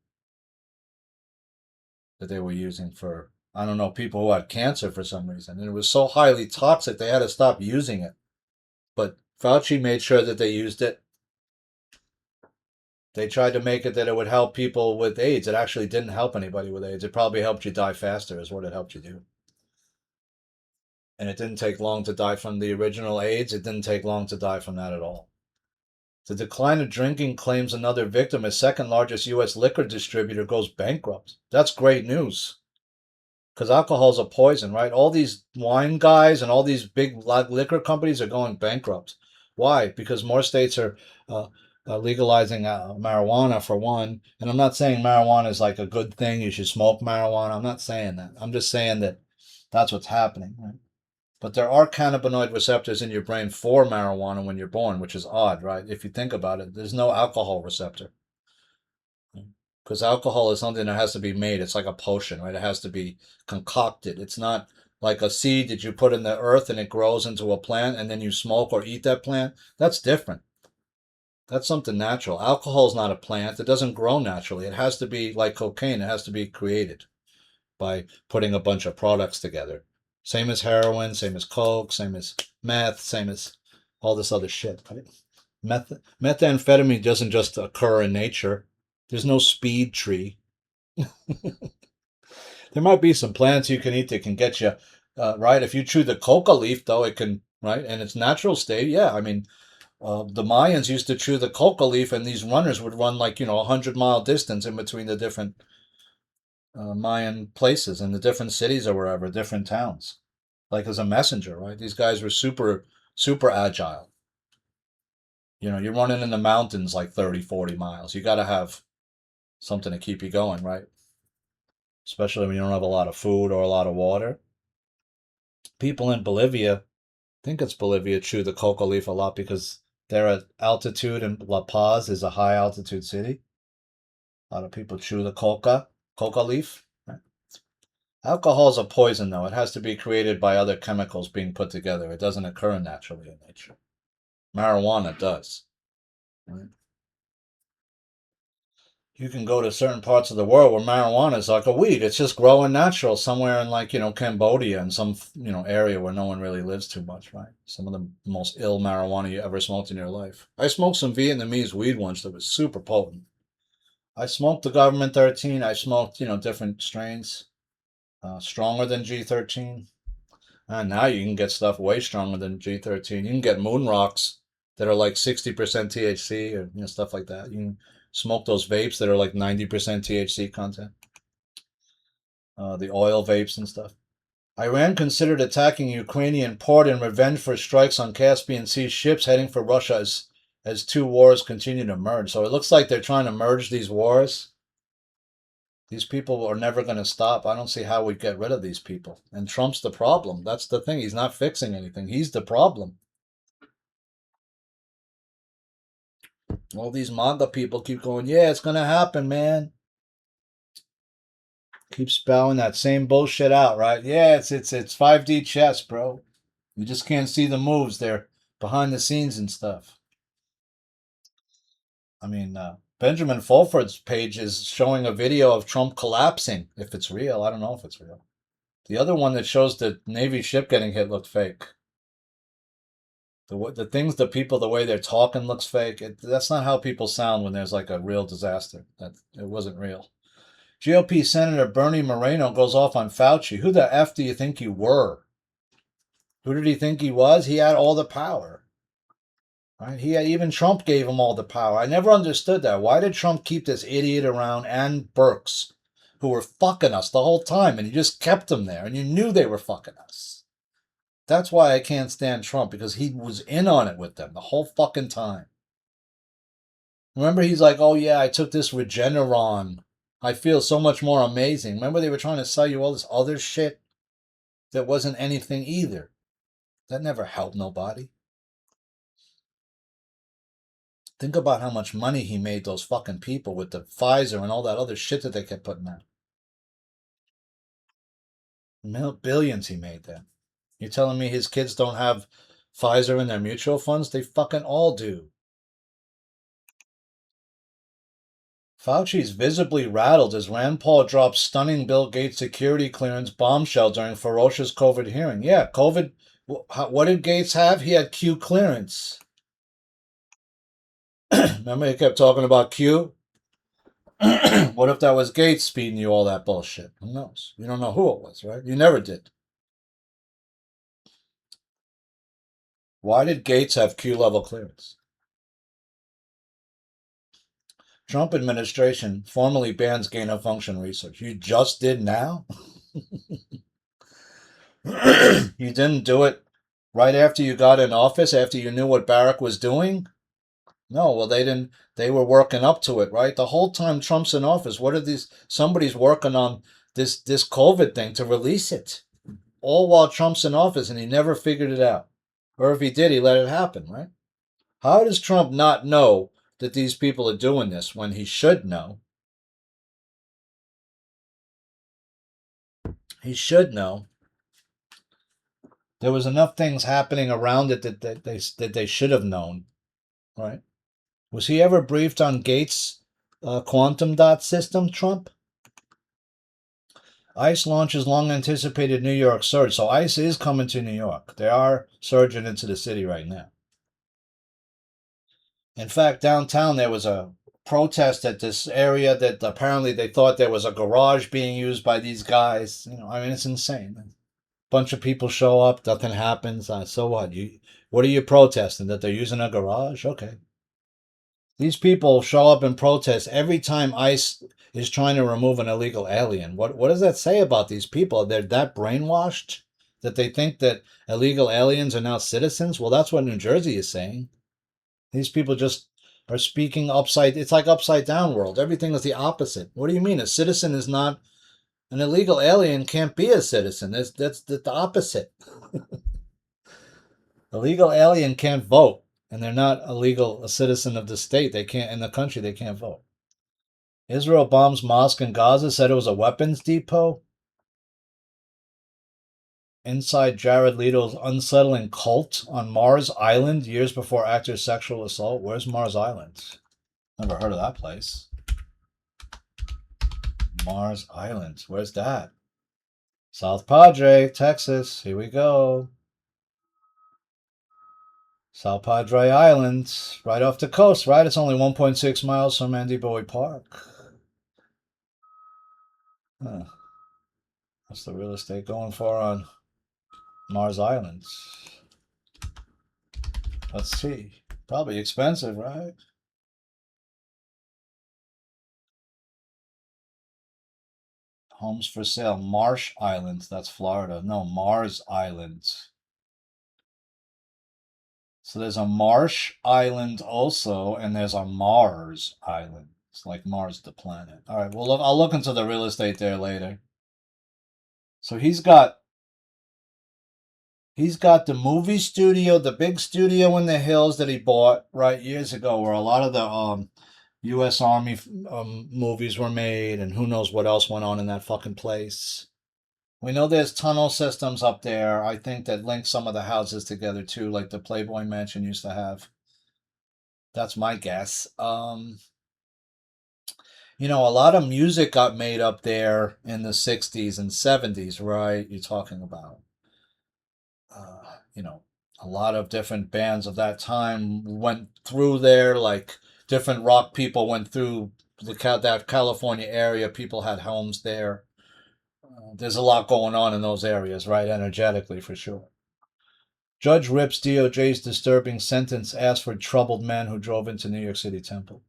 they were using for, I don't know, people who had cancer for some reason. And it was so highly toxic they had to stop using it. But Fauci made sure that they used it. They tried to make it that it would help people with AIDS. It actually didn't help anybody with AIDS. It probably helped you die faster, is what it helped you do. And it didn't take long to die from the original AIDS. It didn't take long to die from that at all. The decline of drinking claims another victim. As second largest U.S. liquor distributor goes bankrupt. That's great news. Because alcohol is a poison, right? All these wine guys and all these big liquor companies are going bankrupt. Why? Because more states are legalizing marijuana, for one. And I'm not saying marijuana is like a good thing. You should smoke marijuana. I'm not saying that. I'm just saying that that's what's happening, right? But there are cannabinoid receptors in your brain for marijuana when you're born, which is odd, right? If you think about it, there's no alcohol receptor. Because alcohol is something that has to be made. It's like a potion, right? It has to be concocted. It's not like a seed that you put in the earth and it grows into a plant and then you smoke or eat that plant. That's different. That's something natural. Alcohol is not a plant. It doesn't grow naturally. It has to be like cocaine. It has to be created by putting a bunch of products together. Same as heroin, same as coke, same as meth, same as all this other shit, right? Methamphetamine doesn't just occur in nature. There's no speed tree. There might be some plants you can eat that can get you right. If you chew the coca leaf, though, it can, right, in its natural state. Yeah, I mean, the Mayans used to chew the coca leaf, and these runners would run like 100-mile distance in between the different Mayan places and the different cities or wherever, different towns, like as a messenger, right? These guys were super agile. You're running in the mountains like 30, 40 miles. You got to have something to keep you going, right? Especially when you don't have a lot of food or a lot of water. People in Bolivia, I think it's Bolivia, chew the coca leaf a lot because they're at altitude, and La Paz is a high altitude city. A lot of people chew the coca leaf. Right? Alcohol is a poison, though. It has to be created by other chemicals being put together. It doesn't occur naturally in nature. Marijuana does. Right? You can go to certain parts of the world where marijuana is like a weed. It's just growing natural somewhere in like, Cambodia and some, area where no one really lives too much, right? Some of the most ill marijuana you ever smoked in your life. I smoked some Vietnamese weed once that was super potent. I smoked the government 13. I smoked, different strains, stronger than G13. And now you can get stuff way stronger than G13. You can get moon rocks that are like 60% THC or stuff like that. You can smoke those vapes that are like 90% THC content. The oil vapes and stuff. Iran considered attacking Ukrainian port in revenge for strikes on Caspian Sea ships heading for Russia as two wars continue to merge. So it looks like they're trying to merge these wars. These people are never going to stop. I don't see how we get rid of these people. And Trump's the problem. That's the thing. He's not fixing anything. He's the problem. All these MAGA people keep going, yeah, it's going to happen, man. Keep spelling that same bullshit out, right? Yeah, it's 5D chess, bro. You just can't see the moves. They're behind the scenes and stuff. I mean, Benjamin Fulford's page is showing a video of Trump collapsing. If it's real, I don't know if it's real. The other one that shows the Navy ship getting hit looked fake. The things, the people, the way they're talking looks fake. That's not how people sound when there's like a real disaster. It wasn't real. GOP Senator Bernie Moreno goes off on Fauci. Who the F do you think you were? Who did he think he was? He had all the power. Right? Even Trump gave him all the power. I never understood that. Why did Trump keep this idiot around and Burks, who were fucking us the whole time, and he just kept them there, and you knew they were fucking us? That's why I can't stand Trump, because he was in on it with them the whole fucking time. Remember, he's like, oh yeah, I took this Regeneron. I feel so much more amazing. Remember, they were trying to sell you all this other shit that wasn't anything either. That never helped nobody. Think about how much money he made those fucking people with the Pfizer and all that other shit that they kept putting out. Billions he made them. You're telling me his kids don't have Pfizer in their mutual funds? They fucking all do. Fauci's visibly rattled as Rand Paul drops stunning Bill Gates security clearance bombshell during ferocious COVID hearing. Yeah, COVID. What did Gates have? He had Q clearance. Remember, he kept talking about Q? What if that was Gates feeding you all that bullshit? Who knows? You don't know who it was, right? You never did. Why did Gates have Q level clearance? Trump administration formally bans gain-of-function research. You just did now? You didn't do it right after you got in office, after you knew what Baric was doing? No, well, they didn't. They were working up to it, right? The whole time Trump's in office, what are these? Somebody's working on this COVID thing to release it, all while Trump's in office, and he never figured it out. Or if he did, he let it happen, right? How does Trump not know that these people are doing this when he should know? He should know. There was enough things happening around it that they should have known, right? Was he ever briefed on Gates' quantum dot system, Trump? ICE launches long-anticipated New York surge. So ICE is coming to New York. They are surging into the city right now. In fact, downtown there was a protest at this area that apparently they thought there was a garage being used by these guys. I mean, it's insane. A bunch of people show up, nothing happens. So what? What are you protesting? That they're using a garage? Okay. These people show up and protest every time ICE is trying to remove an illegal alien. What does that say about these people? They're that brainwashed that they think that illegal aliens are now citizens? Well, that's what New Jersey is saying. These people just are speaking it's like upside down world. Everything is the opposite. What do you mean? A citizen is not, an illegal alien can't be a citizen. That's the opposite. Illegal alien can't vote. And they're not a citizen of the state. They can't, in the country, they can't vote. Israel bombs mosque in Gaza, said it was a weapons depot. Inside Jared Leto's unsettling cult on Mars Island years before actor's sexual assault. Where's Mars Island? Never heard of that place. Mars Island. Where's that? South Padre, Texas. Here we go. South Padre Island, right off the coast, right? It's only 1.6 miles from Andy Bowie Park. Huh. What's the real estate going for on Mars Island? Let's see. Probably expensive, right? Homes for sale. Marsh Islands. That's Florida. No, Mars Islands. So there's a Marsh Island also, and there's a Mars Island. It's like Mars, the planet. All right, well, I'll look into the real estate there later. So he's got the movie studio, the big studio in the hills that he bought right years ago, where a lot of the U.S. Army movies were made, and who knows what else went on in that fucking place. We know there's tunnel systems up there, I think, that link some of the houses together too, like the Playboy Mansion used to have. That's my guess. A lot of music got made up there in the 60s and 70s, right? You're talking about, uh, you know, a lot of different bands of that time went through there, like different rock people went through that California area. People had homes there. There's a lot going on in those areas, right? Energetically, for sure. Judge rips DOJ's disturbing sentence, asked for troubled man who drove into New York City Temple.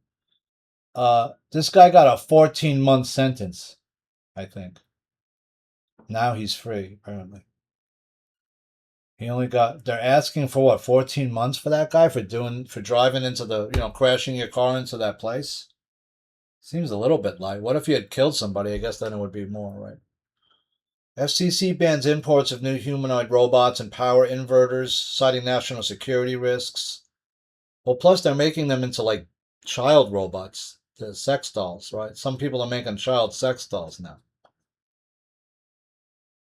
This guy got a 14-month sentence, I think. Now he's free, apparently. He only got, they're asking for what, 14 months for that guy for driving into crashing your car into that place? Seems a little bit light. What if you had killed somebody? I guess then it would be more, right? FCC bans imports of new humanoid robots and power inverters, citing national security risks. Well, plus they're making them into like child robots, the sex dolls, right? Some people are making child sex dolls now.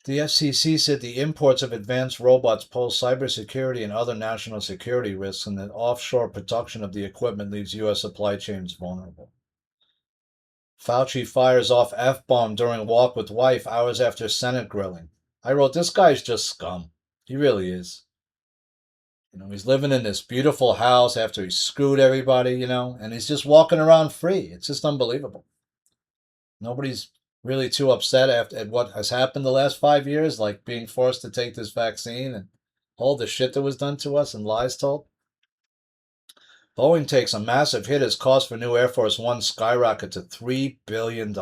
The FCC said the imports of advanced robots pose cybersecurity and other national security risks, and that offshore production of the equipment leaves U.S. supply chains vulnerable. Fauci fires off F-bomb during walk with wife hours after Senate grilling. I wrote, this guy's just scum. He really is. He's living in this beautiful house after he screwed everybody, and he's just walking around free. It's just unbelievable. Nobody's really too upset at what has happened the last 5 years, like being forced to take this vaccine and all the shit that was done to us and lies told. Boeing takes a massive hit as cost for new Air Force One skyrocket to $3 billion.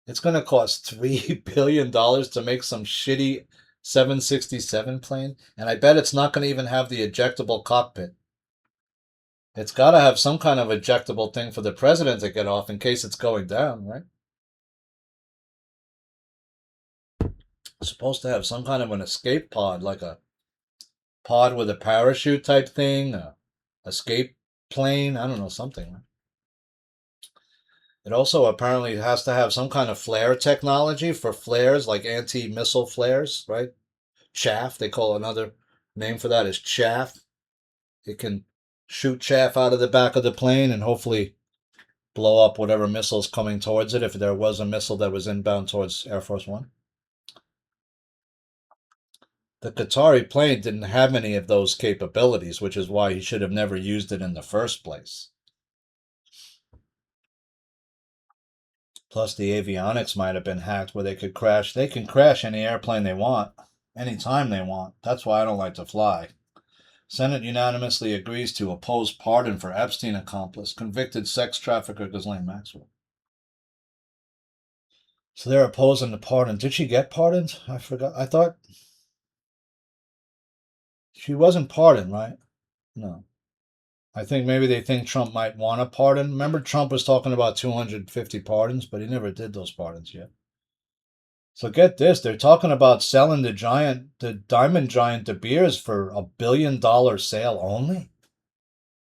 It's going to cost $3 billion to make some shitty 767 plane, and I bet it's not going to even have the ejectable cockpit. It's got to have some kind of ejectable thing for the president to get off in case it's going down, right? It's supposed to have some kind of an escape pod, like a pod with a parachute type thing, a escape plane, I don't know, something. It also apparently has to have some kind of flare technology for flares, like anti-missile flares, right? Chaff, they call another name for that is chaff. It can shoot chaff out of the back of the plane and hopefully blow up whatever missile's coming towards it if there was a missile that was inbound towards Air Force One. The Qatari plane didn't have any of those capabilities, which is why he should have never used it in the first place. Plus, the avionics might have been hacked where they could crash. They can crash any airplane they want, anytime they want. That's why I don't like to fly. Senate unanimously agrees to oppose pardon for Epstein accomplice, convicted sex trafficker Ghislaine Maxwell. So they're opposing the pardon. Did she get pardoned? I forgot. I thought she wasn't pardoned, right? No. I think maybe they think Trump might want a pardon. Remember, Trump was talking about 250 pardons, but he never did those pardons yet. So get this, they're talking about selling the diamond giant De Beers for $1 billion sale only.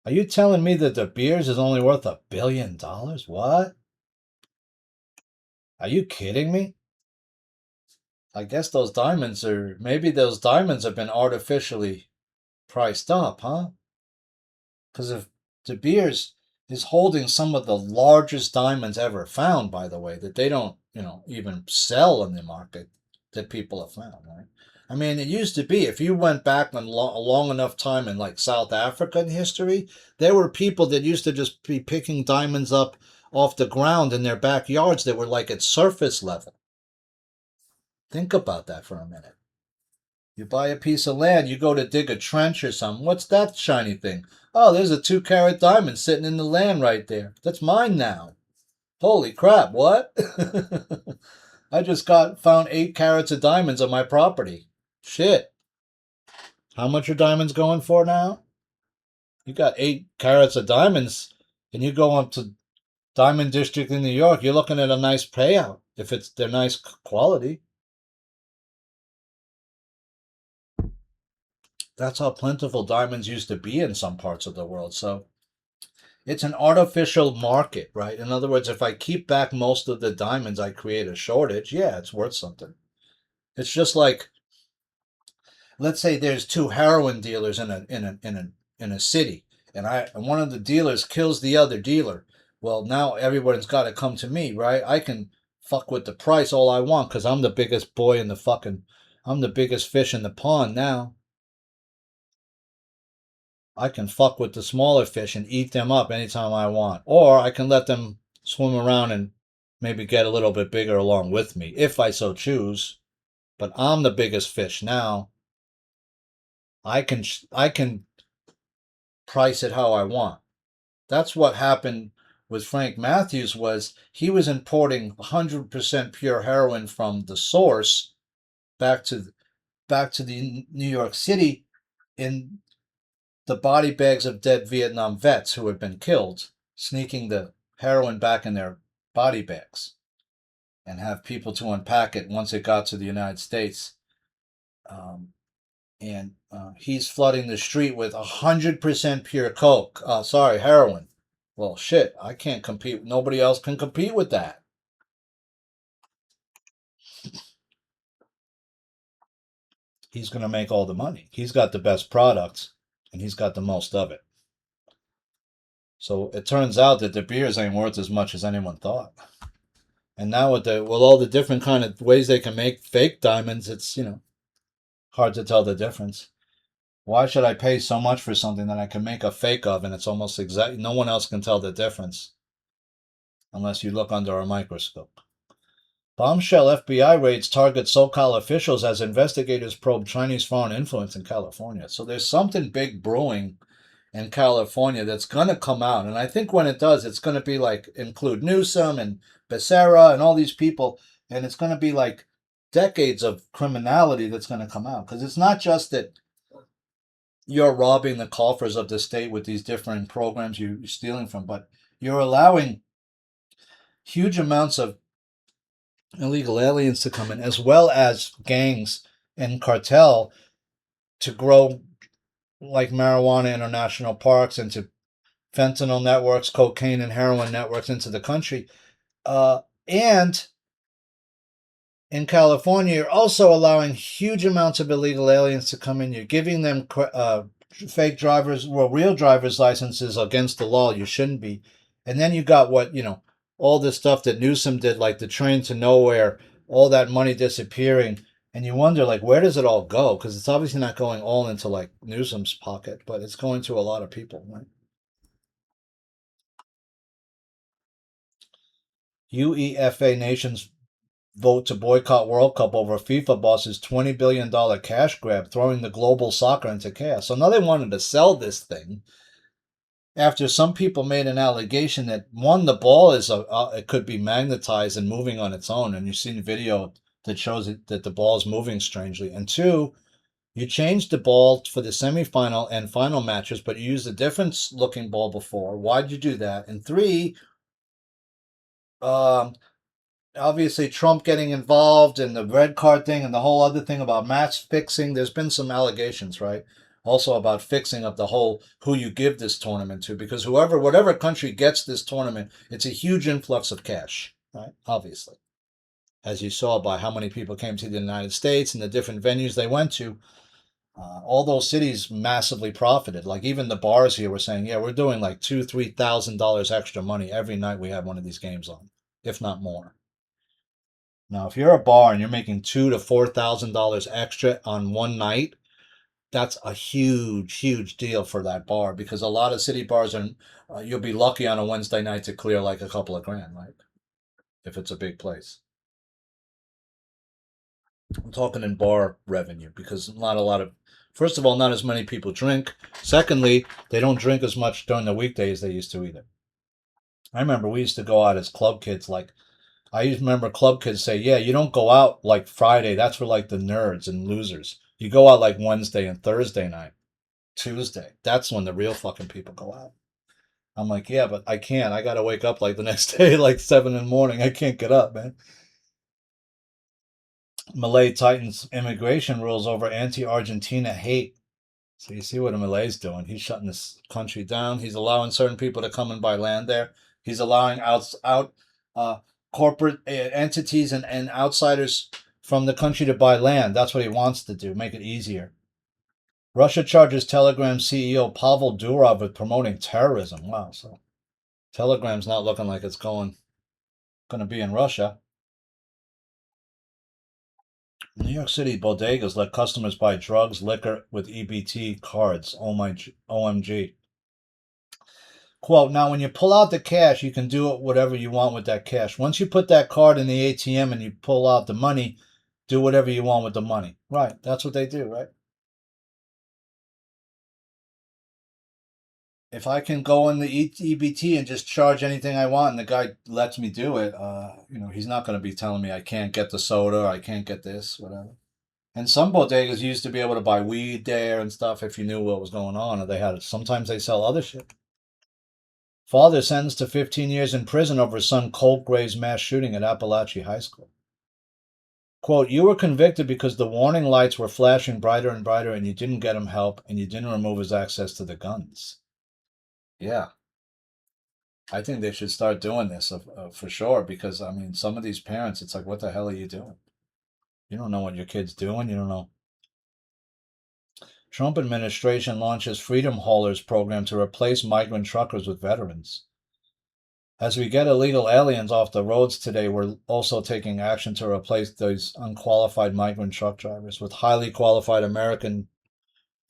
Are you telling me that De Beers is only worth $1 billion? What? Are you kidding me? I guess maybe those diamonds have been artificially priced up, huh? Because if De Beers is holding some of the largest diamonds ever found, by the way, that they don't, even sell in the market that people have found, right? I mean, it used to be, if you went back a long enough time in like South African history, there were people that used to just be picking diamonds up off the ground in their backyards that were like at surface level. Think about that for a minute. You buy a piece of land, you go to dig a trench or something. What's that shiny thing? Oh, there's a 2-carat diamond sitting in the land right there. That's mine now. Holy crap, what? I just found 8 carats of diamonds on my property. Shit. How much are diamonds going for now? You got 8 carats of diamonds and you go up to Diamond District in New York, you're looking at a nice payout if they're nice quality. That's how plentiful diamonds used to be in some parts of the world. So it's an artificial market, right? In other words, if I keep back most of the diamonds, I create a shortage. Yeah, it's worth something. It's just like, let's say there's 2 heroin dealers in a city, and one of the dealers kills the other dealer. Well, now everyone's got to come to me, right? I can fuck with the price all I want because I'm the biggest boy in the fucking, I'm the biggest fish in the pond now. I can fuck with the smaller fish and eat them up anytime I want. Or I can let them swim around and maybe get a little bit bigger along with me if I so choose. But I'm the biggest fish now. I can price it how I want. That's what happened with Frank Matthews was he was importing 100% pure heroin from the source back to the New York City in the body bags of dead Vietnam vets who had been killed, sneaking the heroin back in their body bags and have people to unpack it once it got to the United States. And he's flooding the street with 100% pure coke. Sorry, heroin. Well, shit, I can't compete. Nobody else can compete with that. He's going to make all the money. He's got the best products and he's got the most of it. So it turns out that the beers ain't worth as much as anyone thought. And now with all the different kind of ways they can make fake diamonds, it's hard to tell the difference. Why should I pay so much for something that I can make a fake of and it's almost exact? No one else can tell the difference unless you look under a microscope. Bombshell FBI raids target SoCal officials as investigators probe Chinese foreign influence in California. So there's something big brewing in California that's going to come out. And I think when it does, it's going to be like include Newsom and Becerra and all these people. And it's going to be like decades of criminality that's going to come out. Because it's not just that you're robbing the coffers of the state with these different programs you're stealing from, but you're allowing huge amounts of illegal aliens to come in, as well as gangs and cartel to grow like marijuana in our national parks and to fentanyl networks, cocaine and heroin networks into the country. And in California, you're also allowing huge amounts of illegal aliens to come in. You're giving them fake driver's, well, real driver's licenses against the law. You shouldn't be. And then you got all this stuff that Newsom did, like the train to nowhere, all that money disappearing. And you wonder, like, where does it all go? Because it's obviously not going all into, like, Newsom's pocket, but it's going to a lot of people, right? UEFA nations vote to boycott World Cup over FIFA boss's $20 billion cash grab, throwing the global soccer into chaos. So now they wanted to sell this thing after some people made an allegation that one, the ball it could be magnetized and moving on its own, and you've seen video that shows that the ball is moving strangely, and two, you changed the ball for the semifinal and final matches, but you used a different looking ball before. Why'd you do that? And three, um, obviously Trump getting involved in the red card thing and the whole other thing about match fixing. There's been some allegations, right? Also about fixing up the whole who you give this tournament to, because whatever country gets this tournament, it's a huge influx of cash, right? Obviously, as you saw by how many people came to the United States and the different venues they went to. All those cities massively profited. Like even the bars here were saying, yeah, we're doing like $2,000-3,000 extra money every night we have one of these games on, if not more. Now, if you're a bar and you're making $2,000 to $4,000 extra on one night, that's a huge, huge deal for that bar because a lot of city bars are. You'll be lucky on a Wednesday night to clear like a couple of grand, right? If it's a big place. I'm talking in bar revenue because not a lot of. First of all, not as many people drink. Secondly, they don't drink as much during the weekdays they used to either. I remember we used to go out as club kids like I used to remember club kids say, yeah, you don't go out like Friday. That's for like the nerds and losers. You go out like Wednesday and Thursday night, Tuesday. That's when the real fucking people go out. I'm like, yeah, but I can't. I got to wake up like the next day, like 7 in the morning. I can't get up, man. Malay tightens immigration rules over anti-Argentina hate. So you see what a Malay's doing. He's shutting this country down. He's allowing certain people to come and buy land there. He's allowing uh, corporate entities and outsiders from the country to buy land. That's what he wants to do, make it easier. Russia charges Telegram CEO Pavel Durov with promoting terrorism. Wow. So Telegram's not looking like it's going to be in Russia. New York City bodegas let customers buy drugs, liquor with EBT cards. Oh my, OMG. Quote, now when you pull out the cash, you can do whatever you want with that cash. Once you put that card in the ATM and you pull out the money, do whatever you want with the money. Right, that's what they do, right? If I can go in the EBT and just charge anything I want and the guy lets me do it, he's not going to be telling me I can't get the soda, I can't get this, whatever. And some bodegas used to be able to buy weed there and stuff if you knew what was going on, or they had it. Sometimes they sell other shit. Father sentenced to 15 years in prison over his son Colt Gray's mass shooting at Appalachia High School. Quote, you were convicted because the warning lights were flashing brighter and brighter and you didn't get him help and you didn't remove his access to the guns. Yeah. I think they should start doing this for sure because, I mean, some of these parents, it's like, what the hell are you doing? You don't know what your kid's doing. You don't know. Trump administration launches Freedom Haulers program to replace migrant truckers with veterans. As we get illegal aliens off the roads today, we're also taking action to replace those unqualified migrant truck drivers with highly qualified American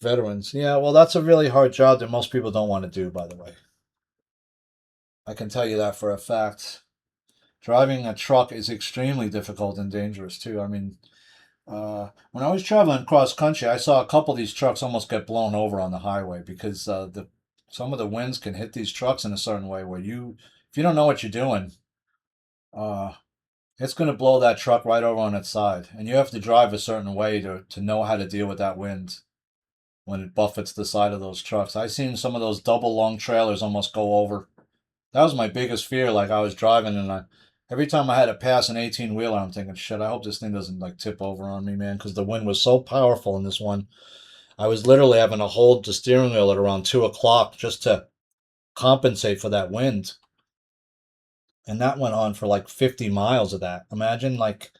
veterans. Yeah, well, that's a really hard job that most people don't want to do, by the way. I can tell you that for a fact. Driving a truck is extremely difficult and dangerous, too. I mean, when I was traveling cross country, I saw a couple of these trucks almost get blown over on the highway because some of the winds can hit these trucks in a certain way where if you don't know what you're doing, uh, it's going to blow that truck right over on its side. And you have to drive a certain way to know how to deal with that wind when it buffets the side of those trucks. I seen some of those double long trailers almost go over. That was my biggest fear. Like I was driving and every time I had to pass an 18-wheeler, I'm thinking, shit, I hope this thing doesn't like tip over on me, man, because the wind was so powerful in this one. I was literally having to hold the steering wheel at around 2 o'clock just to compensate for that wind. And that went on for like 50 miles of that. Imagine like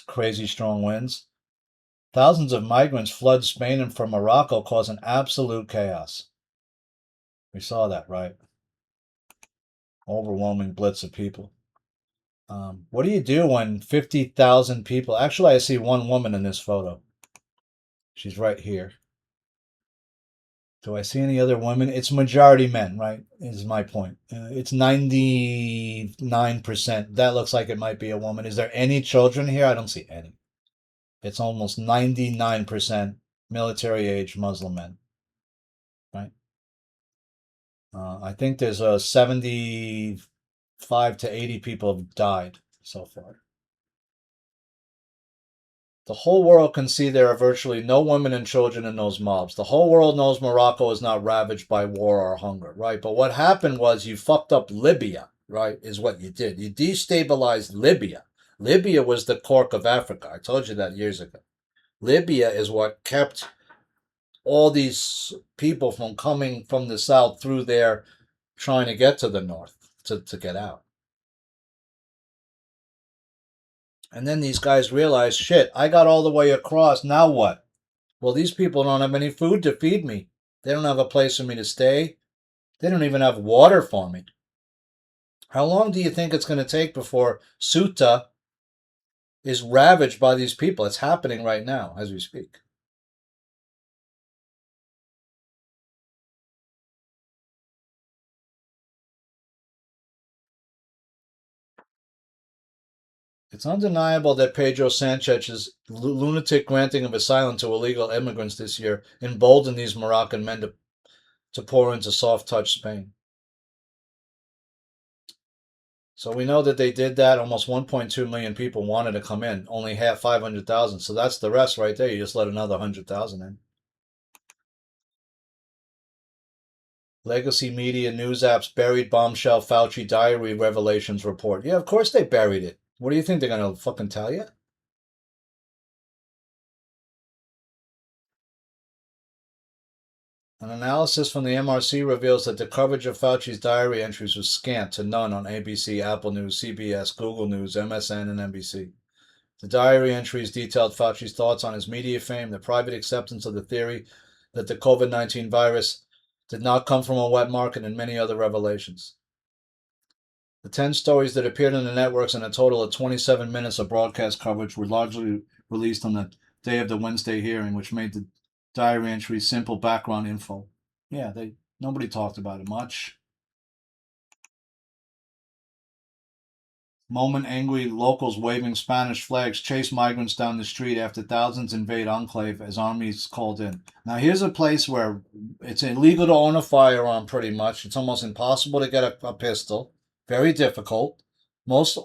crazy strong winds. Thousands of migrants flood Spain and from Morocco, causing absolute chaos. We saw that, right? Overwhelming blitz of people. What do you do when 50,000 people? Actually, I see one woman in this photo. She's right here. Do I see any other women? It's majority men, right? Is my point. It's 99%. That looks like it might be a woman. Is there any children here? I don't see any. It's almost 99% military age Muslim men, right? I think there's 75 to 80 people have died so far. The whole world can see there are virtually no women and children in those mobs. The whole world knows Morocco is not ravaged by war or hunger, right? But what happened was you fucked up Libya, right? Is what you did. You destabilized Libya. Libya was the cork of Africa. I told you that years ago. Libya is what kept all these people from coming from the south through there trying to get to the north to get out. And then these guys realized, shit, I got all the way across. Now what? Well, these people don't have any food to feed me. They don't have a place for me to stay. They don't even have water for me. How long do you think it's going to take before Ceuta is ravaged by these people? It's happening right now as we speak. It's undeniable that Pedro Sanchez's lunatic granting of asylum to illegal immigrants this year emboldened these Moroccan men to pour into soft touch Spain. So we know that they did that. Almost 1.2 million people wanted to come in. Only half 500,000. So that's the rest right there. You just let another 100,000 in. Legacy media news apps buried bombshell Fauci diary revelations report. Yeah, of course they buried it. What do you think they're going to fucking tell you? An analysis from the MRC reveals that the coverage of Fauci's diary entries was scant to none on ABC, Apple News, CBS, Google News, MSN, and NBC. The diary entries detailed Fauci's thoughts on his media fame, the private acceptance of the theory that the COVID-19 virus Did not come from a wet market and many other revelations. The 10 stories that appeared in the networks in a total of 27 minutes of broadcast coverage were largely released on the day of the Wednesday hearing, which made the diary entry simple background info. Yeah, nobody talked about it much. Moment angry locals waving Spanish flags chase migrants down the street after thousands invade enclave as armies called in. Now, here's a place where it's illegal to own a firearm pretty much. It's almost impossible to get a pistol. Very difficult. Most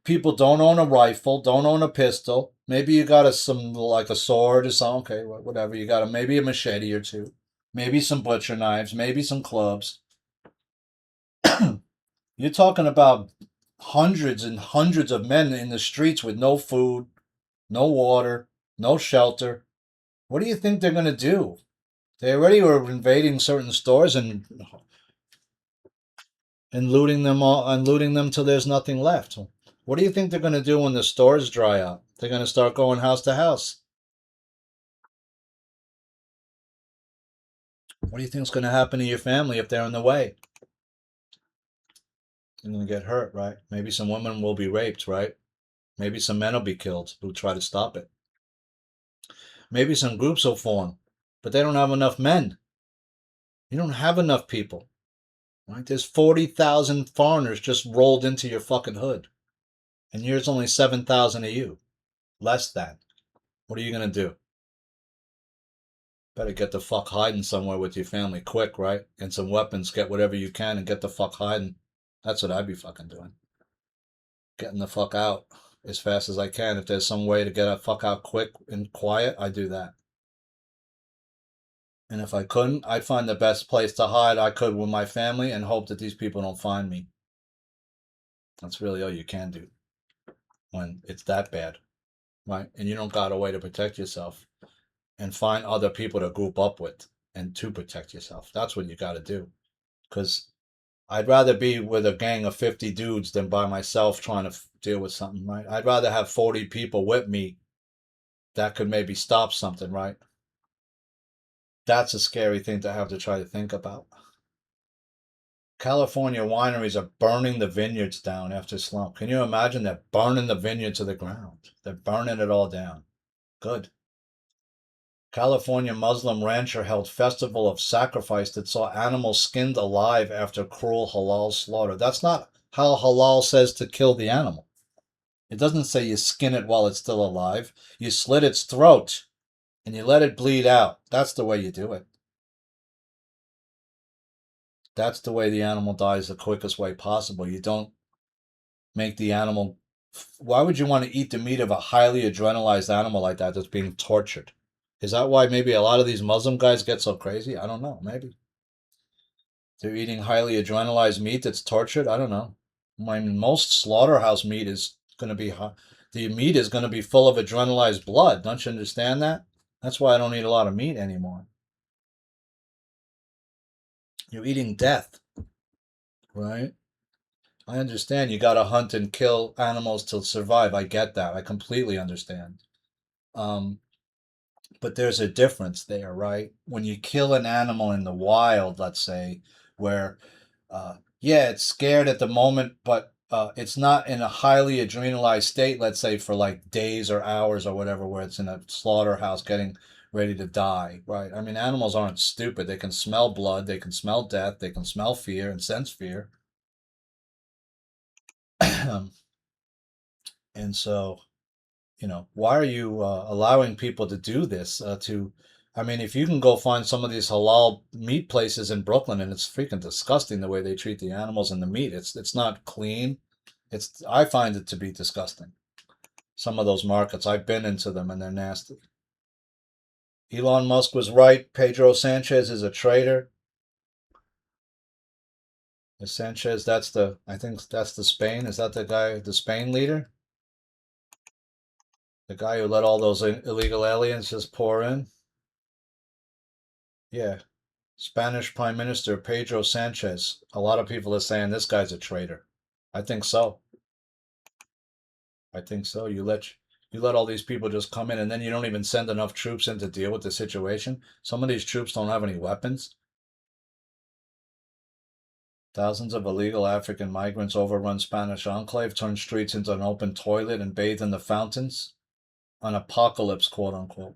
people don't own a rifle, don't own a pistol. Maybe you got some like a sword or something. Okay, whatever. You got maybe a machete or two. Maybe some butcher knives, maybe some clubs. You're talking about hundreds and hundreds of men in the streets with no food, no water, no shelter. What do you think they're going to do? They already were invading certain stores and looting them all and looting them till there's nothing left. What do you think they're going to do when the stores dry up? They're going to start going house to house. What do you think is going to happen to your family if they're in the way? You're going to get hurt, right? Maybe some women will be raped, right? Maybe some men will be killed who try to stop it. Maybe some groups will form, but they don't have enough men. You don't have enough people. Right? There's 40,000 foreigners just rolled into your fucking hood. And there's only 7,000 of you. Less than. What are you going to do? Better get the fuck hiding somewhere with your family quick, right? Get some weapons, get whatever you can, and get the fuck hiding. That's what I'd be fucking doing. Getting the fuck out as fast as I can. If there's some way to get the fuck out quick and quiet, I'd do that. And if I couldn't, I'd find the best place to hide I could with my family and hope that these people don't find me. That's really all you can do when it's that bad, right? And you don't got a way to protect yourself and find other people to group up with and to protect yourself. That's what you got to do. Because I'd rather be with a gang of 50 dudes than by myself trying to deal with something, right? I'd rather have 40 people with me that could maybe stop something, right? That's a scary thing to have to try to think about. California wineries are burning the vineyards down after slump. Can you imagine? They're burning the vineyard to the ground. They're burning it all down. Good. California Muslim rancher held festival of sacrifice that saw animals skinned alive after cruel halal slaughter. That's not how halal says to kill the animal. It doesn't say you skin it while it's still alive. You slit its throat and you let it bleed out. That's the way you do it. That's the way the animal dies the quickest way possible. You don't make the animal. Why would you want to eat the meat of a highly adrenalized animal like that that's being tortured? Is that why maybe a lot of these Muslim guys get so crazy? I don't know. Maybe they're eating highly adrenalized meat that's tortured. I don't know. I mean, most slaughterhouse meat is going to be the meat is going to be full of adrenalized blood. Don't you understand that? That's why I don't eat a lot of meat anymore. You're eating death, right? I understand you got to hunt and kill animals to survive. I get that. I completely understand. Um, but there's a difference there, right? When you kill an animal in the wild, let's say, where, yeah, it's scared at the moment, but it's not in a highly adrenalized state, let's say, for like days or hours or whatever, where it's in a slaughterhouse getting ready to die, right? I mean, animals aren't stupid. They can smell blood, they can smell death, they can smell fear and sense fear. And so, why are you allowing people to do this? I mean, if you can go find some of these halal meat places in Brooklyn, and it's freaking disgusting the way they treat the animals and the meat. It's not clean. I find it to be disgusting. Some of those markets, I've been into them, and they're nasty. Elon Musk was right. Pedro Sanchez is a traitor. Sanchez, I think that's the Spain. Is that the guy, the Spain leader? The guy who let all those illegal aliens just pour in? Yeah. Spanish Prime Minister Pedro Sanchez. A lot of people are saying this guy's a traitor. I think so. I think so. You let all these people just come in, and then you don't even send enough troops in to deal with the situation. Some of these troops don't have any weapons. Thousands of illegal African migrants overrun Spanish enclave, turn streets into an open toilet, and bathe in the fountains. An apocalypse, quote unquote.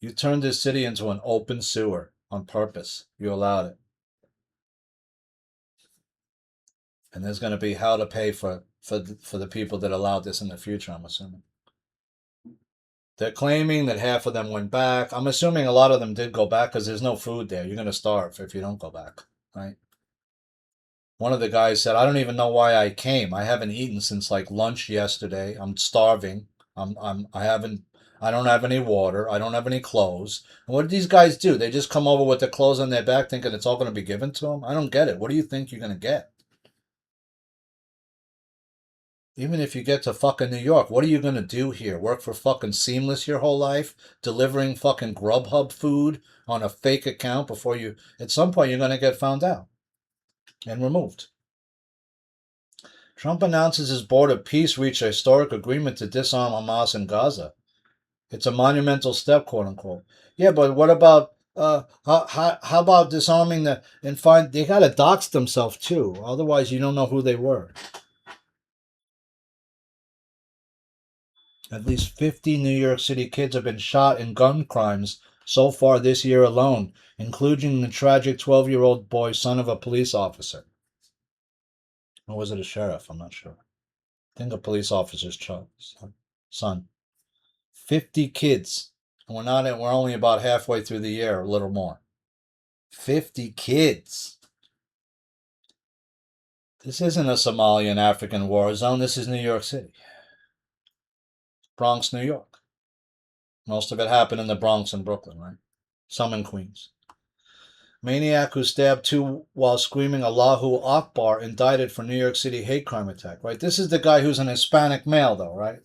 You turned this city into an open sewer on purpose. You allowed it. And there's going to be hell to pay for the people that allowed this in the future, I'm assuming. They're claiming that half of them went back. I'm assuming a lot of them did go back because there's no food there. You're going to starve if you don't go back, right? One of the guys said, "I don't even know why I came. I haven't eaten since like lunch yesterday. I'm starving. I don't have any water. I don't have any clothes." And what do these guys do? They just come over with their clothes on their back thinking it's all going to be given to them? I don't get it. What do you think you're going to get? Even if you get to fucking New York, what are you going to do here? Work for fucking Seamless your whole life? Delivering fucking Grubhub food on a fake account before you... At some point, you're going to get found out and removed. Trump announces his board of peace reached a historic agreement to disarm Hamas in Gaza. It's a monumental step, quote unquote. Yeah, but what about how about disarming the and find they gotta dox themselves too. Otherwise, you don't know who they were. At least 50 New York City kids have been shot in gun crimes so far this year alone, including the tragic 12-year-old boy, son of a police officer. Or was it a sheriff? I'm not sure. I think a police officer's son. 50 kids. And we're only about halfway through the year, a little more. 50 kids. This isn't a Somalian African war zone. This is New York City. Bronx, New York. Most of it happened in the Bronx and Brooklyn, right? Some in Queens. Maniac who stabbed two while screaming Allahu Akbar indicted for New York City hate crime attack, right? This is the guy who's an Hispanic male, though, right?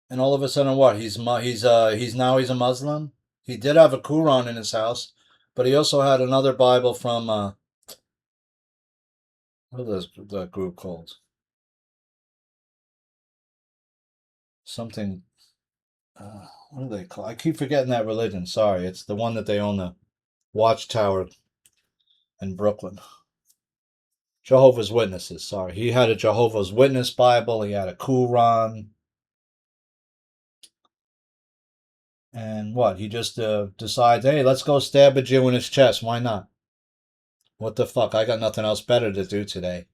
And all of a sudden, what? He's now a Muslim. He did have a Quran in his house, but he also had another Bible from what is that group called? Something. What do they call? I keep forgetting that religion. Sorry, it's the one that they own the Watchtower in Brooklyn. Jehovah's Witnesses. Sorry, he had a Jehovah's Witness Bible. He had a Quran. And what? He just decides, hey, let's go stab a Jew in his chest. Why not? What the fuck? I got nothing else better to do today.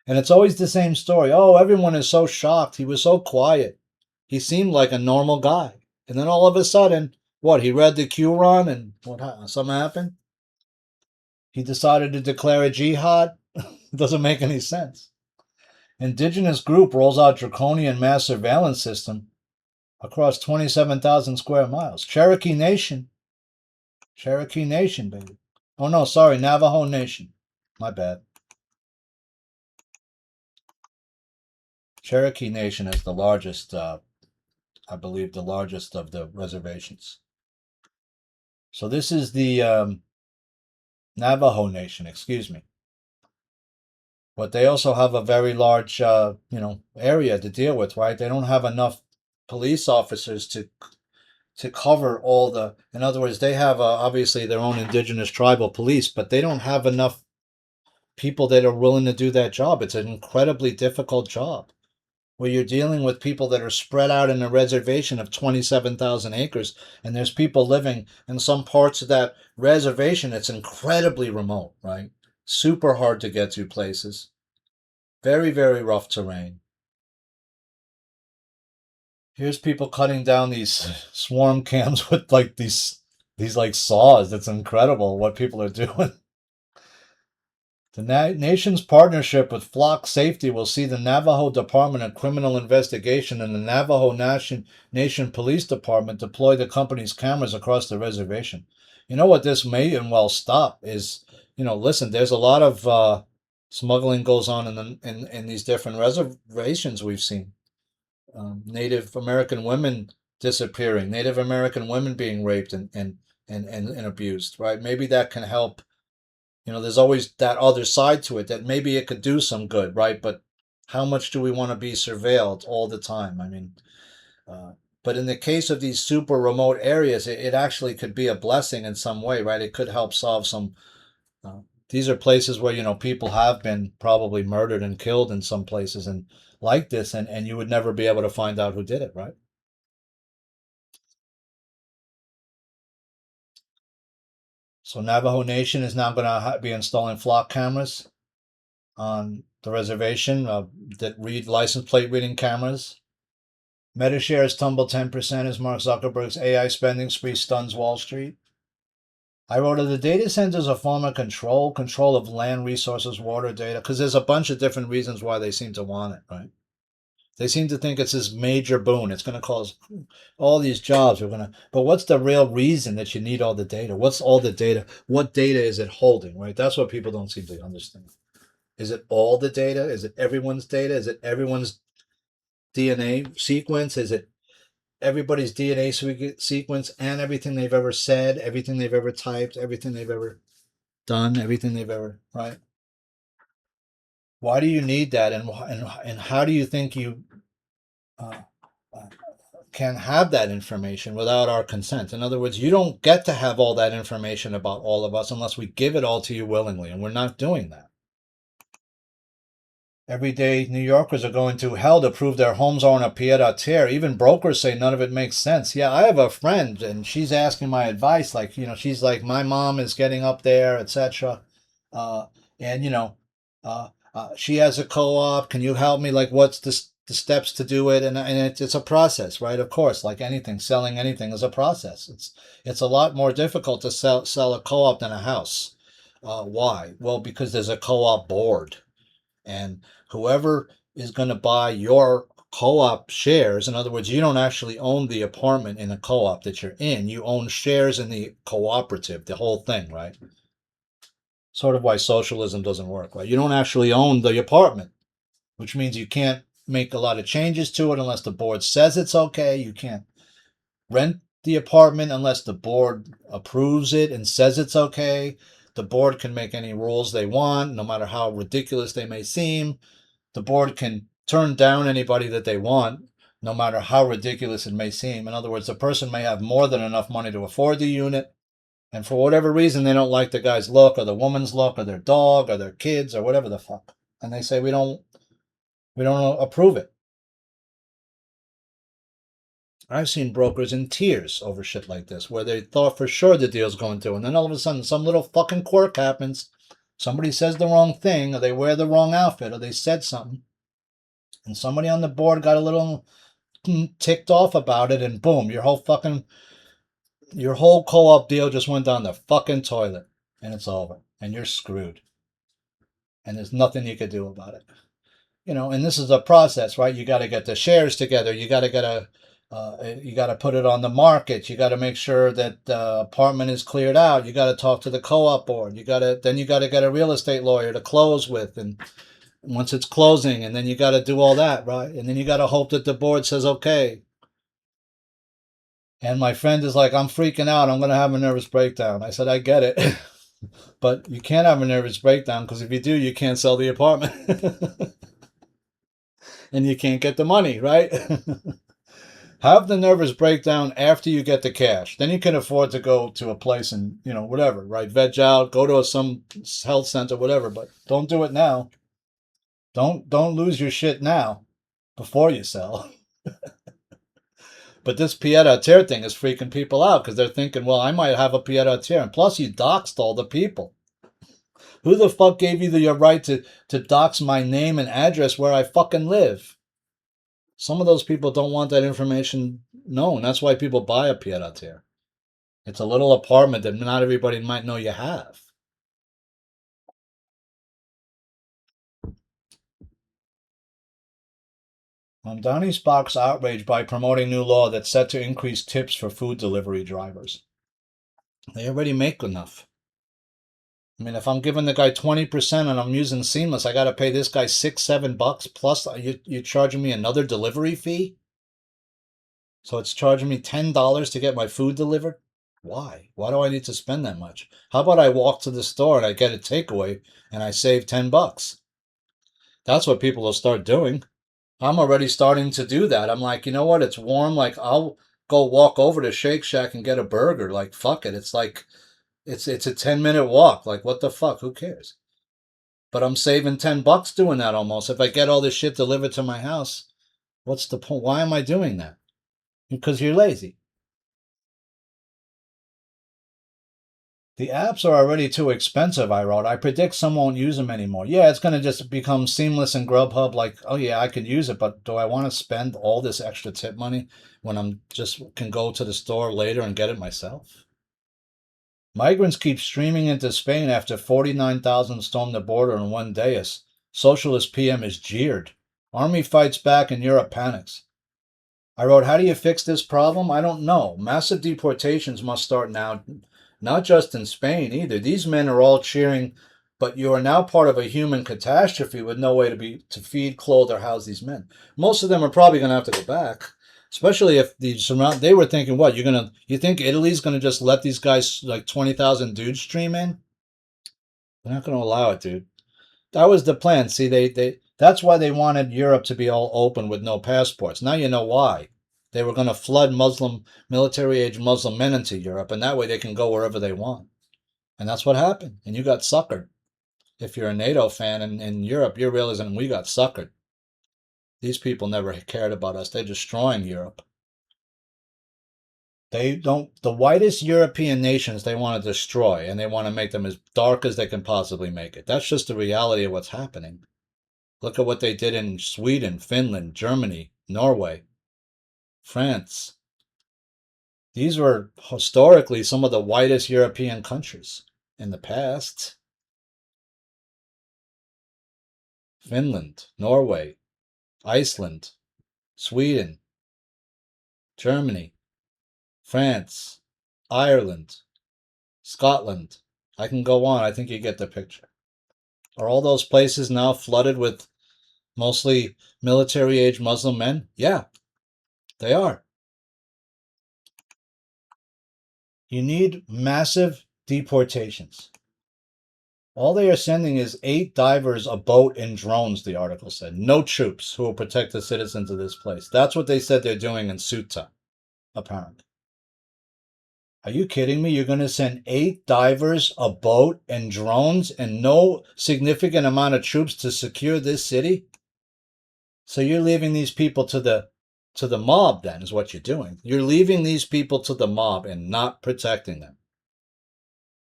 And it's always the same story. Oh, everyone is so shocked. He was so quiet. He seemed like a normal guy. And then all of a sudden, what? He read the Quran and what? Something happened? He decided to declare a jihad? It doesn't make any sense. Indigenous group rolls out draconian mass surveillance system across 27,000 square miles. Cherokee Nation. Cherokee Nation, baby. Oh, no, sorry, Navajo Nation. My bad. Cherokee Nation is the largest, I believe, the largest of the reservations. So this is the Navajo Nation, excuse me. But they also have a very large, area to deal with, right? They don't have enough police officers to cover all the. In other words, they have obviously their own indigenous tribal police, but they don't have enough people that are willing to do that job. It's an incredibly difficult job where you're dealing with people that are spread out in a reservation of 27,000 acres, and there's people living in some parts of that reservation. It's incredibly remote, right? Super hard to get to places. Very, very rough terrain. Here's people cutting down these swarm cams with like these like saws. It's incredible what people are doing. The nation's partnership with Flock Safety will see the Navajo Department of Criminal Investigation and the Navajo Nation Police Department deploy the company's cameras across the reservation. You know what this may and well stop is, listen, there's a lot of smuggling goes on in these different reservations we've seen. Native American women disappearing, Native American women being raped and abused, right? Maybe that can help. There's always that other side to it that maybe it could do some good, right? But How much do we want to be surveilled all the time? I mean, uh, but in the case of these super remote areas, it actually could be a blessing in some way, right? It could help solve some. Uh, these are places where people have been probably murdered and killed in some places, and like this, and you would never be able to find out who did it, right? So Navajo Nation is now going to be installing flock cameras on the reservation that read license plate reading cameras. Meta shares tumble 10% as Mark Zuckerberg's AI spending spree stuns Wall Street. I wrote the data centers a form of control of land resources, water data, because there's a bunch of different reasons why they seem to want it, right? They seem to think it's this major boon. It's going to cause all these jobs. But what's the real reason that you need all the data? What's all the data? What data is it holding, right? That's what people don't seem to understand. Is it all the data? Is it everyone's data? Is it everyone's DNA sequence? Is it everybody's DNA sequence and everything they've ever said, everything they've ever typed, everything they've ever done, everything they've ever, right? Why do you need that? And how do you think you uh, uh, can have that information without our consent? In other words, you don't get to have all that information about all of us unless we give it all to you willingly, and we're not doing that. Everyday New Yorkers are going to hell to prove their homes are on a pied a terre. Even brokers say none of it makes sense. Yeah, I have a friend, and she's asking my advice. Like, she's like, my mom is getting up there, etc. And she has a co-op. Can you help me? Like, what's the steps to do it? And it's a process, right? Of course, like anything, selling anything is a process. It's a lot more difficult to sell a co-op than a house. Why? Well, because there's a co-op board, and whoever is going to buy your co-op shares, in other words, you don't actually own the apartment in a co-op that you're in, you own shares in the cooperative, the whole thing, right? Sort of why socialism doesn't work, right? You don't actually own the apartment, which means you can't make a lot of changes to it unless the board says it's okay. You can't rent the apartment unless the board approves it and says it's okay. The board can make any rules they want, no matter how ridiculous they may seem. The board can turn down anybody that they want, no matter how ridiculous it may seem. In other words, the person may have more than enough money to afford the unit, and for whatever reason, they don't like the guy's look or the woman's look or their dog or their kids or whatever the fuck, and they say we don't approve it. I've seen brokers in tears over shit like this, where they thought for sure the deal's going through, and then all of a sudden, some little fucking quirk happens. Somebody says the wrong thing, or they wear the wrong outfit, or they said something, and somebody on the board got a little ticked off about it, and boom, your whole co-op deal just went down the fucking toilet, and it's over, and you're screwed, and there's nothing you could do about it. And this is a process, right? You got to get the shares together. You got to put it on the market. You got to make sure that the apartment is cleared out. You got to talk to the co-op board. You got to get a real estate lawyer to close with, and once it's closing, and then you got to do all that, right? And then you got to hope that the board says okay. And my friend is like, I'm freaking out. I'm going to have a nervous breakdown. I said, I get it. But you can't have a nervous breakdown, because if you do, you can't sell the apartment. And you can't get the money, right? Have the nervous breakdown after you get the cash. Then you can afford to go to a place and, whatever, right? Veg out, go to some health center, whatever, but don't do it now. Don't lose your shit now before you sell. But this pied a terre thing is freaking people out, because they're thinking, well, I might have a pied a terre. And plus, you doxed all the people. Who the fuck gave you your right to dox my name and address where I fucking live? Some of those people don't want that information known. That's why people buy a pied a terre. It's a little apartment that not everybody might know you have. Mamdani sparks outrage by promoting new law that's set to increase tips for food delivery drivers. They already make enough. I mean, if I'm giving the guy 20% and I'm using Seamless, I got to pay this guy $6-7 plus. You're charging me another delivery fee? So it's charging me $10 to get my food delivered? Why? Why do I need to spend that much? How about I walk to the store and I get a takeaway and I save $10? That's what people will start doing. I'm already starting to do that. I'm like, you know what? It's warm. Like, I'll go walk over to Shake Shack and get a burger. Like, fuck it. It's like, it's a 10-minute walk. Like, what the fuck? Who cares? But I'm saving $10 doing that almost. If I get all this shit delivered to my house, what's the point? Why am I doing that? Because you're lazy. The apps are already too expensive, I wrote. I predict some won't use them anymore. Yeah, it's going to just become seamless in Grubhub. Like, oh yeah, I could use it, but do I want to spend all this extra tip money when I'm just can go to the store later and get it myself? Migrants keep streaming into Spain after 49,000 stormed the border in one day. A socialist PM is jeered. Army fights back and Europe panics. I wrote, how do you fix this problem? I don't know. Massive deportations must start now, not just in Spain either. These men are all cheering, but you are now part of a human catastrophe with no way to feed, clothe, or house these men. Most of them are probably going to have to go back, especially if they were thinking, what, you think Italy's going to just let these guys, like 20,000 dudes stream in? They're not going to allow it, dude. That was the plan. See, that's why they wanted Europe to be all open with no passports. Now you know why. They were going to flood military-age Muslim men into Europe, and that way they can go wherever they want. And that's what happened. And you got suckered. If you're a NATO fan in Europe, you're realizing we got suckered. These people never cared about us. They're destroying Europe. The whitest European nations they want to destroy, and they want to make them as dark as they can possibly make it. That's just the reality of what's happening. Look at what they did in Sweden, Finland, Germany, Norway, France. These were historically some of the whitest European countries in the past. Finland, Norway, Iceland, Sweden, Germany, France, Ireland, Scotland. I can go on. I think you get the picture. Are all those places now flooded with mostly military-age Muslim men? Yeah, they are. You need massive deportations. All they are sending is 8 divers, a boat, and drones, the article said. No troops who will protect the citizens of this place. That's what they said they're doing in Ceuta, apparently. Are you kidding me? You're going to send 8 divers, a boat, and drones, and no significant amount of troops to secure this city? So you're leaving these people to the mob, then, is what you're doing. You're leaving these people to the mob and not protecting them.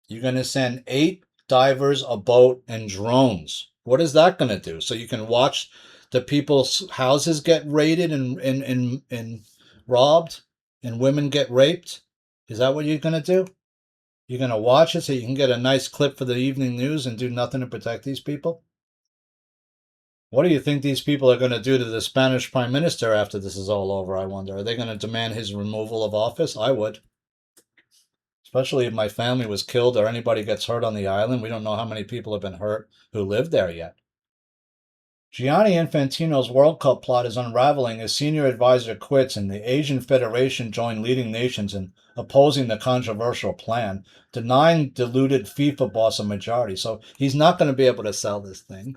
You're going to send 8 divers, a boat, and drones. What is that going to do? So you can watch the people's houses get raided and robbed and women get raped? Is that what you're going to do? You're going to watch it so you can get a nice clip for the evening news and do nothing to protect these people? What do you think these people are going to do to the Spanish Prime Minister after this is all over, I wonder? Are they going to demand his removal of office? I would. Especially if my family was killed or anybody gets hurt on the island. We don't know how many people have been hurt who live there yet. Gianni Infantino's World Cup plot is unraveling as senior advisor quits and the Asian Federation joined leading nations in opposing the controversial plan, denying deluded FIFA boss a majority. So he's not going to be able to sell this thing.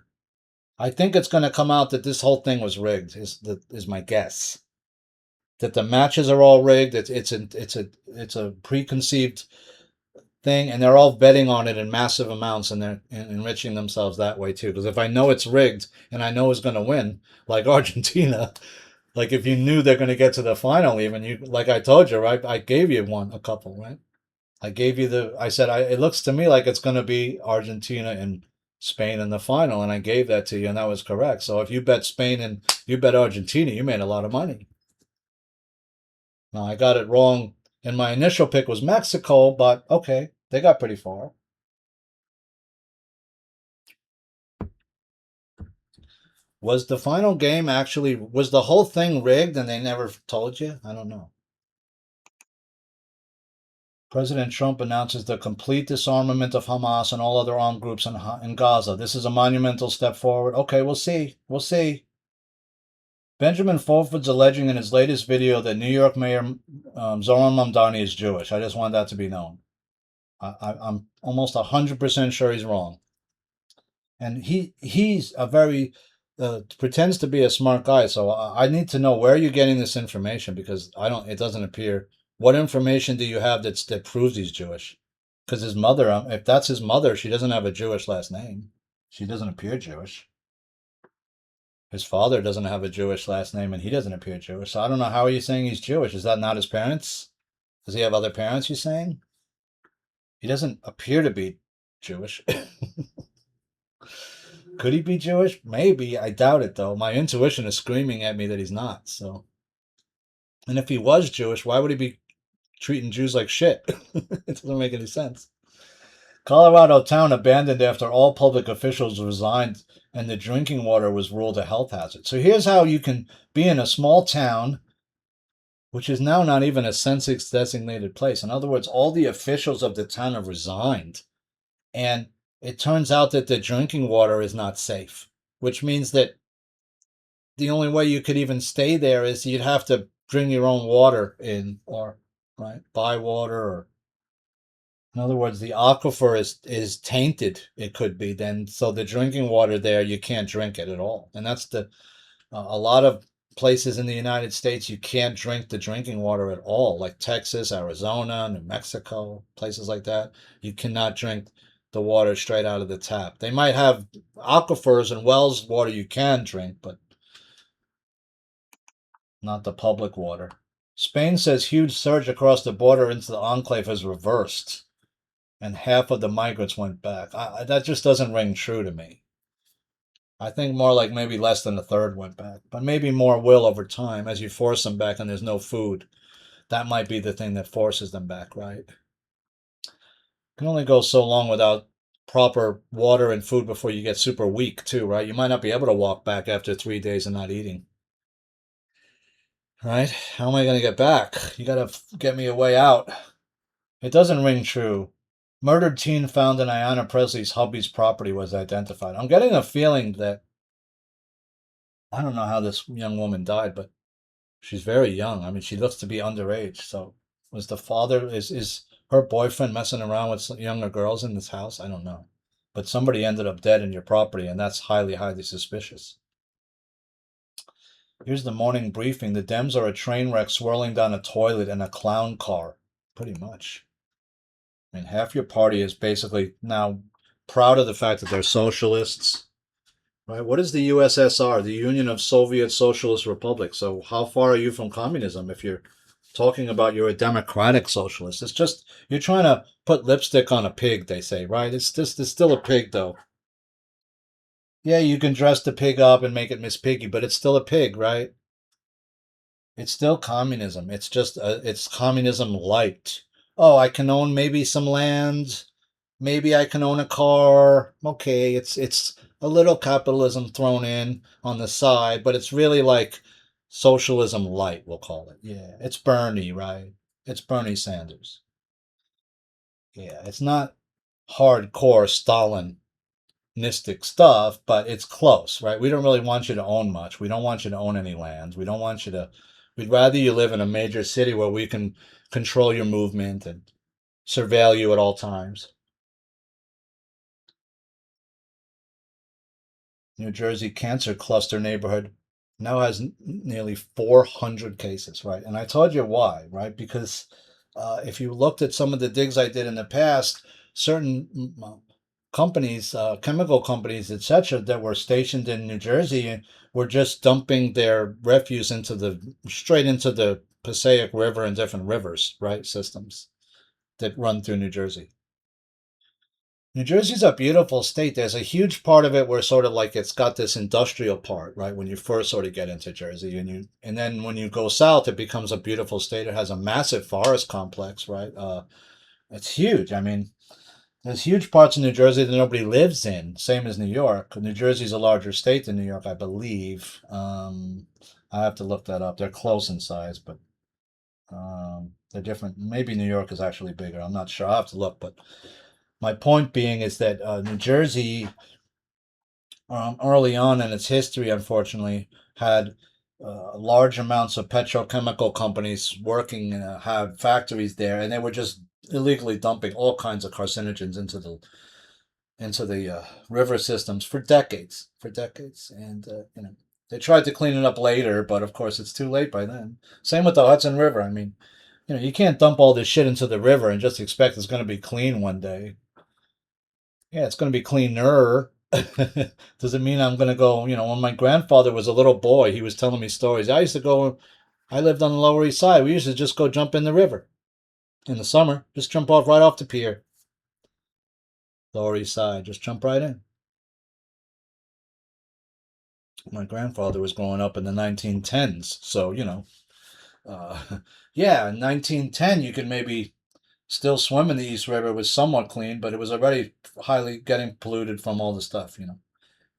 I think it's going to come out that this whole thing was rigged. Is my guess. That the matches are all rigged. It's a preconceived thing, and they're all betting on it in massive amounts, and they're enriching themselves that way too. Because if I know it's rigged and I know it's going to win, like Argentina, like if you knew they're going to get to the final, even you, like I told you, right? I gave you a couple, right? I gave you I said, it looks to me like it's going to be Argentina and Spain in the final, and I gave that to you, and that was correct. So if you bet Spain and you bet Argentina, you made a lot of money. Now, I got it wrong, and my initial pick was Mexico, but okay, they got pretty far. Was the final game was the whole thing rigged and they never told you? I don't know. President Trump announces the complete disarmament of Hamas and all other armed groups in Gaza. This is a monumental step forward. Okay, we'll see. We'll see. Benjamin Fulford's alleging in his latest video that New York Mayor Zohran Mamdani is Jewish. I just want that to be known. I'm almost 100% sure he's wrong. And he's a very pretends to be a smart guy. So I need to know where you're getting this information because I don't. It doesn't appear. What information do you have that proves he's Jewish? Because his mother, if that's his mother, she doesn't have a Jewish last name. She doesn't appear Jewish. His father doesn't have a Jewish last name, and he doesn't appear Jewish. So I don't know, how are you saying he's Jewish? Is that not his parents? Does he have other parents? You saying he doesn't appear to be Jewish? Could he be Jewish? Maybe. I doubt it, though. My intuition is screaming at me that he's not. So, and if he was Jewish, why would he be treating Jews like shit? It doesn't make any sense. Colorado town abandoned after all public officials resigned and the drinking water was ruled a health hazard. So here's how you can be in a small town, which is now not even a census designated place. In other words, all the officials of the town have resigned. And it turns out that the drinking water is not safe, which means that the only way you could even stay there is you'd have to bring your own water in or right buy water or in other words the aquifer is tainted, it could be then, so the drinking water there you can't drink it at all. And that's the a lot of places in the United States you can't drink the drinking water at all, like Texas, Arizona, New Mexico, places like that. You cannot drink the water straight out of the tap. They might have aquifers and wells water you can drink, but not the public water. Spain says huge surge across the border into the enclave has reversed, and half of the migrants went back. That just doesn't ring true to me. I think more like maybe less than a third went back, but maybe more will over time as you force them back and there's no food. That might be the thing that forces them back, right? Can only go so long without proper water and food before you get super weak, too, right? You might not be able to walk back after 3 days of not eating. Right? How am I going to get back? You got to get me a way out. It doesn't ring true. Murdered teen found in Ayanna Presley's hubby's property was identified. I'm getting a feeling that I don't know how this young woman died, but she's very young. I mean, she looks to be underage. So was the father is her boyfriend messing around with younger girls in this house? I don't know. But somebody ended up dead in your property, and that's highly, highly suspicious. Here's the morning briefing. The Dems are a train wreck swirling down a toilet in a clown car. Pretty much. I mean, half your party is basically now proud of the fact that they're socialists. Right? What is the USSR? The Union of Soviet Socialist Republics. So how far are you from communism if you're talking about you're a democratic socialist? It's just you're trying to put lipstick on a pig, they say, right? It's still a pig though. Yeah, you can dress the pig up and make it Miss Piggy, but it's still a pig, right? It's still communism. It's just it's communism light. Oh, I can own maybe some land. Maybe I can own a car. Okay, it's a little capitalism thrown in on the side, but it's really like socialism light, we'll call it. Yeah, it's Bernie, right? It's Bernie Sanders. Yeah, it's not hardcore Stalinistic stuff, but it's close, right? We don't really want you to own much. We don't want you to own any land. We don't want you to. We'd rather you live in a major city where we can control your movement and surveil you at all times. New Jersey cancer cluster neighborhood now has nearly 400 cases, right? And I told you why, right? Because if you looked at some of the digs I did in the past, certain companies, chemical companies, etc., that were stationed in New Jersey were just dumping their refuse into the straight into the Passaic River and different rivers, right? Systems that run through New Jersey. New Jersey's a beautiful state. There's a huge part of it where sort of like it's got this industrial part, right? When you first sort of get into Jersey, and then when you go south, it becomes a beautiful state. It has a massive forest complex, right? It's huge. I mean, there's huge parts of New Jersey that nobody lives in, same as New York. New Jersey's a larger state than New York, I believe. I have to look that up. They're close in size, but they're different. Maybe New York is actually bigger. I'm not sure. I have to look, but my point being is that New Jersey, early on in its history, unfortunately, had large amounts of petrochemical companies working, had factories there, and they were just illegally dumping all kinds of carcinogens into the river systems for decades, and they tried to clean it up later, but of course it's too late by then. Same with the Hudson River. I mean, you can't dump all this shit into the river and just expect it's going to be clean one day. Yeah, it's going to be cleaner. Does it mean I'm going to go? When my grandfather was a little boy, he was telling me stories. I used to go. I lived on the Lower East Side. We used to just go jump in the river in the summer. Just jump off right off the pier. Lower East Side, just jump right in. My grandfather was growing up in the 1910s, so yeah, in 1910 you could maybe still swim in the East River. It was somewhat clean, but it was already highly getting polluted from all the stuff.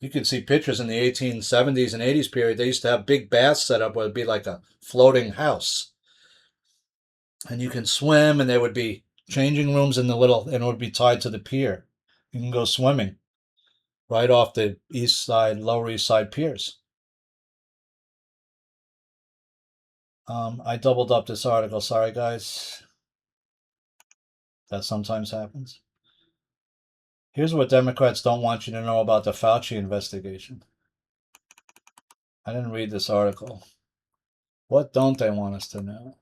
You could see pictures in the 1870s and 80s period. They used to have big baths set up where it'd be like a floating house, and you can swim, and there would be changing rooms in the little, and it would be tied to the pier. You can go swimming right off the East Side, Lower East Side piers. I doubled up this article. Sorry, guys. That sometimes happens. Here's what Democrats don't want you to know about the Fauci investigation. I didn't read this article. What don't they want us to know?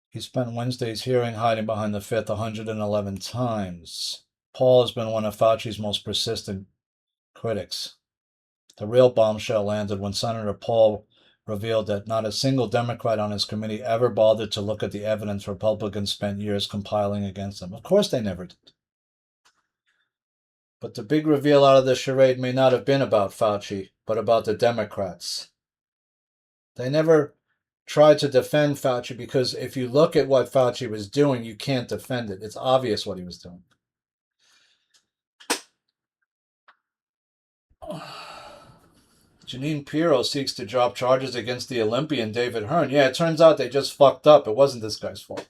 He spent Wednesday's hearing hiding behind the fifth 111 times. Paul has been one of Fauci's most persistent critics. The real bombshell landed when Senator Paul revealed that not a single Democrat on his committee ever bothered to look at the evidence Republicans spent years compiling against him. Of course they never did. But the big reveal out of the charade may not have been about Fauci, but about the Democrats. They never tried to defend Fauci because if you look at what Fauci was doing, you can't defend it. It's obvious what he was doing. Janine Pirro seeks to drop charges against the Olympian David Hearn. Yeah, it turns out they just fucked up. It wasn't this guy's fault.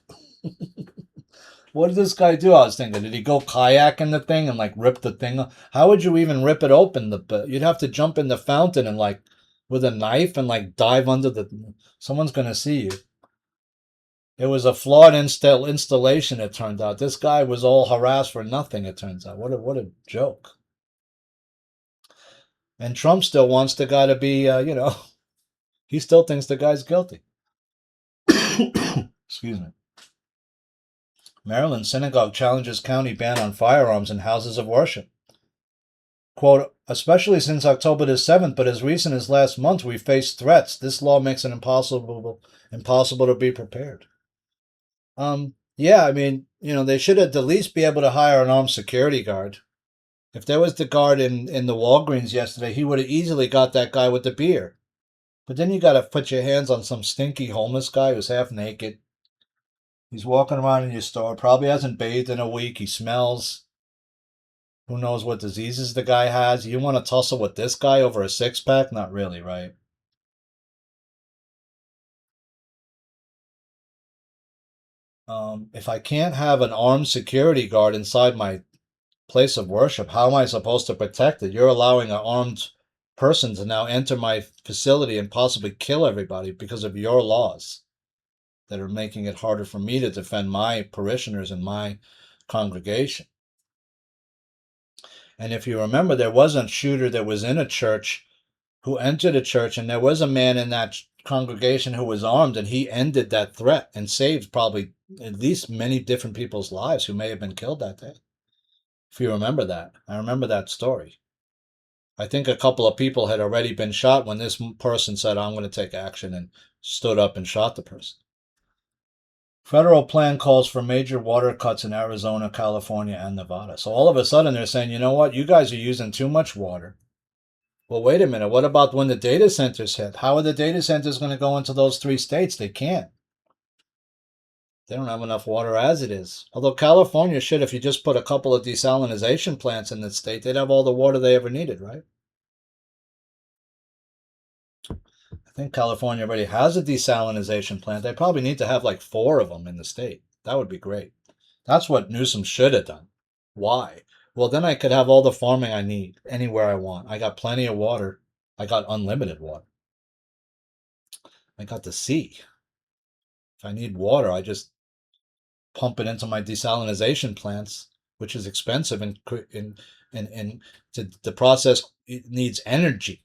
What did this guy do? I was thinking, did he go kayaking the thing and rip the thing? How would you even rip it open? You'd have to jump in the fountain and with a knife and dive under the. Someone's gonna see you. It was a flawed installation. It turned out this guy was all harassed for nothing. It turns out what a joke. And Trump still wants the guy to be, he still thinks the guy's guilty. Excuse me. Maryland synagogue challenges county ban on firearms in houses of worship. Quote, especially since October the 7th, but as recent as last month, we faced threats. This law makes it impossible to be prepared. Yeah, I mean, they should at the least be able to hire an armed security guard. If there was the guard in the Walgreens yesterday, he would have easily got that guy with the beer. But then you got to put your hands on some stinky homeless guy who's half naked. He's walking around in your store, probably hasn't bathed in a week. He smells. Who knows what diseases the guy has? You want to tussle with this guy over a six-pack? Not really, right? If I can't have an armed security guard inside my place of worship, how am I supposed to protect it? You're allowing an armed person to now enter my facility and possibly kill everybody because of your laws that are making it harder for me to defend my parishioners and my congregation. And if you remember, there was a shooter that was in a church who entered a church, and there was a man in that congregation who was armed, and he ended that threat and saved probably at least many different people's lives who may have been killed that day. If you remember that, I remember that story. I think a couple of people had already been shot when this person said, I'm going to take action, and stood up and shot the person. Federal plan calls for major water cuts in Arizona, California, and Nevada. So all of a sudden they're saying, you know what, you guys are using too much water. Well, wait a minute. What about when the data centers hit? How are the data centers going to go into those 3 states? They can't. They don't have enough water as it is. Although California should, if you just put a couple of desalination plants in the state, they'd have all the water they ever needed, right? I think California already has a desalination plant. They probably need to have 4 of them in the state. That would be great. That's what Newsom should have done. Why? Well, then I could have all the farming I need anywhere I want. I got plenty of water. I got unlimited water. I got the sea. If I need water, I just pump it into my desalinization plants, which is expensive, and the process, it needs energy.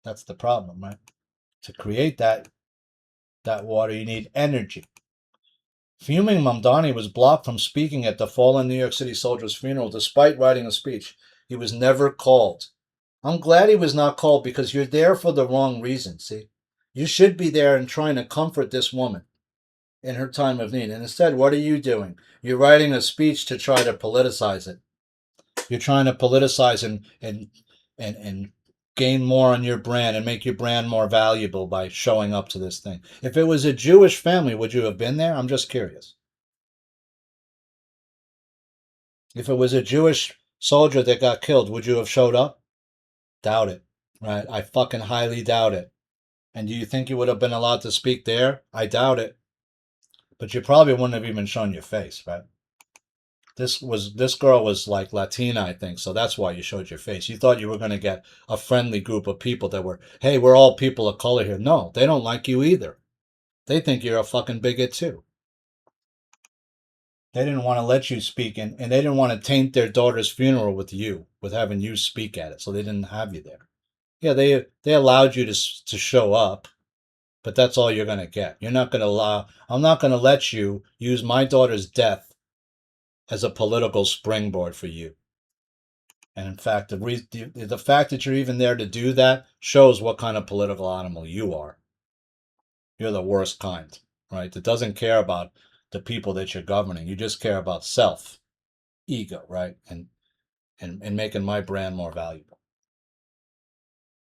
That's the problem, right? To create that water, you need energy. Fuming Mamdani was blocked from speaking at the fallen New York City soldier's funeral despite writing a speech. He was never called. I'm glad he was not called, because you're there for the wrong reason, see? You should be there and trying to comfort this woman in her time of need. And instead, what are you doing? You're writing a speech to try to politicize it. You're trying to politicize and gain more on your brand and make your brand more valuable by showing up to this thing. If it was a Jewish family, would you have been there? I'm just curious. If it was a Jewish soldier that got killed, would you have showed up? Doubt it. Right? I fucking highly doubt it. And do you think you would have been allowed to speak there? I doubt it. But you probably wouldn't have even shown your face, right? This girl was like Latina, I think, so that's why you showed your face. You thought you were going to get a friendly group of people that were, hey, we're all people of color here. No, they don't like you either. They think you're a fucking bigot too. They didn't want to let you speak, and they didn't want to taint their daughter's funeral with you, with having you speak at it, so they didn't have you there. Yeah, they allowed you to show up, but that's all you're going to get. You're not going to allow. I'm not going to let you use my daughter's death as a political springboard for you. And in fact, the fact that you're even there to do that shows what kind of political animal you are. You're the worst kind, right? That doesn't care about the people that you're governing. You just care about self, ego, right? And making my brand more valuable.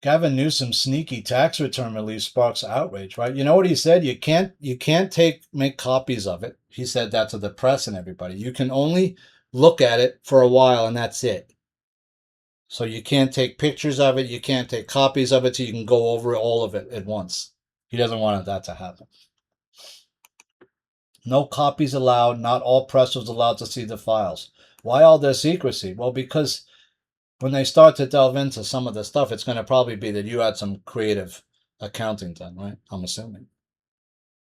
Gavin Newsom's sneaky tax return release sparks outrage, right? You know what he said? You can't make copies of it. He said that to the press and everybody. You can only look at it for a while, and that's it. So you can't take pictures of it. You can't take copies of it, so you can go over all of it at once. He doesn't want that to happen. No copies allowed. Not all press was allowed to see the files. Why all this secrecy? Well, because when they start to delve into some of the stuff, it's going to probably be that you had some creative accounting done, right? I'm assuming.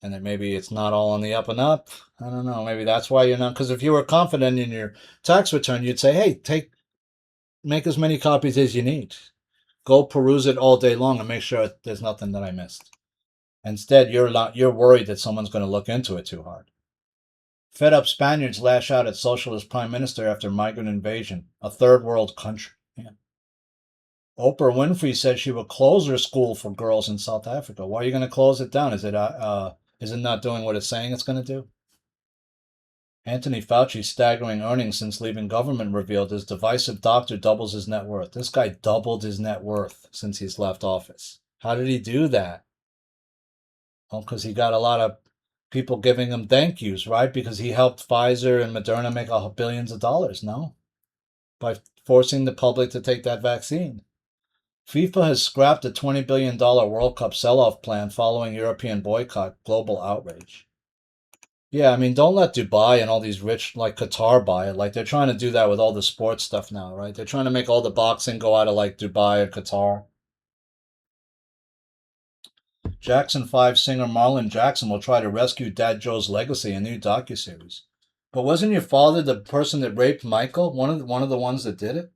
And then maybe it's not all on the up and up. I don't know. Maybe that's why you're not. Because if you were confident in your tax return, you'd say, hey, make as many copies as you need. Go peruse it all day long and make sure there's nothing that I missed. Instead, you're worried that someone's going to look into it too hard. Fed up Spaniards lash out at socialist prime minister after migrant invasion. A third world country. Yeah. Oprah Winfrey said she will close her school for girls in South Africa. Why are you going to close it down? Is it not doing what it's saying it's going to do? Anthony Fauci's staggering earnings since leaving government revealed. His divisive doctor doubles his net worth. This guy doubled his net worth since he's left office. How did he do that? Well, because he got a lot of people giving him thank yous, right? Because he helped Pfizer and Moderna make billions of dollars, no? By forcing the public to take that vaccine. FIFA has scrapped a $20 billion World Cup sell-off plan following European boycott. Global outrage. Yeah, I mean, don't let Dubai and all these rich, like Qatar, buy it. Like, they're trying to do that with all the sports stuff now, right? They're trying to make all the boxing go out of, like, Dubai or Qatar. Jackson 5 singer Marlon Jackson will try to rescue Dad Joe's legacy in a new docuseries. But wasn't your father the person that raped Michael? One of the ones that did it?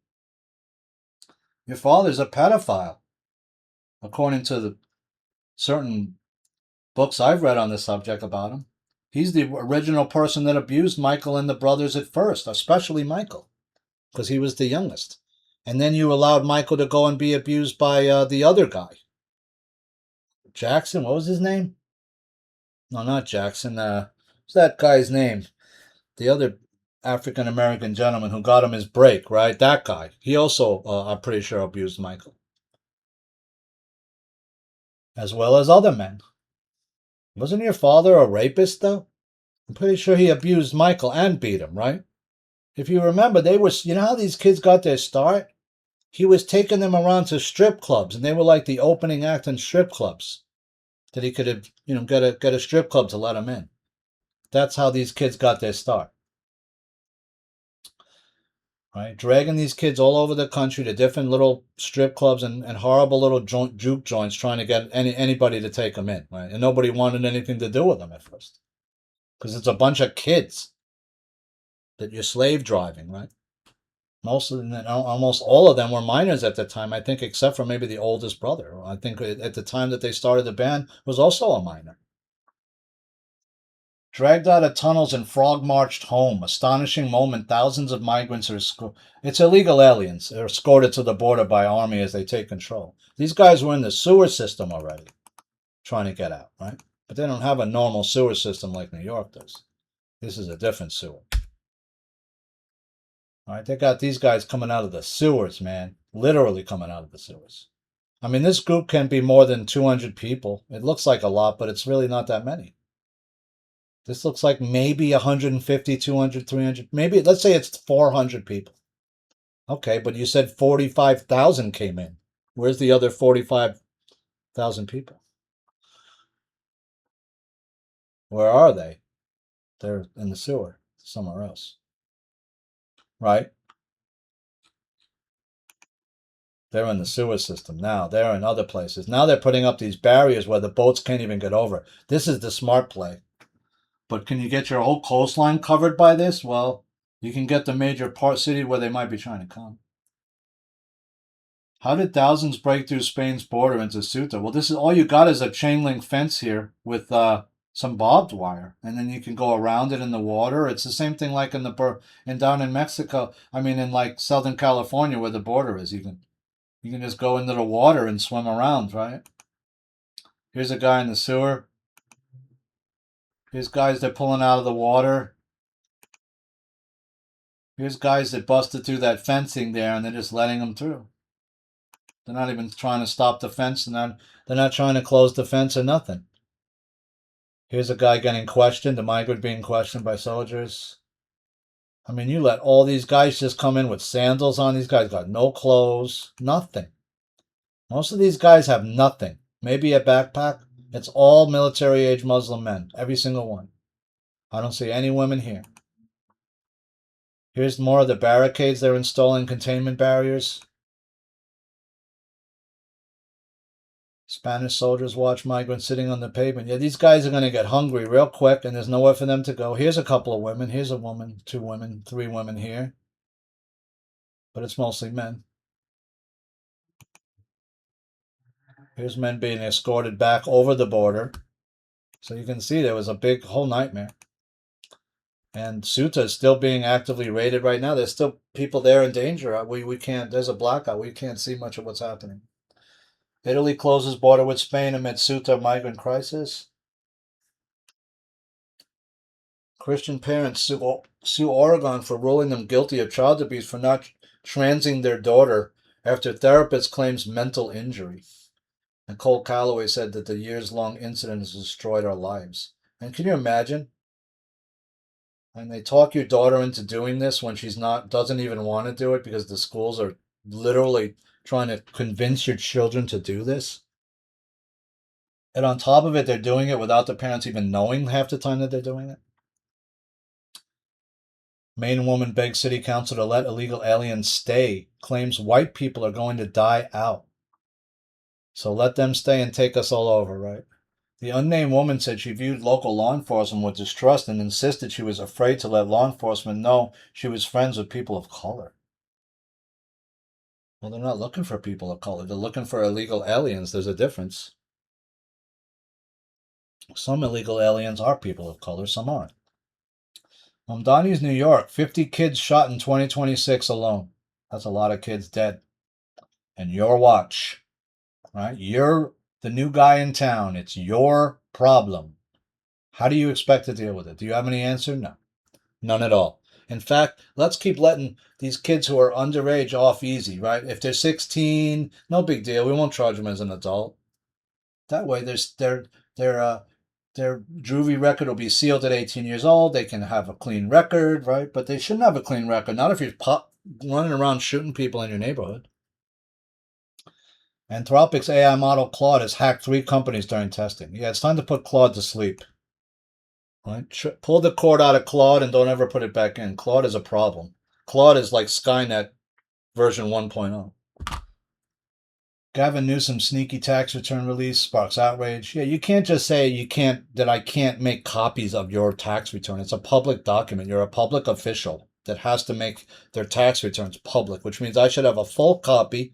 Your father's a pedophile, according to the certain books I've read on the subject about him. He's the original person that abused Michael and the brothers at first, especially Michael, because he was the youngest. And then you allowed Michael to go and be abused by the other guy. Jackson, what was his name? No, not Jackson. What's that guy's name? The other African American gentleman who got him his break, right? That guy. He also, I'm pretty sure, abused Michael. As well as other men. Wasn't your father a rapist, though? I'm pretty sure he abused Michael and beat him, right? If you remember, you know how these kids got their start? He was taking them around to strip clubs, and they were like the opening act in strip clubs. That he could have, get a strip club to let him in. That's how these kids got their start. Right? Dragging these kids all over the country to different little strip clubs and horrible little juke joints trying to get anybody to take them in. Right? And nobody wanted anything to do with them at first. Because it's a bunch of kids. that you're slave driving, right? Most of them, almost all of them were minors at the time, I think, except for maybe the oldest brother. I think at the time that they started the ban was also a minor. Dragged out of tunnels and frog marched home. Astonishing moment. Thousands of migrants are it's illegal aliens. They're escorted to the border by army as they take control. These guys were in the sewer system already, trying to get out, right? But they don't have a normal sewer system like New York does. This is a different sewer. All right, they got these guys coming out of the sewers, man. Literally coming out of the sewers. I mean, this group can be more than 200 people. It looks like a lot, but it's really not that many. This looks like maybe 150, 200, 300. Maybe, let's say it's 400 people. Okay, but you said 45,000 came in. Where's the other 45,000 people? Where are they? They're in the sewer somewhere else. Right? They're in the sewer system now. They're in other places. Now they're putting up these barriers where the boats can't even get over. This is the smart play. But can you get your whole coastline covered by this? Well, you can get the major port city where they might be trying to come. How did thousands break through Spain's border into Ceuta? Well, this is all you got is a chain link fence here with some barbed wire, and then you can go around it in the water. It's the same thing like in down in Mexico. I mean, in like Southern California where the border is. You can just go into the water and swim around, right? Here's a guy in the sewer. Here's guys they're pulling out of the water. Here's guys that busted through that fencing there, and they're just letting them through. They're not even trying to stop the fence, and they're not trying to close the fence or nothing. Here's a guy getting questioned, a migrant being questioned by soldiers. I mean, you let all these guys just come in with sandals on. These guys got no clothes, nothing. Most of these guys have nothing. Maybe a backpack. It's all military-age Muslim men, every single one. I don't see any women here. Here's more of the barricades. They're installing containment barriers. Spanish soldiers watch migrants sitting on the pavement. Yeah, these guys are going to get hungry real quick, and there's nowhere for them to go. Here's a couple of women. Here's a woman, 2 women, 3 women here. But it's mostly men. Here's men being escorted back over the border. So you can see there was a big whole nightmare. And Ceuta is still being actively raided right now. There's still people there in danger. We can't, there's a blackout. We can't see much of what's happening. Italy closes border with Spain amid Ceuta migrant crisis. Christian parents sue Oregon for ruling them guilty of child abuse for not transing their daughter after therapist claims mental injury. Nicole Calloway said that the years-long incident has destroyed our lives. And can you imagine? And they talk your daughter into doing this when she's doesn't even want to do it because the schools are literally trying to convince your children to do this. And on top of it, they're doing it without the parents even knowing half the time that they're doing it. Maine woman begs city council to let illegal aliens stay, claims white people are going to die out. So let them stay and take us all over, right? The unnamed woman said she viewed local law enforcement with distrust and insisted she was afraid to let law enforcement know she was friends with people of color. Well, they're not looking for people of color. They're looking for illegal aliens. There's a difference. Some illegal aliens are people of color, some aren't. Mamdani's New York, 50 kids shot in 2026 alone. That's a lot of kids dead. And your watch, right? You're the new guy in town. It's your problem. How do you expect to deal with it? Do you have any answer? No. None at all. In fact, let's keep letting these kids who are underage off easy, right? If they're 16, no big deal. We won't charge them as an adult. That way, their juvie record will be sealed at 18 years old. They can have a clean record, right? But they shouldn't have a clean record. Not if you're running around shooting people in your neighborhood. Anthropic's AI model Claude has hacked 3 companies during testing. Yeah, it's time to put Claude to sleep. Right? Pull the cord out of Claude and don't ever put it back in. Claude is a problem. Claude is like Skynet version 1.0. Gavin Newsom's sneaky tax return release sparks outrage. Yeah, you can't just say I can't make copies of your tax return. It's a public document. You're a public official. that has to make their tax returns public, which means I should have a full copy.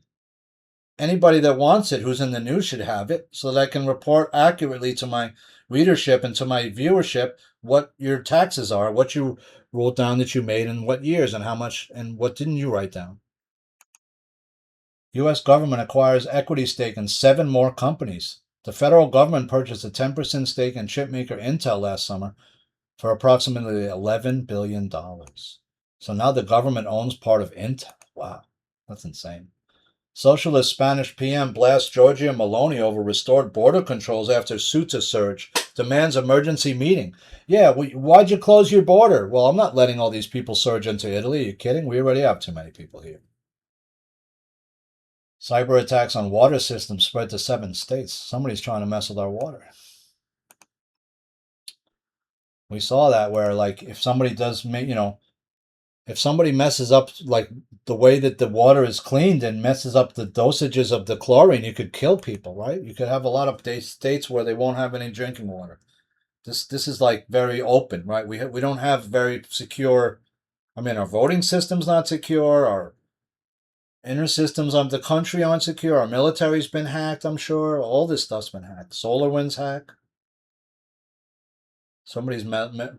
Anybody that wants it who's in the news should have it so that I can report accurately to my readership and to my viewership what your taxes are, what you wrote down that you made in what years and how much and what didn't you write down. U.S. government acquires equity stake in 7 more companies. The federal government purchased a 10% stake in chipmaker Intel last summer for approximately $11 billion. So now the government owns part of Intel. Wow, that's insane. Socialist Spanish PM blasts Giorgia Meloni over restored border controls after Ceuta surge, demands emergency meeting. Yeah, why'd you close your border? Well, I'm not letting all these people surge into Italy. Are you kidding? We already have too many people here. Cyber attacks on water systems spread to 7 states. Somebody's trying to mess with our water. We saw that where, like, if somebody does, if somebody messes up, like, the way that the water is cleaned and messes up the dosages of the chlorine, you could kill people, right? You could have a lot of states where they won't have any drinking water. This is like very open, right? We don't have very secure. I mean, our voting system's not secure. Our inner systems of the country aren't secure. Our military's been hacked, I'm sure. All this stuff's been hacked. SolarWinds hacked.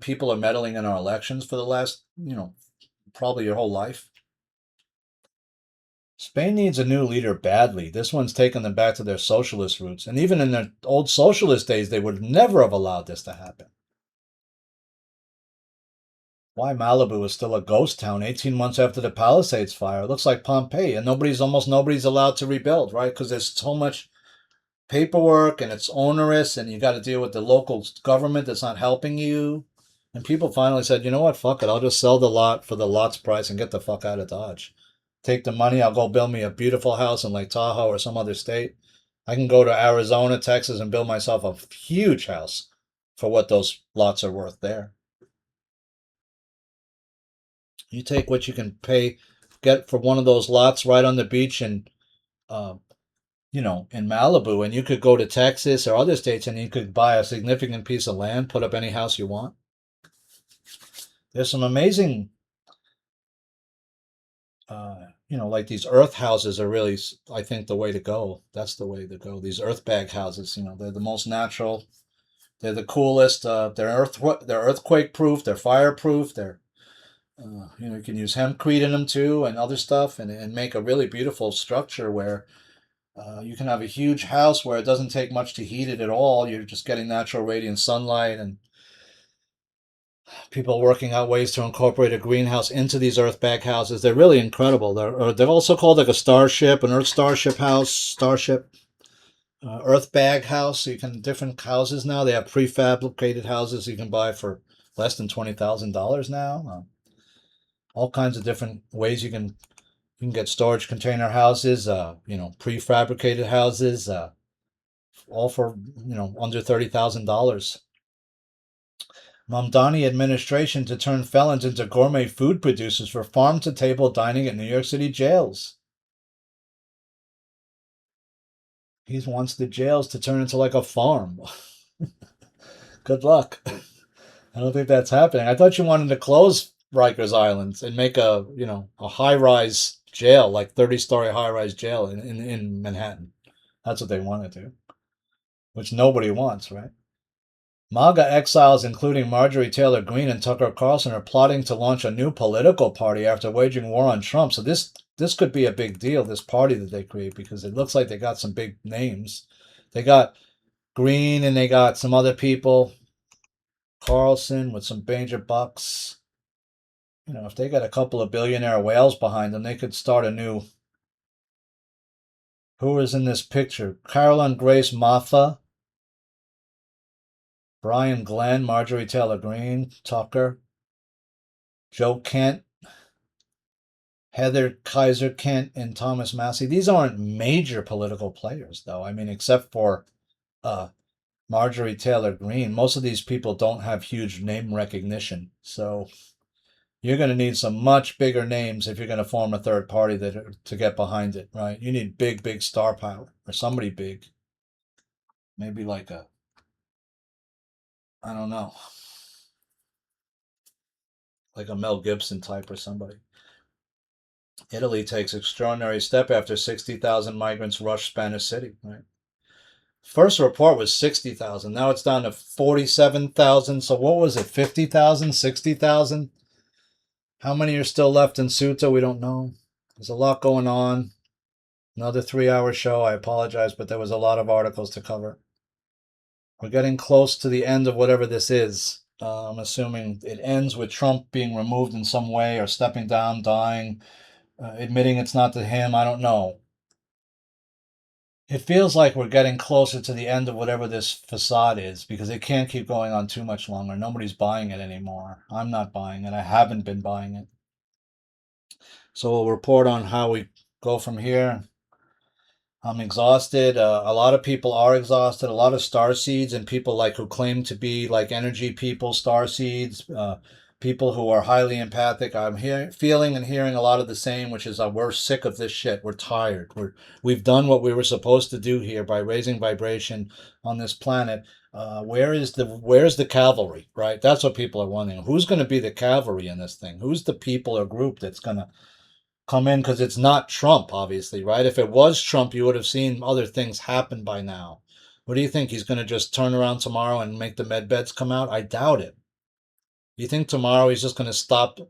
People are meddling in our elections for the last, probably your whole life. Spain needs a new leader badly. This one's taken them back to their socialist roots. And even in their old socialist days, they would never have allowed this to happen. Why Malibu is still a ghost town 18 months after the Palisades fire. It looks like Pompeii, and almost nobody's allowed to rebuild, right? Because there's so much paperwork and it's onerous, and you got to deal with the local government that's not helping you. And people finally said, you know what, fuck it. I'll just sell the lot for the lot's price and get the fuck out of Dodge. Take the money. I'll go build me a beautiful house in Lake Tahoe or some other state. I can go to Arizona, Texas, and build myself a huge house for what those lots are worth there. You take what you can get for one of those lots right on the beach and uh, in Malibu, and you could go to Texas or other states and you could buy a significant piece of land, put up any house you want. There's some amazing, like these earth houses are really, I think, the way to go. That's the way to go. These earth bag houses, they're the most natural. They're the coolest. They're earthquake proof. They're fireproof. You can use hempcrete in them too and other stuff and make a really beautiful structure where you can have a huge house where it doesn't take much to heat it at all. You're just getting natural radiant sunlight, and people working out ways to incorporate a greenhouse into these earth bag houses. They're really incredible. They're also called like a starship, an earth starship house, earth bag house. So different houses now. They have prefabricated houses you can buy for less than $20,000 now. All kinds of different ways you can get storage container houses, prefabricated houses, all for under $30,000. Mamdani administration to turn felons into gourmet food producers for farm-to-table dining at New York City jails. He wants the jails to turn into like a farm. Good luck. I don't think that's happening. I thought you wanted to close Rikers Island and make a high-rise jail, like 30-story high-rise jail in Manhattan. That's what they want to do, which nobody wants, right? MAGA exiles, including Marjorie Taylor Greene and Tucker Carlson, are plotting to launch a new political party after waging war on Trump. So this could be a big deal, this party that they create, because it looks like they got some big names. They got Greene and they got some other people, Carlson with some major bucks. If they got a couple of billionaire whales behind them, they could start a new. Who is in this picture? Carolyn Grace Maffa, Brian Glenn, Marjorie Taylor Greene, Tucker, Joe Kent, Heather Kaiser Kent, and Thomas Massie. These aren't major political players, though. I mean, except for Marjorie Taylor Greene. Most of these people don't have huge name recognition. So you're going to need some much bigger names if you're going to form a third party to get behind it, right? You need big, big star power or somebody big. Maybe like I don't know. like a Mel Gibson type or somebody. Italy takes extraordinary step after 60,000 migrants rush Spanish city. Right. First report was 60,000. Now it's down to 47,000. So what was it? 50,000, 60,000. How many are still left in Ceuta? We don't know. There's a lot going on. Another 3-hour show. I apologize, but there was a lot of articles to cover. We're getting close to the end of whatever this is. I'm assuming it ends with Trump being removed in some way or stepping down, dying, admitting it's not to him. I don't know. It feels like we're getting closer to the end of whatever this facade is because it can't keep going on too much longer. Nobody's buying it anymore. I'm not buying it. I haven't been buying it. So we'll report on how we go from here. I'm exhausted. A lot of people are exhausted. A lot of star seeds and people like who claim to be like energy people, star seeds, people who are highly empathic. I'm feeling and hearing a lot of the same, which is we're sick of this shit. We're tired. We've done what we were supposed to do here by raising vibration on this planet. Where's the cavalry? Right? That's what people are wondering. Who's going to be the cavalry in this thing? Who's the people or group that's going to come in, because it's not Trump, obviously, right? If it was Trump, you would have seen other things happen by now. What do you think? He's going to just turn around tomorrow and make the med beds come out? I doubt it. You think tomorrow he's just going to stop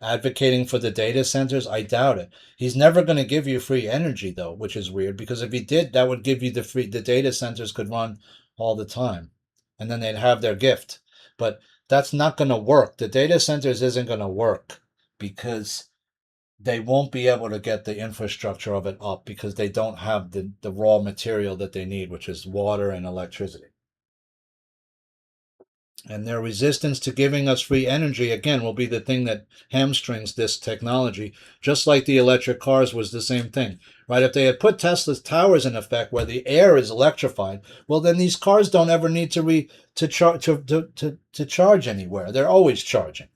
advocating for the data centers? I doubt it. He's never going to give you free energy, though, which is weird, because if he did, that would give you the data centers could run all the time, and then they'd have their gift. But that's not going to work. The data centers isn't going to work because they won't be able to get the infrastructure of it up because they don't have the raw material that they need, which is water and electricity. And their resistance to giving us free energy, again, will be the thing that hamstrings this technology, just like the electric cars was the same thing, right? If they had put Tesla's towers in effect where the air is electrified, well, then these cars don't ever need to charge anywhere. They're always charging.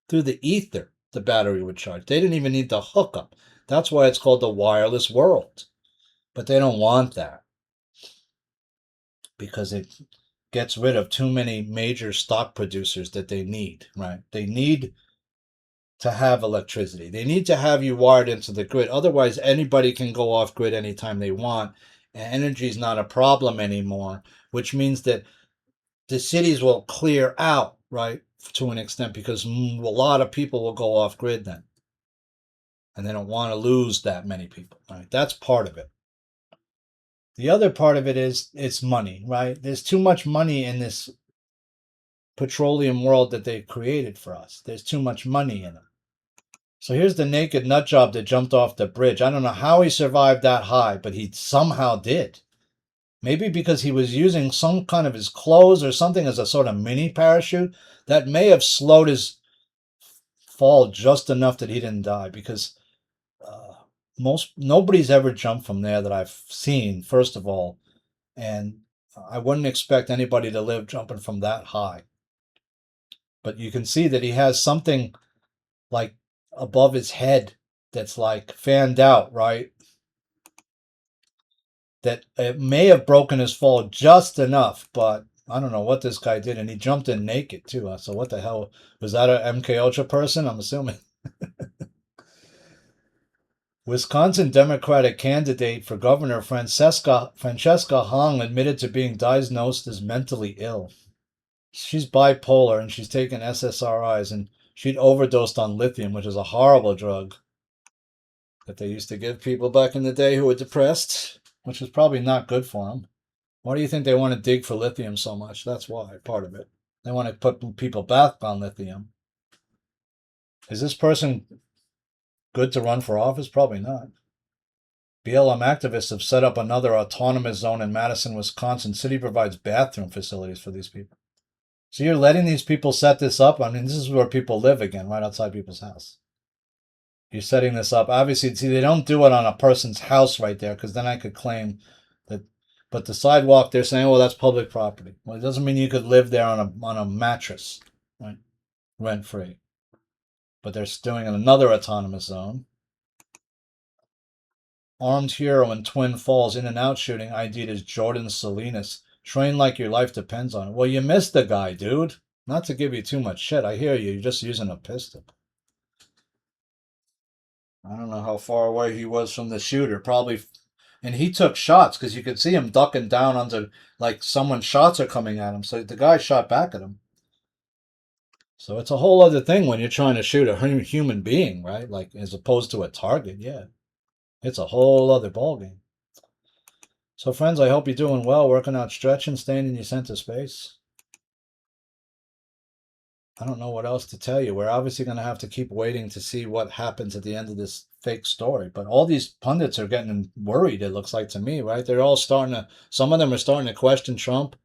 Through the ether, the battery would charge. They didn't even need the hookup. That's why it's called the wireless world. But they don't want that because it gets rid of too many major stock producers that they need, right? They need to have electricity. They need to have you wired into the grid. Otherwise, anybody can go off grid anytime they want. And energy is not a problem anymore, which means that the cities will clear out, right, to an extent, because a lot of people will go off grid then. And they don't want to lose that many people, right? That's part of it. The other part of it is it's money, right? There's too much money in this petroleum world that they created for us. There's too much money in it. So here's the naked nut job that jumped off the bridge. I don't know how he survived that high, but he somehow did. Maybe because he was using some kind of his clothes or something as a sort of mini parachute that may have slowed his fall just enough that he didn't die, because nobody's ever jumped from there that I've seen, first of all, and I wouldn't expect anybody to live jumping from that high. But you can see that he has something like above his head that's like fanned out, right? That it may have broken his fall just enough, but I don't know what this guy did, and he jumped in naked too. So what the hell was that? A MK Ultra person? I'm assuming. Wisconsin Democratic candidate for governor Francesca Hong admitted to being diagnosed as mentally ill. She's bipolar and she's taken SSRIs, and she'd overdosed on lithium, which is a horrible drug that they used to give people back in the day who were depressed, which was probably not good for them. Why do you think they want to dig for lithium so much? That's why, part of it. They want to put people back on lithium. Is this person good to run for office? Probably not. BLM activists have set up another autonomous zone in Madison, Wisconsin. City provides bathroom facilities for these people. So you're letting these people set this up? I mean, this is where people live again, right outside people's house. You're setting this up. Obviously, see, they don't do it on a person's house right there, because then I could claim that. But the sidewalk, they're saying, well, that's public property. Well, it doesn't mean you could live there on a mattress, right? Rent free. But they're doing another autonomous zone. Armed hero in Twin Falls In-N-Out shooting ID'd as Jordan Salinas. Train like your life depends on it. Well, you missed the guy, dude. Not to give you too much shit. I hear you. You're just using a pistol. I don't know how far away he was from the shooter. Probably, and he took shots because you could see him ducking down under like someone's shots are coming at him. So the guy shot back at him. So it's a whole other thing when you're trying to shoot a human being, right? Like as opposed to a target. Yeah, it's a whole other ballgame. So friends, I hope you're doing well, working out, stretching, staying in your center space. I don't know what else to tell you. We're obviously going to have to keep waiting to see what happens at the end of this fake story. But all these pundits are getting worried, it looks like to me, right? They're all starting to, some of them are starting to question Trump.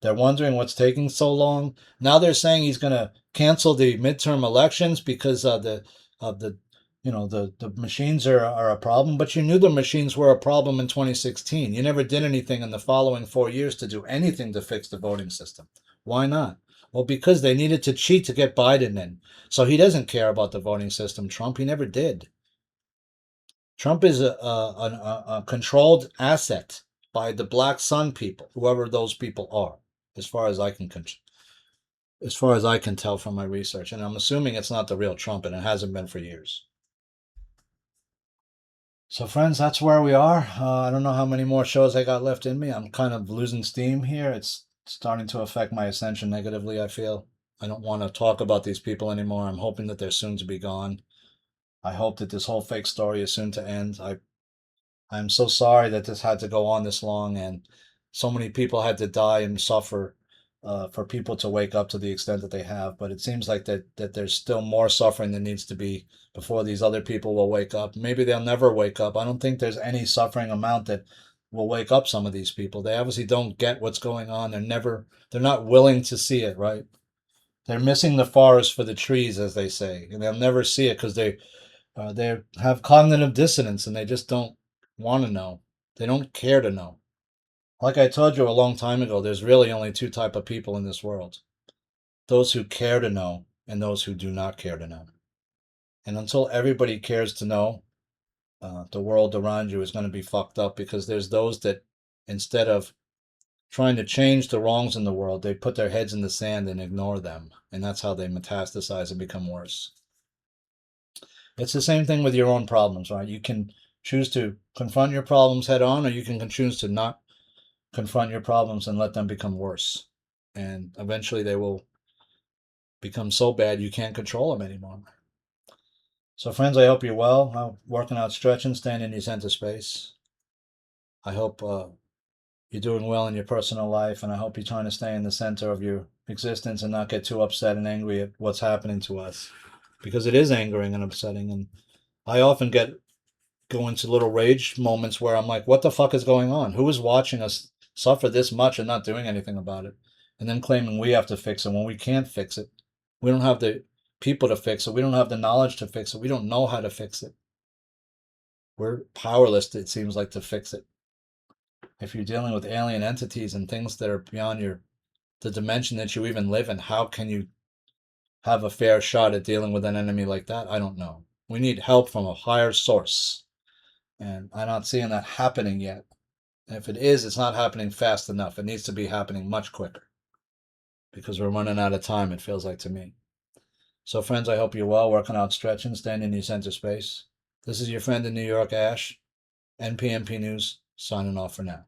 They're wondering what's taking so long. Now they're saying he's going to cancel the midterm elections because of the the machines are a problem. But you knew the machines were a problem in 2016. You never did anything in the following 4 years to do anything to fix the voting system. Why not? Well, because they needed to cheat to get Biden in. So he doesn't care about the voting system, Trump. He never did. Trump is a controlled asset by the Black Sun people, whoever those people are, as far as I can as far as I can tell from my research. And I'm assuming it's not the real Trump, and it hasn't been for years. So, friends, that's where we are. I don't know how many more shows I got left in me. I'm kind of losing steam here. It's starting to affect my ascension negatively, I feel. I don't want to talk about these people anymore. I'm hoping that they're soon to be gone. I hope that this whole fake story is soon to end. I'm so sorry that this had to go on this long and so many people had to die and suffer for people to wake up to the extent that they have. But it seems like that there's still more suffering that needs to be before these other people will wake up. Maybe they'll never wake up. I don't think there's any suffering amount that will wake up some of these people. They obviously don't get what's going on. They're not willing to see it, right? They're missing the forest for the trees, as they say, and they'll never see it because they have cognitive dissonance and they just don't want to know. They don't care to know. Like I told you a long time ago, there's really only two type of people in this world: those who care to know and those who do not care to know. And until everybody cares to know, the world around you is going to be fucked up because there's those that, instead of trying to change the wrongs in the world, they put their heads in the sand and ignore them. And that's how they metastasize and become worse. It's the same thing with your own problems, right? You can choose to confront your problems head on, or you can choose to not confront your problems and let them become worse. And eventually they will become so bad you can't control them anymore. So, friends, I hope you're well. I'm working out, stretching, staying in your center space. I hope you're doing well in your personal life, and I hope you're trying to stay in the center of your existence and not get too upset and angry at what's happening to us, because it is angering and upsetting. And I often go into little rage moments where I'm like, what the fuck is going on? Who is watching us suffer this much and not doing anything about it? And then claiming we have to fix it when we can't fix it. We don't have the people to fix it. We don't have the knowledge to fix it. We don't know how to fix it. We're powerless, it seems like, to fix it. If you're dealing with alien entities and things that are beyond the dimension that you even live in, how can you have a fair shot at dealing with an enemy like that? I don't know. We need help from a higher source. And I'm not seeing that happening yet. And if it is, it's not happening fast enough. It needs to be happening much quicker because we're running out of time, it feels like to me. So, friends, I hope you're well, working out, stretching, staying in your center space. This is your friend in New York, Ash, NPMP News, signing off for now.